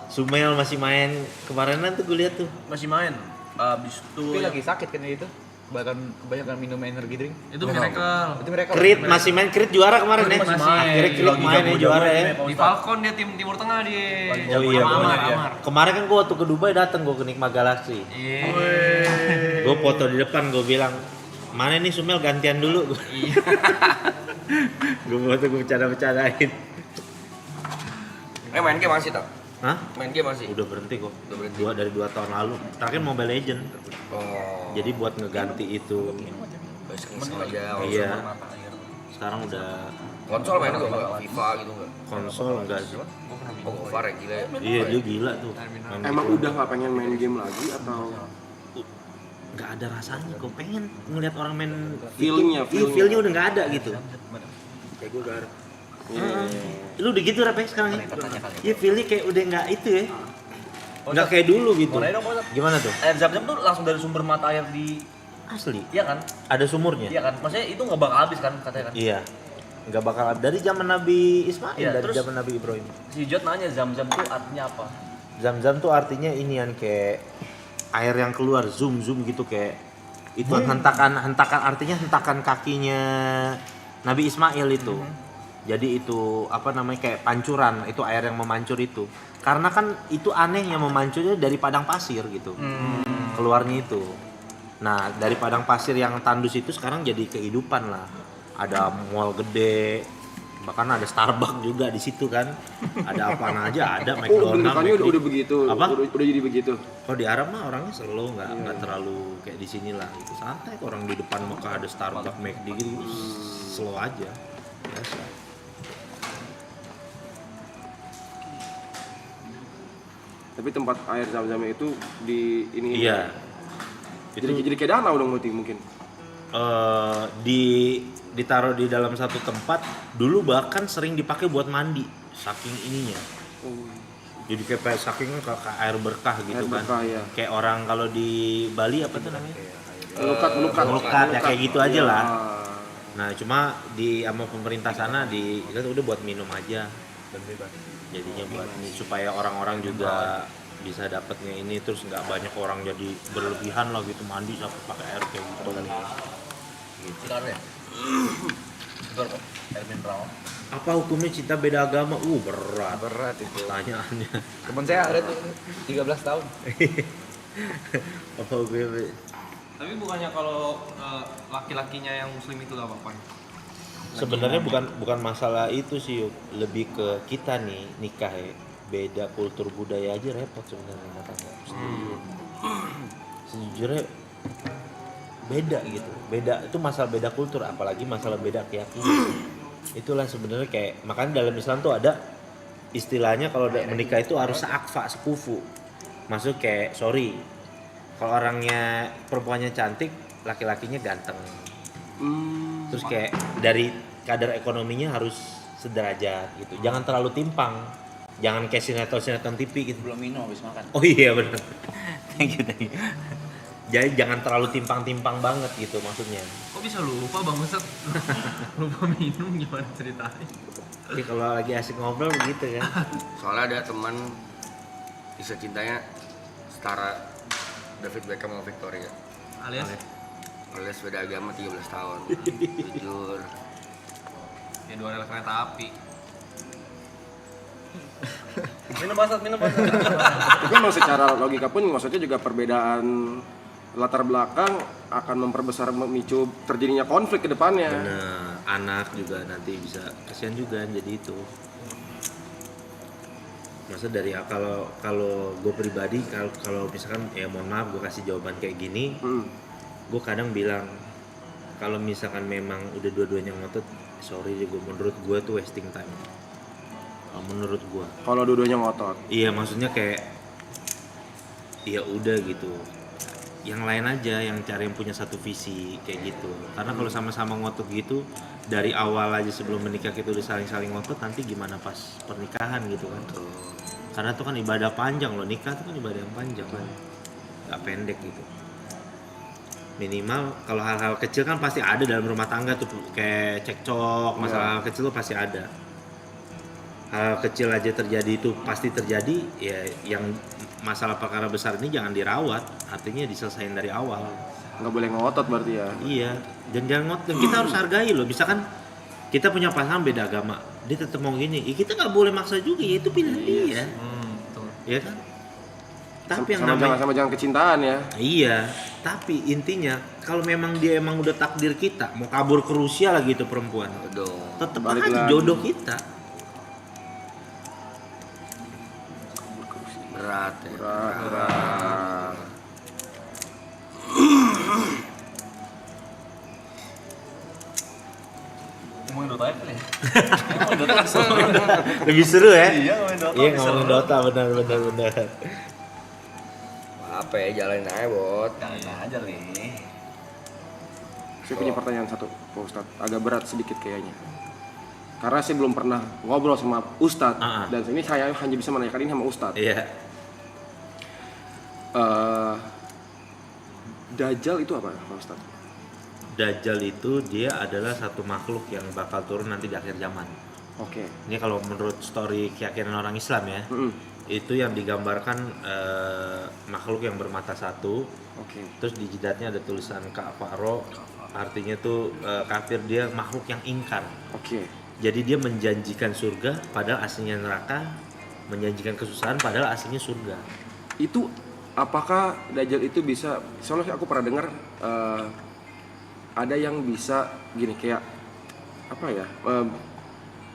Sumel masih main, kemarinan tuh gue lihat tuh. Masih main. Abis itu Tapi lagi sakit kan itu. Kebanyakan minum energi drink. Itu Miracle. Itu mereka. Creed masih main, Creed juara kemarin ya? Akhirnya Creed main ya juara ya. Di Falcon dia tim Timur Tengah dia. Oh iya, Amar. kemarin kan gue waktu ke Dubai dateng gue ke Nikma Galaxy. Gue foto di depan, gue bilang, mana nih Sumel gantian dulu. Gue foto, gue bercanda-bercandain. Main game masih tak? Hah? Main game masih? Udah berhenti kok. Udah berhenti. Dari 2 tahun lalu. Terakhir Mobile Legend. Oh. Jadi buat ngeganti itu. Iseng aja. Iya. Sekarang udah Konsol main juga enggak? FIFA gitu enggak? konsol enggak sih. Oh, Gofar ya gila ya. Iya, dia gila tuh. Main Emang gitu. udah nggak pengen main game lagi atau Nggak ada rasanya, gue pengen ngeliat orang main Feel-nya, itu, feel-nya udah nggak ada gitu. Kayak gue garap. Lu udah gitu Rap ya sekarang ya? Iya, feel-nya kayak udah nggak itu ya. Nggak kayak dulu gitu. Gimana tuh? air zam-zam tuh langsung dari sumber mata air di Asli. iya kan? Ada sumurnya. Iya kan? Maksudnya itu nggak bakal habis kan katanya kan? Iya. Nggak bakal dari zaman Nabi Ismail, Iya, dari terus zaman Nabi Ibrahim. Si Jod nanya zam-zam tuh artinya apa? Zam-zam tuh artinya inian kayak air yang keluar zoom gitu kayak itu hentakan artinya hentakan kakinya Nabi Ismail itu. Jadi itu apa namanya kayak pancuran, itu air yang memancur itu. Karena kan itu anehnya memancurnya dari padang pasir gitu. Keluarnya itu. Nah, dari padang pasir yang tandus itu sekarang jadi kehidupan lah. Ada mall gede, bahkan ada Starbucks juga di situ kan. Ada apaan aja, ada McDonald's. Oh, udah begitu. Apa? Udah jadi begitu. Kalau di Arab mah orangnya slow, nggak terlalu kayak di sini lah. Itu santai, orang di depan Mekah ada Starbucks, McD gitu, slow aja, biasa. Tapi tempat air zam-zam itu di ini. Iya. Jadi kayak danau dong berarti mungkin. Ditaruh di dalam satu tempat. Dulu bahkan sering dipakai buat mandi, saking ininya. Jadi kayak saking kayak air berkah gitu Air kan. berkah, ya. Kayak orang kalau di Bali apa tuh namanya? Melukat ya kayak gitu aja lah. Nah cuma di sama pemerintah sana itu udah buat minum aja. Jadinya buat ini supaya orang-orang juga bisa dapatnya ini, terus nggak banyak orang jadi berlebihan lah gitu mandi sampai pakai air kayak gitu. Sekarang ya? Air mineral. Apa hukumnya cinta beda agama? Berat itu pertanyaannya. Temen saya ada tuh 13 tahun. Apa hukumnya? Tapi bukannya kalau laki-lakinya yang muslim itu gak apa-apa? Sebenarnya bukan masalah itu sih, Yuk. Lebih ke kita nih nikah ya, beda kultur budaya aja repot sebenarnya katanya. Sejujurnya beda gitu, beda itu masalah beda kultur, apalagi masalah beda keyakinan. Itulah sebenarnya kayak makanya dalam Islam tuh ada istilahnya kalau menikah itu harus seakfa, sekufu. Maksud kayak kalau orangnya perempuannya cantik, laki-lakinya ganteng. Terus kayak dari kadar ekonominya harus sederajat gitu. Jangan terlalu timpang. Jangan kayak sinetron TV gitu. Belum minum habis makan. Oh iya benar. Thank you. Jadi jangan terlalu timpang-timpang banget gitu maksudnya. Kok bisa lupa Bang Ustad? Lupa minum gimana ceritanya? Oke, kalau lagi asik ngobrol begitu kan. Soalnya ada teman kisah cintanya setara David Beckham sama Victoria. Alias beda agama 13 tahun. Jujur. Ya 2 rel kereta api. Minum basat. Tapi memang secara logika pun maksudnya juga perbedaan latar belakang akan memperbesar memicu terjadinya konflik ke depannya. Bener, anak juga nanti bisa kasihan juga jadi itu. Maksud dari kalau gue pribadi kalau misalkan ya mohon maaf gue kasih jawaban kayak gini, gue kadang bilang kalau misalkan memang udah dua-duanya ngotot, sorry gue menurut gue tuh wasting time. Menurut gue. Kalau dua-duanya ngotot. Iya maksudnya kayak ya udah gitu. Yang lain aja yang cari yang punya satu visi kayak gitu. Karena kalau sama-sama ngotot gitu dari awal aja sebelum menikah kita udah saling-saling ngotot, nanti gimana pas pernikahan gitu kan. Karena itu kan ibadah panjang loh, nikah itu kan ibadah yang panjang kan. Gak pendek gitu. Minimal kalau hal-hal kecil kan pasti ada dalam rumah tangga tuh, kayak cekcok, masalah hal kecil tuh pasti ada. hal kecil aja terjadi itu pasti terjadi, ya yang masalah perkara besar ini jangan dirawat, artinya diselesain dari awal. Nggak boleh ngotot berarti ya. Iya, dan jangan ngotot. Dan kita harus hargai loh. Misalkan kita punya pasangan beda agama, dia tetap mau gini, ya kita nggak boleh maksa juga, ya itu pilihan dia. Ya kan? Tapi yang namanya sama jangan kecintaan ya. Iya, tapi intinya kalau memang dia emang udah takdir kita, mau kabur ke Rusia lagi itu perempuan, tetap aja jodoh kita. Berat ya. Berat. Ngomongin Dota ya? Lebih seru ya? Iya, ngomongin Dota. Iya, ngomongin Dota, benar. Apa ya, jalanin aja Bot. Jalanin aja nih. Saya punya pertanyaan satu, Pak Ustadz, agak berat sedikit kayaknya. Karena saya belum pernah ngobrol sama Ustadz, dan ini saya hanya bisa menanyakan ini sama Ustadz. Iya. Dajjal itu apa, Pak Ustadz? Dajjal itu dia adalah satu makhluk yang bakal turun nanti di akhir zaman. Oke. Ini kalau menurut story keyakinan orang Islam ya, itu yang digambarkan makhluk yang bermata satu. Oke. Terus di jidatnya ada tulisan kafaro, artinya tuh kafir, dia makhluk yang ingkar. Oke. Jadi dia menjanjikan surga padahal aslinya neraka, menjanjikan kesusahan padahal aslinya surga. Itu apakah Dajjal itu bisa, soalnya aku pernah dengar ada yang bisa gini kayak apa ya,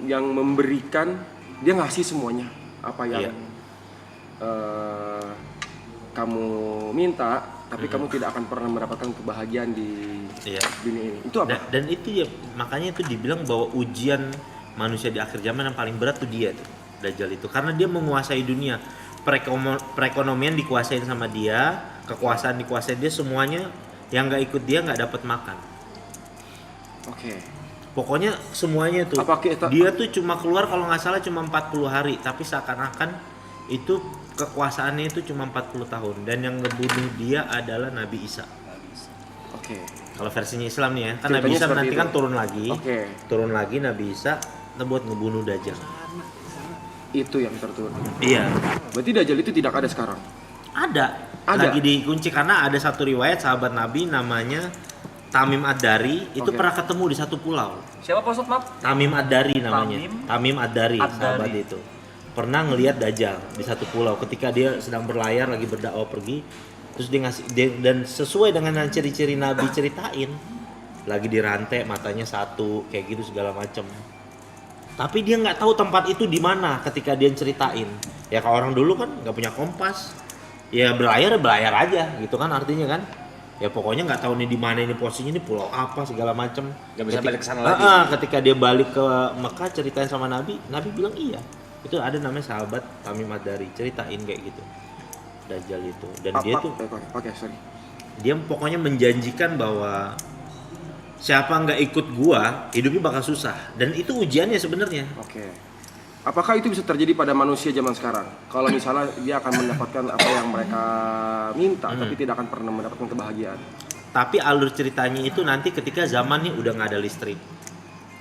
yang memberikan, dia ngasih semuanya apa yang kamu minta, tapi kamu tidak akan pernah mendapatkan kebahagiaan di dunia ini. Itu apa? Dan itu ya makanya itu dibilang bahwa ujian manusia di akhir zaman yang paling berat tuh dia tuh, Dajjal itu, karena dia menguasai dunia. Perekonomian dikuasain sama dia, kekuasaan dikuasain dia, semuanya yang nggak ikut dia nggak dapat makan. Oke. Pokoknya semuanya tuh. Dia tuh cuma keluar kalau nggak salah cuma 40 hari, tapi seakan-akan itu kekuasaannya itu cuma 40 tahun, dan yang ngebunuh dia adalah Nabi Isa. Oke. Kalau versinya Islam nih ya, kan Ceritanya Nabi Isa nanti itu. kan turun lagi. Oke. Turun lagi Nabi Isa buat ngebunuh Dajjal. Itu yang terturun. Iya. Berarti Dajjal itu tidak ada sekarang? Ada. Lagi dikunci karena ada satu riwayat sahabat Nabi namanya Tamim Ad-Dari itu pernah ketemu di satu pulau. Siapa Pak Ustadz, maaf? Tamim Ad-Dari namanya. Tamim Ad-Dari, sahabat itu. Pernah ngelihat Dajjal di satu pulau ketika dia sedang berlayar lagi berdakwah pergi. Terus dia ngasih dan sesuai dengan ciri-ciri Nabi ceritain, lagi dirantai, matanya satu, kayak gitu segala macam. Tapi dia nggak tahu tempat itu di mana ketika dia ceritain. Ya kalau orang dulu kan nggak punya kompas, ya berlayar aja gitu kan artinya kan. Ya pokoknya nggak tahu nih di mana ini posisinya, ini pulau apa segala macam. Nggak bisa balik ke sana lagi. Ketika dia balik ke Mekah ceritain sama Nabi bilang iya. Itu ada namanya sahabat Tamim Ad-Dari, ceritain kayak gitu. Dajjal itu. Dan dia tuh dia pokoknya menjanjikan bahwa siapa nggak ikut gua, hidupnya bakal susah. Dan itu ujiannya sebenarnya. Oke. Apakah itu bisa terjadi pada manusia zaman sekarang? Kalau misalnya dia akan mendapatkan apa yang mereka minta, tapi tidak akan pernah mendapatkan kebahagiaan. Tapi alur ceritanya itu nanti ketika zamannya udah nggak ada listrik.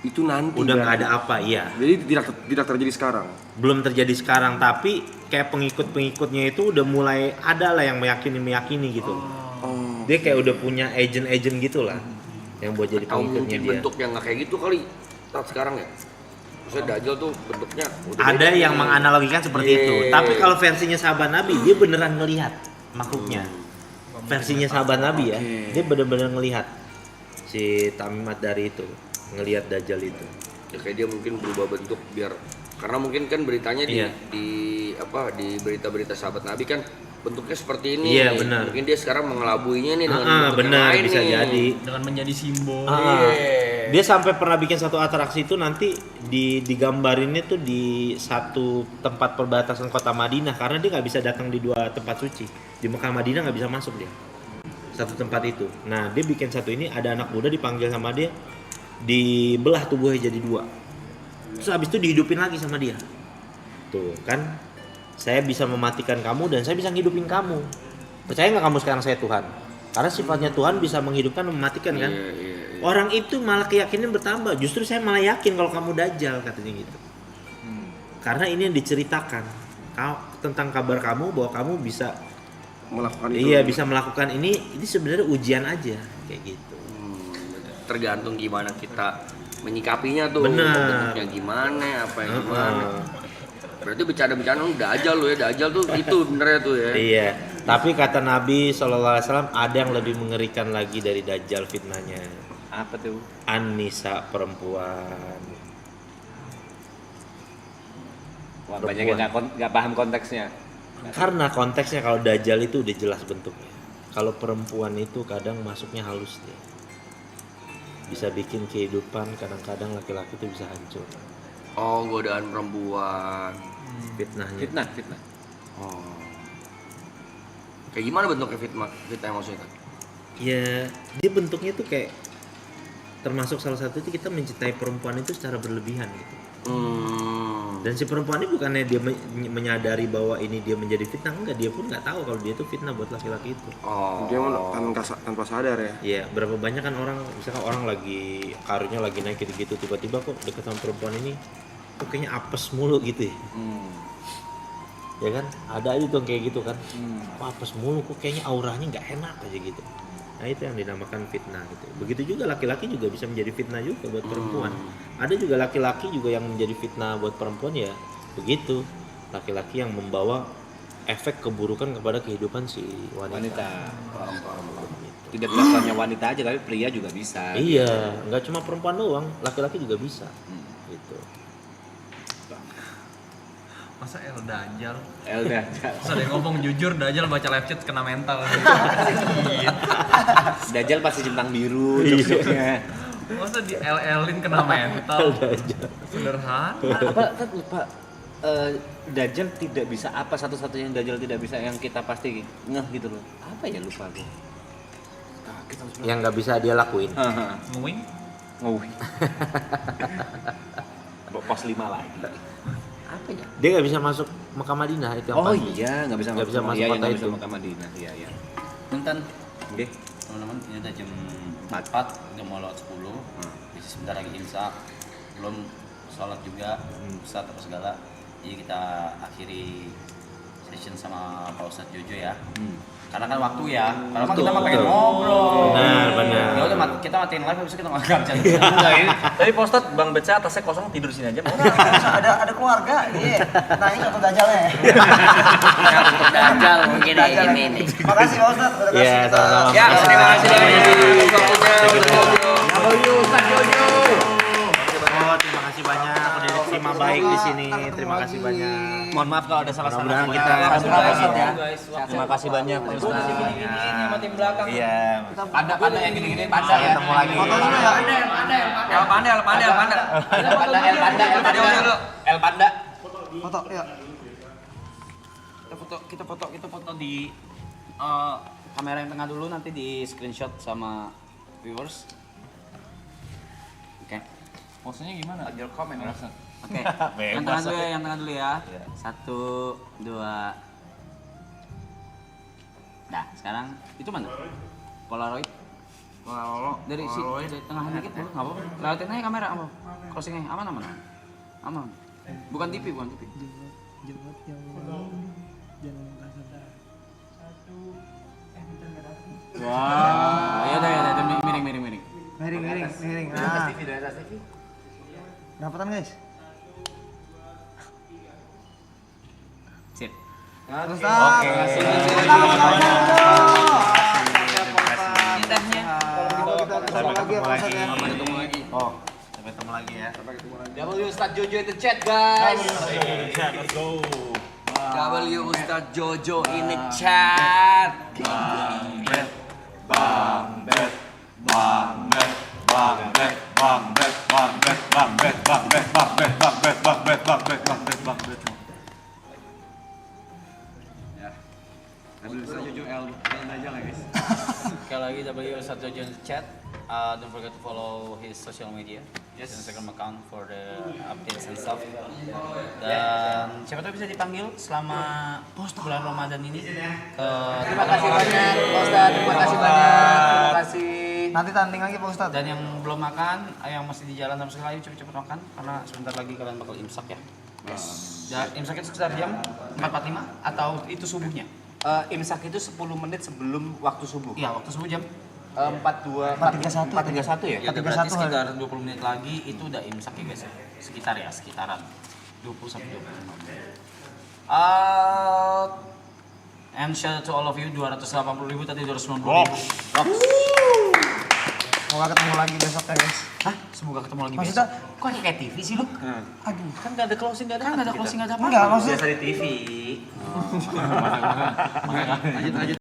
Itu nanti. Udah nggak ada apa, iya. Jadi tidak terjadi sekarang. Belum terjadi sekarang, tapi kayak pengikut-pengikutnya itu udah mulai ada lah yang meyakini gitu. Dia kayak udah punya agent-agent gitulah, yang buat jadi pengikutnya dia. Bentuk yang nggak kayak gitu kali saat sekarang ya. Maksudnya Dajjal tuh bentuknya ada yang menganalogikan seperti itu. Tapi kalau versinya sahabat Nabi, dia beneran ngelihat makhluknya. Versinya sahabat Nabi ya, dia bener-bener ngelihat si Tamim Ad-Dari itu, ngelihat Dajjal itu. Ya kayak dia mungkin berubah bentuk biar, karena mungkin kan beritanya di berita-berita sahabat Nabi kan bentuknya seperti ini. Iya benar. Mungkin dia sekarang mengelabuinya nih dengan bentuk benar, yang lain bisa nih. jadi. Dengan menjadi simbol. Dia sampai pernah bikin satu atraksi itu nanti digambarinnya tuh di satu tempat perbatasan kota Madinah, karena dia nggak bisa datang di dua tempat suci. Di Mekah Madinah nggak bisa masuk dia. Satu tempat itu. Nah dia bikin satu ini, ada anak muda dipanggil sama dia, dibelah tubuhnya jadi dua. Terus habis itu dihidupin lagi sama dia. Tuh kan, saya bisa mematikan kamu dan saya bisa ngidupin kamu. Percaya nggak kamu sekarang saya Tuhan? Karena sifatnya Tuhan bisa menghidupkan dan mematikan kan. Orang itu malah keyakinan bertambah. Justru saya malah yakin kalau kamu Dajjal, katanya gitu. karena ini yang diceritakan tentang kabar kamu bahwa kamu bisa melakukan itu. Iya, bisa melakukan ini sebenarnya ujian aja kayak gitu. Tergantung gimana kita menyikapinya tuh. Bener. Bentuknya gimana, apa yang gimana. Berarti bercanda-bercanda lu dajal lu ya, dajal tuh itu benernya tuh ya. Iya, tapi kata Nabi SAW ada yang lebih mengerikan lagi dari dajjal fitnahnya. Apa tuh? An-nisa, perempuan. Wah, banyak yang nggak paham konteksnya. Karena konteksnya kalau dajjal itu udah jelas bentuknya. Kalau perempuan itu kadang masuknya halus dia. Bisa bikin kehidupan, kadang-kadang laki-laki itu bisa hancur. Oh, godaan perempuan. Fitnahnya. Fitnah. Oh. Kayak gimana bentuknya fitnah maksudnya kan? Ya, dia bentuknya tuh kayak termasuk salah satu itu kita mencintai perempuan itu secara berlebihan gitu. Dan si perempuan ini bukannya dia menyadari bahwa ini dia menjadi fitnah, enggak, dia pun nggak tahu kalau dia itu fitnah buat laki-laki itu. Oh. Dia tanpa sadar ya. Iya, berapa banyak kan orang, misalkan orang lagi karirnya lagi naik gitu-gitu, tiba-tiba kok deket sama perempuan ini kok kayaknya apes mulu gitu ya. Ya kan, ada aja tuh kayak gitu kan. Kok apes mulu, kok kayaknya auranya nggak enak aja gitu. Nah itu yang dinamakan fitnah gitu. Begitu juga laki-laki juga bisa menjadi fitnah juga buat perempuan. Ada juga laki-laki juga yang menjadi fitnah buat perempuan ya begitu. Laki-laki yang membawa efek keburukan kepada kehidupan si wanita. Tidak hanya wanita aja tapi pria juga bisa. Iya, nggak cuma perempuan doang, laki-laki juga bisa. Gitu. Masa Dajjal? Dajjal. Terus ada yang ngomong jujur, Dajjal baca live chat kena mental. Dajjal pasti centang biru jokes-jokesnya. Masa di LL-in kena mental? Sederhana. Apa kan lupa Dajjal tidak bisa apa satu-satunya yang Dajjal tidak bisa yang kita pasti ngeh gitu loh. Apa ya lupa gue. Yang nggak bisa dia lakuin. Nguing? Pos 5 lagi. Apa ya? Dia nggak bisa masuk Mekah Madinah itu yang pasti. Iya, nggak bisa masuk kota itu. Mekah Madinah. Iya. Punten. Oke. Teman-teman, ini udah jam 4, udah mau lewat 10. Masih sebentar lagi imsak. Belum sholat juga, Ustadz apa segala. Jadi kita akhiri session sama Pak Ustadz Jojo ya. Karena kan waktu ya, karena kan kita mah pengen ngobrol. Benar. Ya udah kita matiin live, habis itu kita nggak bisa. Tapi Pak Ustadz, Bang Beca atasnya kosong, tidur sini aja. ada keluarga, iya. Naik atau dajalnya. Dajjal mungkin ini. Makasih Pak Ustadz udah kasih Iya, kita. sama-sama. Ya, terima kasih waktunya Ustadz Jojo. Oh, terima kasih banyak udah diterima baik di sini. Terima kasih banyak. Mohon maaf kalau ada salah-salah. Mudah-mudahan kita Terima kasih banyak Pak Ustadz. Sama tim belakang. Iya. Panda yang gini-gini panda ya. ketemu lagi. Foto dulu ya. El Panda. Foto, ya. Kita foto di kamera yang tengah dulu, nanti di screenshot sama viewers. Oke. Posenya gimana? Your comment. Oke. Yang tengah dulu ya. 1, 2. Nah, sekarang itu mana? Polaroid. Dari tengah dikit dulu, enggak apa-apa. Lewatin aja kamera, apa? Crossing-nya aman. Aman. Bukan TV. Wah. Ya udah, miring. Miring. Nah. Dapatan guys. Sip. Oke. Sampai ketemu lagi. Oh. Sampai ketemu lagi ya. W Ustadz Jojo in the chat guys. Let's go. W Ustadz Jojo in the chat. Sekali lagi W Ustadz Jojo in the chat. Don't forget to follow his social media, his Instagram account for the updates and stuff. Dan siapa tahu bisa dipanggil selama bulan Ramadan ini. Terima kasih banyak Pak Ustadz. Terima kasih. Nanti tanding lagi Pak Ustadz. Dan yang belum makan, yang masih di jalan sama sekali cepet-cepet makan karena sebentar lagi kalian bakal imsak ya. Ya, imsak itu sekitar jam 4.45 atau itu subuhnya? Imsak itu 10 menit sebelum waktu subuh. Iya, waktu subuh jam 4.31 ya? Ya, udah berarti sekitar 20 menit lagi itu udah imsak ya guys ya. Sekitaran 20 sampai 25 menit. And shout out to all of you, 280.000 tadi 290.000. Semoga ketemu lagi besok ya guys. Hah? Semoga ketemu lagi Maksudnya, besok. Kok kayak TV sih lu? Aduh. Kan nggak ada closing, nggak ada. Kan nggak ada closing, nggak ada apa-apa. Enggak, maksudnya Biasa di TV. Lanjut.